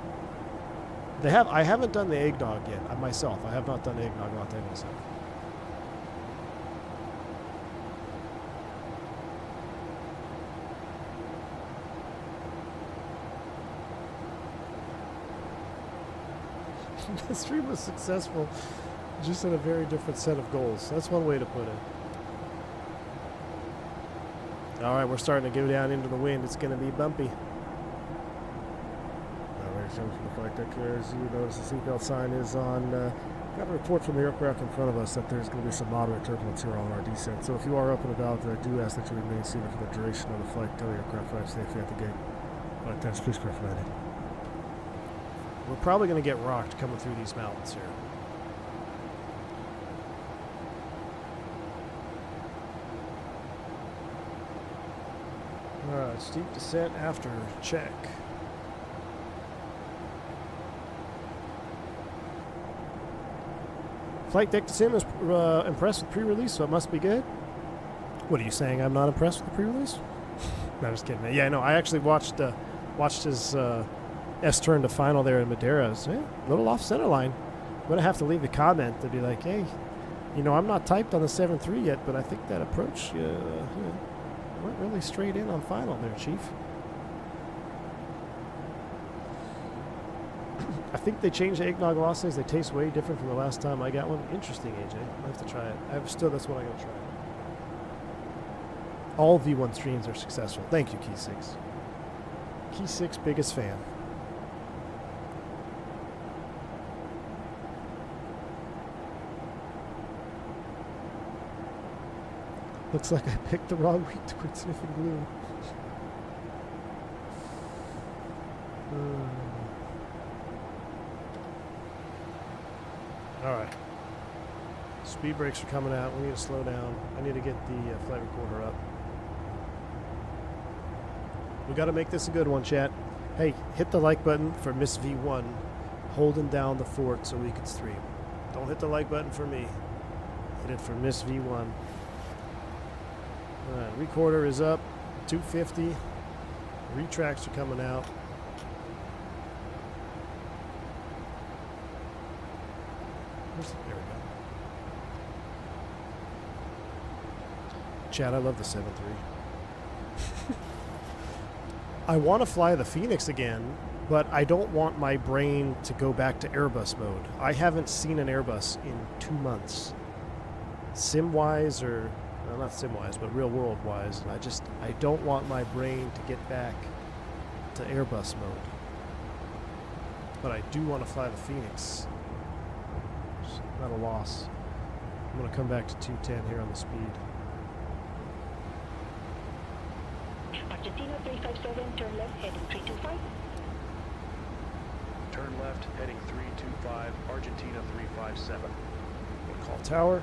Speaker 1: They have. I haven't done the eggnog yet myself. I have not done the eggnog latte myself. The stream was successful, just in a very different set of goals. That's one way to put it. All right, we're starting to go down into the wind. It's going to be bumpy. From the flight deck here, as you notice, the seatbelt sign is on. Got a report from the aircraft in front of us that there's going to be some moderate turbulence here on our descent. So if you are up and about, I do ask that you remain seated for the duration of the flight until the aircraft arrives safely at the gate. Flight attendants, please prepare for landing. We're probably going to get rocked coming through these mountains here. Alright, steep descent after check. Flight deck descent is impressed with pre-release, so it must be good. What are you saying? I'm not impressed with the pre-release? No, just kidding, man. Yeah, no, I actually watched his S-turn to final there in Madeira. So, yeah, a little off center line. I'm going to have to leave a comment to be like, hey, you know, I'm not typed on the 7.3 yet, but I think that approach, weren't really straight in on final there, Chief. I think they changed the eggnog lattes. They taste way different from the last time I got one. Interesting, AJ. I have to try it. That's what I'm going to try. All V1 streams are successful. Thank you, Key6. Key6, biggest fan. Looks like I picked the wrong week to quit sniffing glue. Alright. Speed brakes are coming out. We need to slow down. I need to get the flight recorder up. We got to make this a good one, chat. Hey, hit the like button for Miss V1 holding down the fort so we can stream. Don't hit the like button for me. Hit it for Miss V1. Alright, recorder is up. 250. Retracts are coming out. There we go. Chad, I love the 7.3. I want to fly the Fenix again, but I don't want my brain to go back to Airbus mode. I haven't seen an Airbus in 2 months. Sim-wise, or well, not sim-wise, but real-world-wise. And I don't want my brain to get back to Airbus mode. But I do want to fly the Fenix. Not a loss. I'm going to come back to 210 here on the speed.
Speaker 6: Argentina 357, turn left, heading 325.
Speaker 3: Turn left, heading 325, Argentina 357.
Speaker 1: Call tower.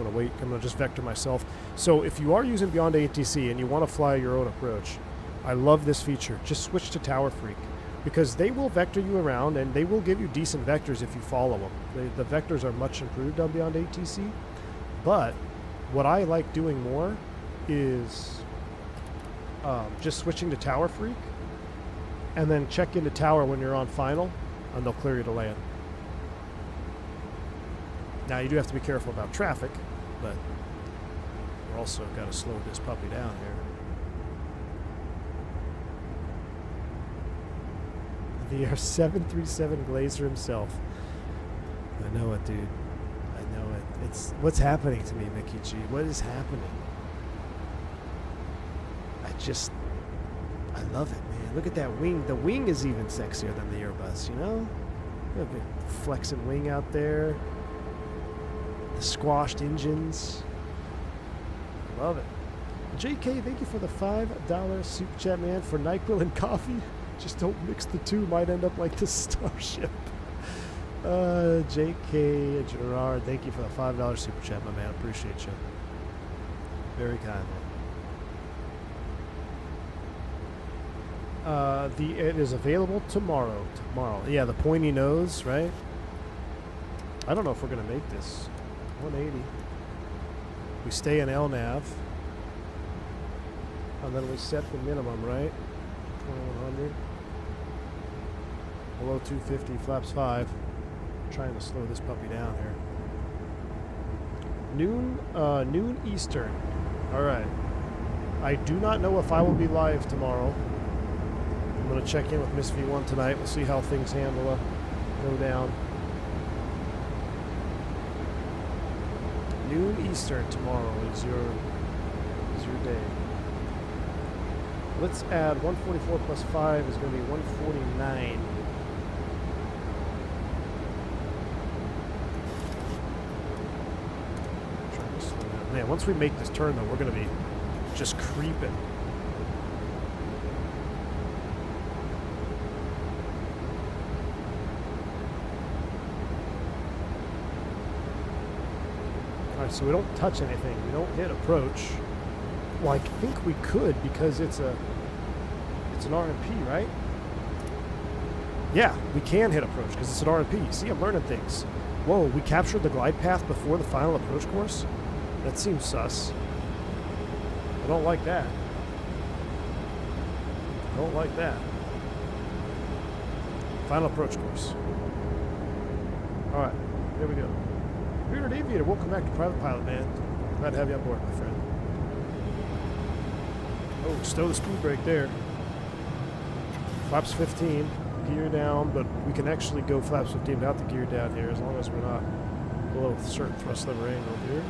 Speaker 1: going to wait. I'm going to just vector myself. So if you are using Beyond ATC and you want to fly your own approach, I love this feature. Just switch to Tower Freak, because they will vector you around and they will give you decent vectors if you follow them. The vectors are much improved on Beyond ATC, but what I like doing more is just switching to Tower Freak and then check into Tower when you're on final, and they'll clear you to land. Now, you do have to be careful about traffic, but we're also got to slow this puppy down here. The 737 Glazer himself. I know it, dude. I know it. It's what's happening to me, Mickey G. What is happening? I love it, man. Look at that wing. The wing is even sexier than the Airbus, you know? Look at flexing wing out there. The squashed engines. Love it. JK, thank you for the $5 super chat, man. For NyQuil and coffee. Just don't mix the two. Might end up like the Starship. JK Gerard, thank you for the $5 super chat, my man. Appreciate you. Very kind, man. It is available tomorrow. Yeah, the pointy nose, right? I don't know if we're gonna make this. 180. We stay in LNAV, and then we set the minimum, right? 2100. Below 250, flaps 5. Trying to slow this puppy down here. Noon Eastern. All right. I do not know if I will be live tomorrow. I'm going to check in with Miss V1 tonight. We'll see how things go down. Noon Eastern tomorrow is your day. Let's add 144 plus 5 is going to be 149. Trying to slow down. Man, once we make this turn, though, we're going to be just creeping. Alright, so we don't touch anything. We don't hit approach. Well, I think we could because it's an RMP, right? Yeah, we can hit approach because it's an RMP. See, I'm learning things. Whoa, we captured the glide path before the final approach course? That seems sus. I don't like that. I don't like that. Final approach course. Alright, here we go. Bearded Aviator, welcome back to Private Pilot, man. Glad to have you on board, my friend. Oh, stow the speed brake there. Flaps 15, gear down, but we can actually go flaps 15 without the gear down here as long as we're not below a certain thrust lever angle here.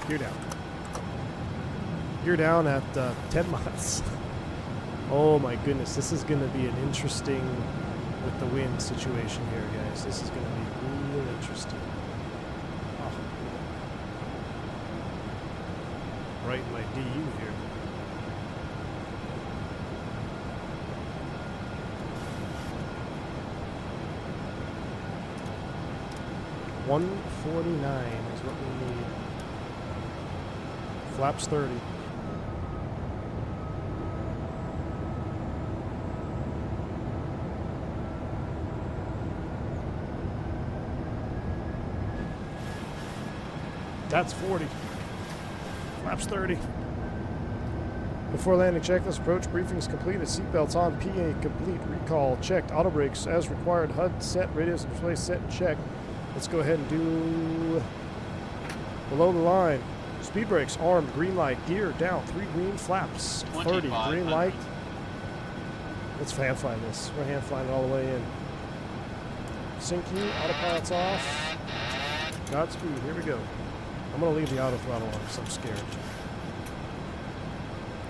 Speaker 1: Gear down. Gear down at 10 miles. Oh my goodness, this is going to be an interesting with the wind situation here, guys. This is going to be real interesting. Oh. Right in my DU here. $149 is what we need. Flaps 30. That's 40. Flaps 30. Before landing checklist, approach briefings completed, seatbelts on, PA complete, recall checked, auto brakes as required, HUD set, radios and display set and checked. Let's go ahead and do below the line. Speed brakes armed, green light, gear down, 3 green, flaps 30, green light. Let's hand fly this. We're hand flying it all the way in. Sync you, autopilot's off. Godspeed, here we go. I'm going to leave the auto throttle on because I'm scared.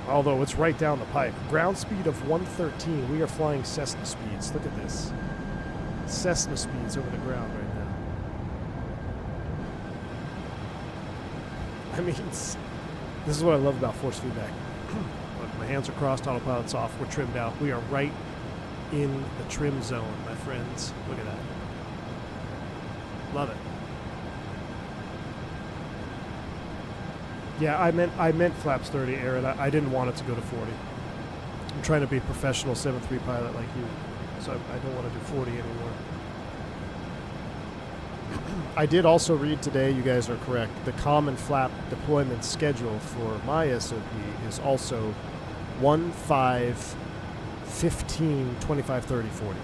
Speaker 1: Although it's right down the pipe. Ground speed of 113. We are flying Cessna speeds. Look at this. Cessna speeds over the ground right now. I mean, this is what I love about force feedback. Look, my hands are crossed, autopilot's off. We're trimmed out. We are right in the trim zone, my friends. Look at that. Love it. Yeah, I meant flaps 30, Aaron. I didn't want it to go to 40. I'm trying to be a professional 7.3 pilot like you, so I don't want to do 40 anymore. I did also read today, you guys are correct, the common flap deployment schedule for my SOP is also 1, 5, 15, 25, 30, 40.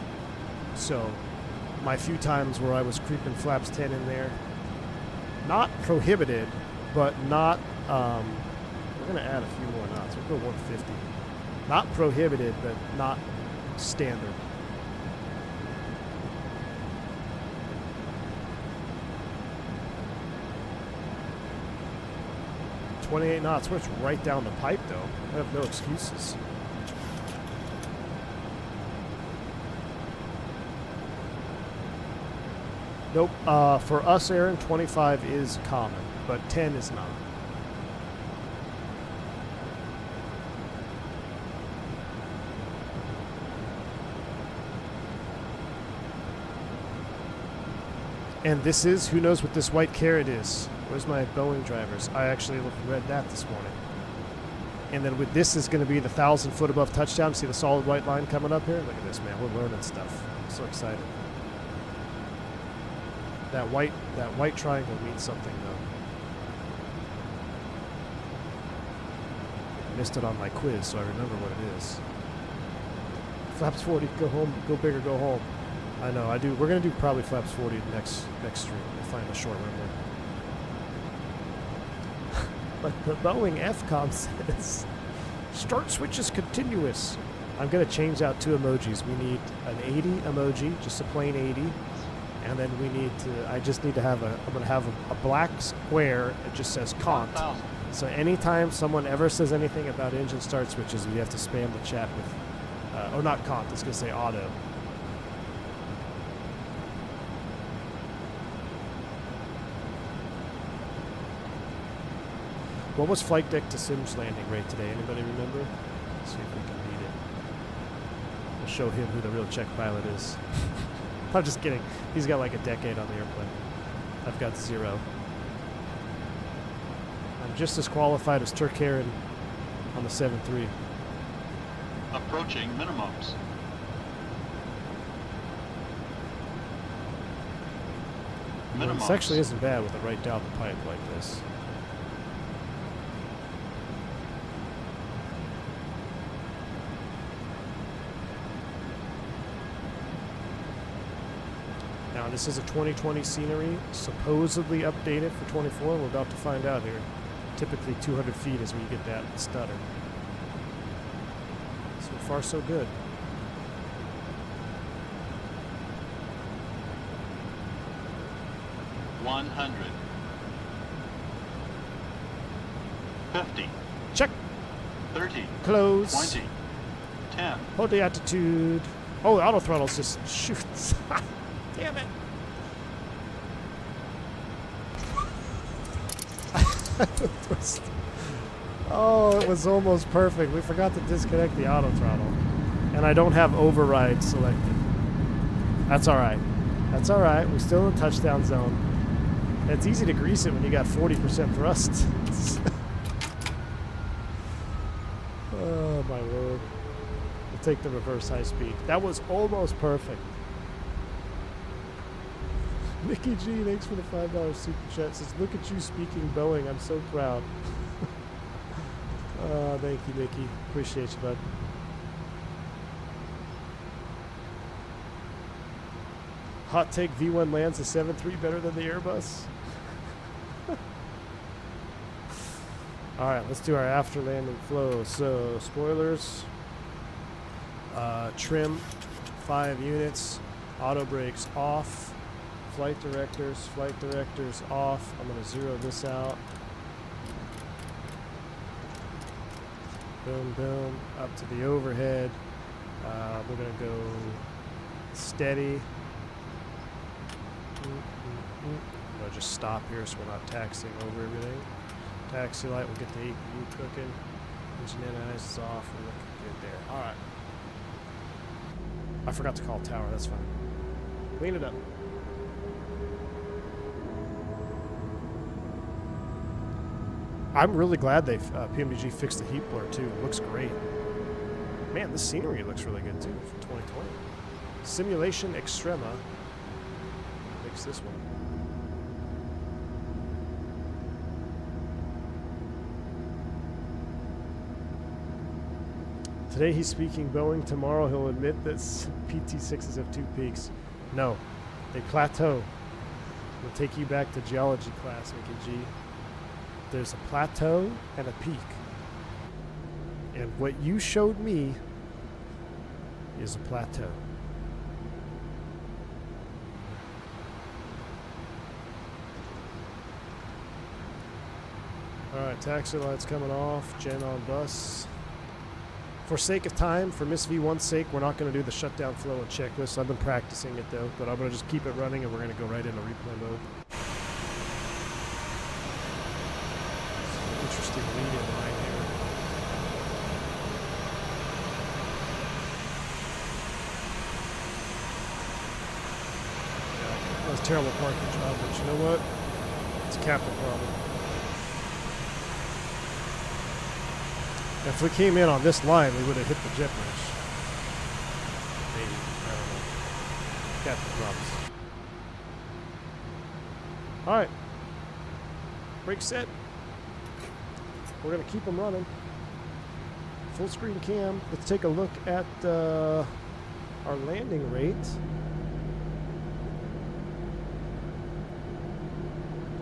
Speaker 1: So my few times where I was creeping flaps 10 in there, not prohibited, but not, we're going to add a few more knots. We'll go 150. Not prohibited, but not standard. .28 knots, where it's right down the pipe though. I have no excuses. Nope. For us, Aaron, 25 is common, but 10 is not. And this is, who knows what this white carrot is. Where's my Boeing drivers? I actually read that this morning. And then with this is going to be the 1,000 foot above touchdown. See the solid white line coming up here? Look at this, man. We're learning stuff. I'm so excited. That white triangle means something, though. I missed it on my quiz, so I remember what it is. Flaps 40, go home, go big or go home. I know, I do. We're going to do probably flaps 40 next stream. We'll find a short window. But the Boeing FCOM says, start switch is continuous. I'm going to change out 2 emojis. We need an 80 emoji, just a plain 80. And then we need to, I just need to have I'm going to have a black square that just says cont. So anytime someone ever says anything about engine start switches, we have to spam the chat with, or not cont, it's going to say auto. What was flight deck to Sims landing rate today? Anybody remember? Let's see if we can read it. We'll show him who the real Czech pilot is. I'm just kidding. He's got like a decade on the airplane. I've got 0. I'm just as qualified as Turk Herein on the 7.3.
Speaker 8: Approaching minimums.
Speaker 1: Well, this actually isn't bad with it right down the pipe like this. Now, this is a 2020 scenery, supposedly updated for 24. We're about to find out here. Typically 200 feet is where you get that stutter. So far, so good.
Speaker 8: $100. 50.
Speaker 1: Check.
Speaker 8: 30.
Speaker 1: Close.
Speaker 8: 20. 10.
Speaker 1: Hold the attitude. Oh, the auto throttle's just shoots. Damn it. Oh, it was almost perfect. We forgot to disconnect the auto throttle. And I don't have override selected. That's all right. That's all right. We're still in the touchdown zone. And it's easy to grease it when you got 40% thrust. Oh, my word. We'll take the reverse high speed. That was almost perfect. Mickey G, thanks for the $5 super chat. Says, look at you speaking Boeing. I'm so proud. Thank you, Mickey. Appreciate you, bud. Hot take, V1 lands a 7.3 better than the Airbus. All right, let's do our after landing flow. So, spoilers, trim, 5 units, auto brakes off, flight directors off. I'm going to zero this out. Boom, boom, up to the overhead. We're going to go steady. We'll just stop here so we're not taxiing over everything. Taxi light, we'll get the APU cooking. Engine analysis off, we're looking good there. Alright. I forgot to call tower, that's fine. Clean it up. I'm really glad they PMDG fixed the heat blur too. It looks great. Man, this scenery looks really good too for 2020. Simulation Extrema makes this one. Today he's speaking Boeing. Tomorrow he'll admit that PT6s have 2 peaks. No, they plateau. We'll take you back to geology class, Mickey G. There's a plateau and a peak. And what you showed me is a plateau. Alright, taxi lights coming off. Gen on bus. For sake of time, for Miss V1's sake, we're not going to do the shutdown flow and checklist. I've been practicing it though, but I'm going to just keep it running and we're going to go right into replay mode. Interesting lead in line here. Yeah, that was a terrible parking job, but you know what? It's a captain problem. If we came in on this line, we would have hit the jet bridge. Maybe. I don't know. Captain problems. Alright. Brake set. We're going to keep them running. Full screen cam. Let's take a look at our landing rate.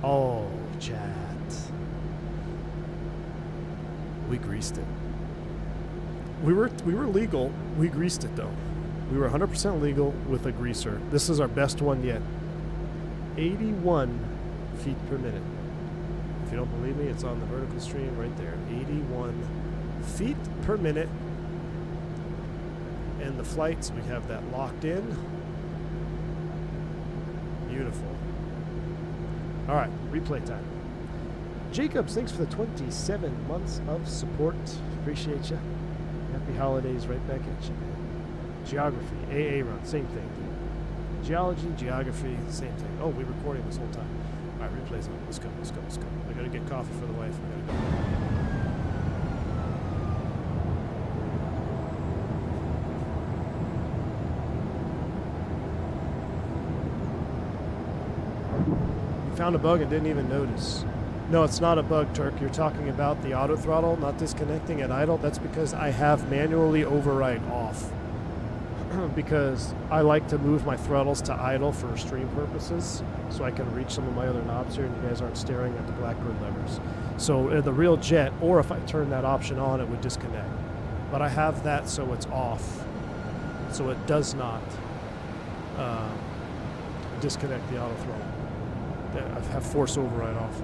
Speaker 1: Oh, chat. We greased it. We were legal. We greased it though. We were 100% legal with a greaser. This is our best one yet. 81 feet per minute. If you don't believe me, it's on the vertical stream right there. 81 feet per minute. And the flights, we have that locked in. Beautiful. All right, replay time. Jacobs, thanks for the 27 months of support. Appreciate you. Happy holidays right back at you, man. Geography, AA run, same thing. Geology, geography, same thing. Oh, we're recording this whole time. All right, replays on. Let's go, let's go, let's go. I gotta get coffee for the wife. We gotta go. You found a bug and didn't even notice. No, it's not a bug, Turk. You're talking about the auto throttle not disconnecting at idle. That's because I have manually override off. Because I like to move my throttles to idle for stream purposes so I can reach some of my other knobs here and you guys aren't staring at the Blackbird levers. So the real jet, or if I turn that option on, it would disconnect. But I have that so it's off. So it does not disconnect the auto throttle. I have force override off.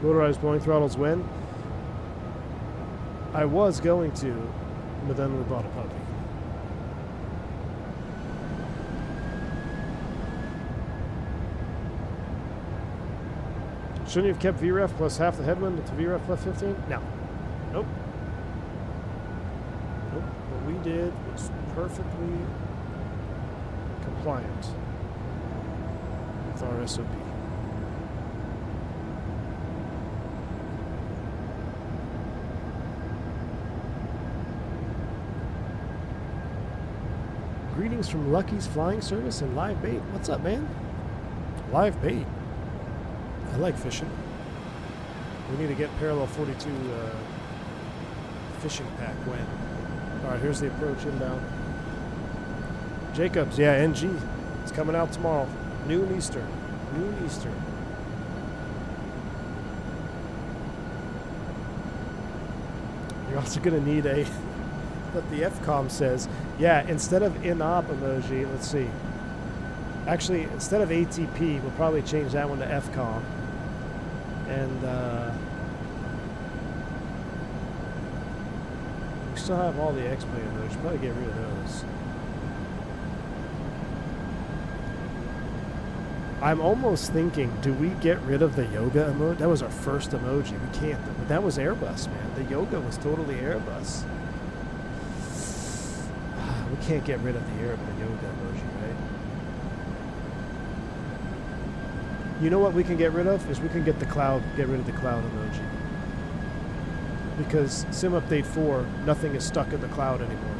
Speaker 1: Motorized blowing throttles when? I was going to, but then we bought a puppy. Shouldn't you have kept VREF plus half the headwind with the VREF plus 15? No. Nope. Nope. What we did was perfectly compliant with our SOP. Greetings from Lucky's Flying Service and Live Bait. What's up, man? Live Bait. I like fishing. We need to get parallel 42 fishing pack when. All right, here's the approach inbound. Jacobs, yeah, NG. It's coming out tomorrow. Noon Eastern. Noon Eastern. You're also going to need a... But the FCOM says, yeah, instead of in-op emoji, let's see. Actually, instead of ATP, we'll probably change that one to FCOM. And we still have all the X-Plane emojis. Probably get rid of those. I'm almost thinking, do we get rid of the yoga emoji? That was our first emoji. We can't. But that was Airbus, man. The yoga was totally Airbus. We can't get rid of the airplane yoga emoji, right? You know what we can get rid of? Is we can get rid of the cloud emoji. Because Sim Update 4, nothing is stuck in the cloud anymore.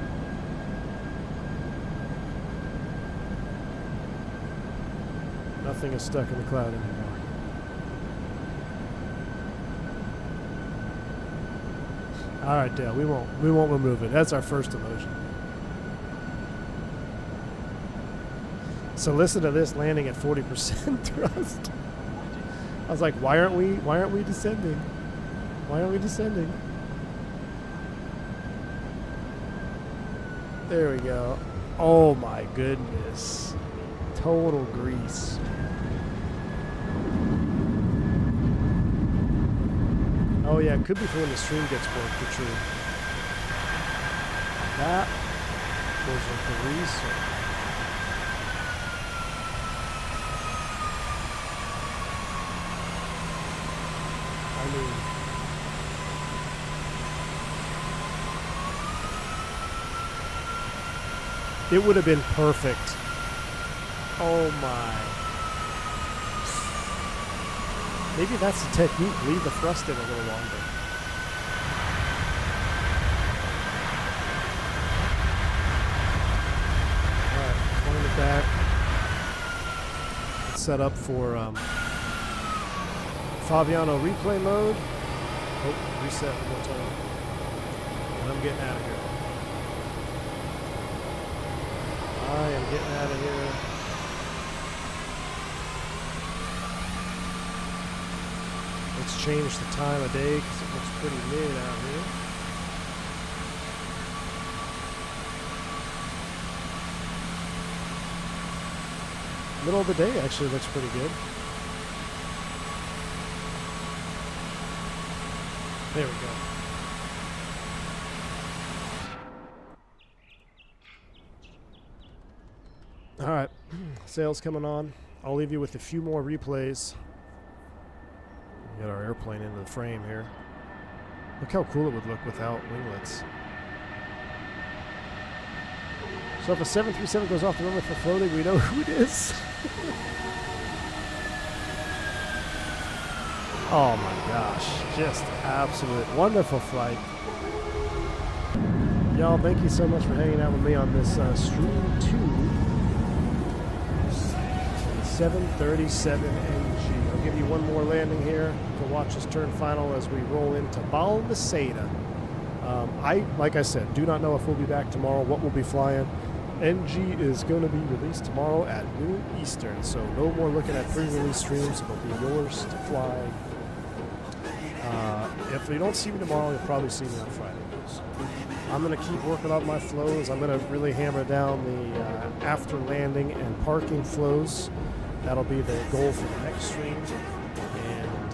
Speaker 1: Nothing is stuck in the cloud anymore. All right, Dale, we won't remove it. That's our first emoji. So listen to this, landing at 40% thrust. I was like, why aren't we descending? Why aren't we descending? There we go. Oh my goodness. Total grease. Oh yeah, it could be for when the stream gets worked or true. That was a grease. I mean, it would have been perfect. Oh my. Maybe that's the technique. Leave the thrust in a little longer. Alright, point it back. It's set up for Fabiano replay mode. Oh, reset one more time. And I'm getting out of here. I am getting out of here. Let's change the time of day because it looks pretty mid out here. Middle of the day actually looks pretty good. There we go. All right, sails coming on. I'll leave you with a few more replays. Get our airplane into the frame here. Look how cool it would look without winglets. So if a 737 goes off the runway for floating, we know who it is. Oh my gosh, just absolute wonderful flight. Y'all, thank you so much for hanging out with me on this stream 2. 737 NG. I'll give you one more landing here to watch us turn final as we roll into Balmaceda. Like I said, do not know if we'll be back tomorrow, what we'll be flying. NG is going to be released tomorrow at noon Eastern, so no more looking at pre-release streams. It'll be yours to fly. If you don't see me tomorrow, you'll probably see me on Friday. So I'm going to keep working on my flows. I'm going to really hammer down the after landing and parking flows. That'll be the goal for the next stream. And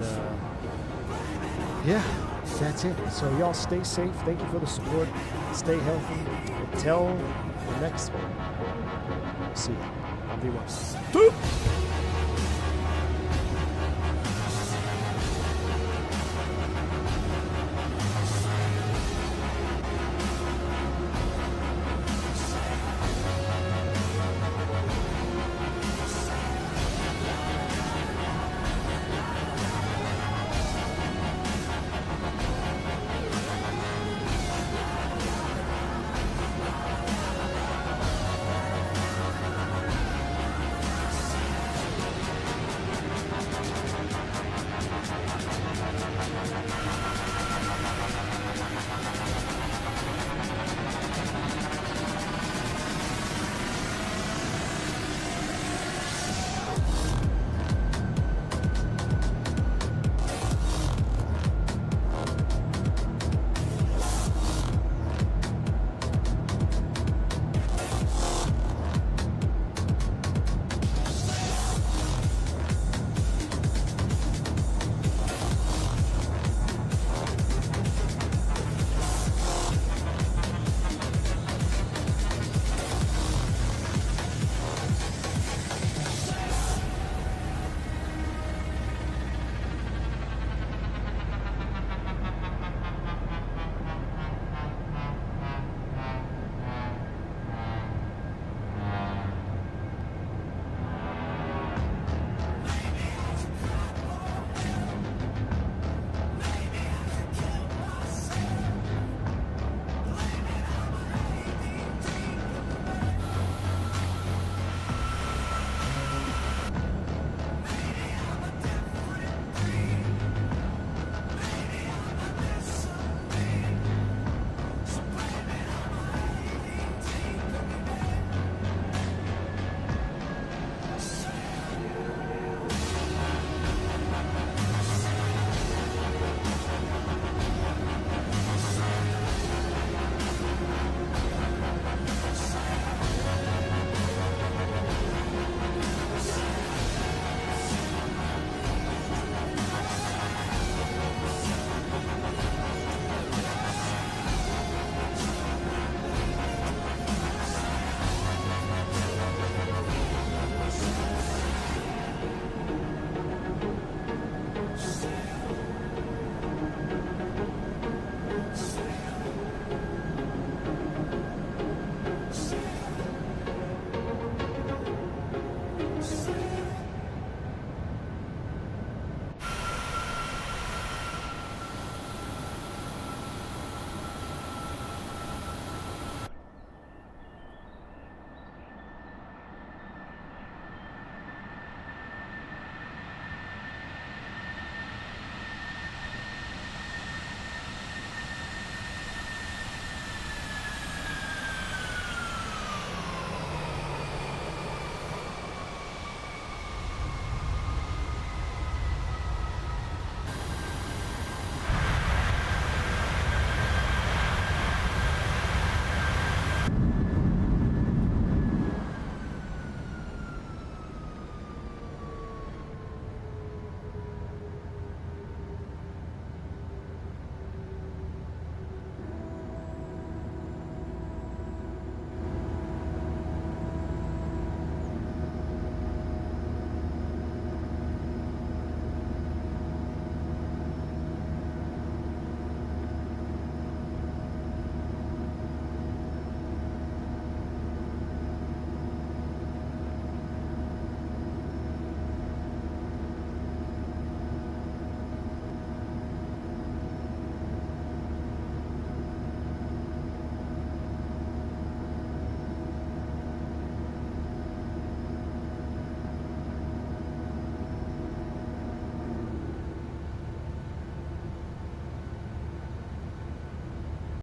Speaker 1: yeah, that's it. So y'all stay safe. Thank you for the support. Stay healthy. Until the next one. See you. Be well.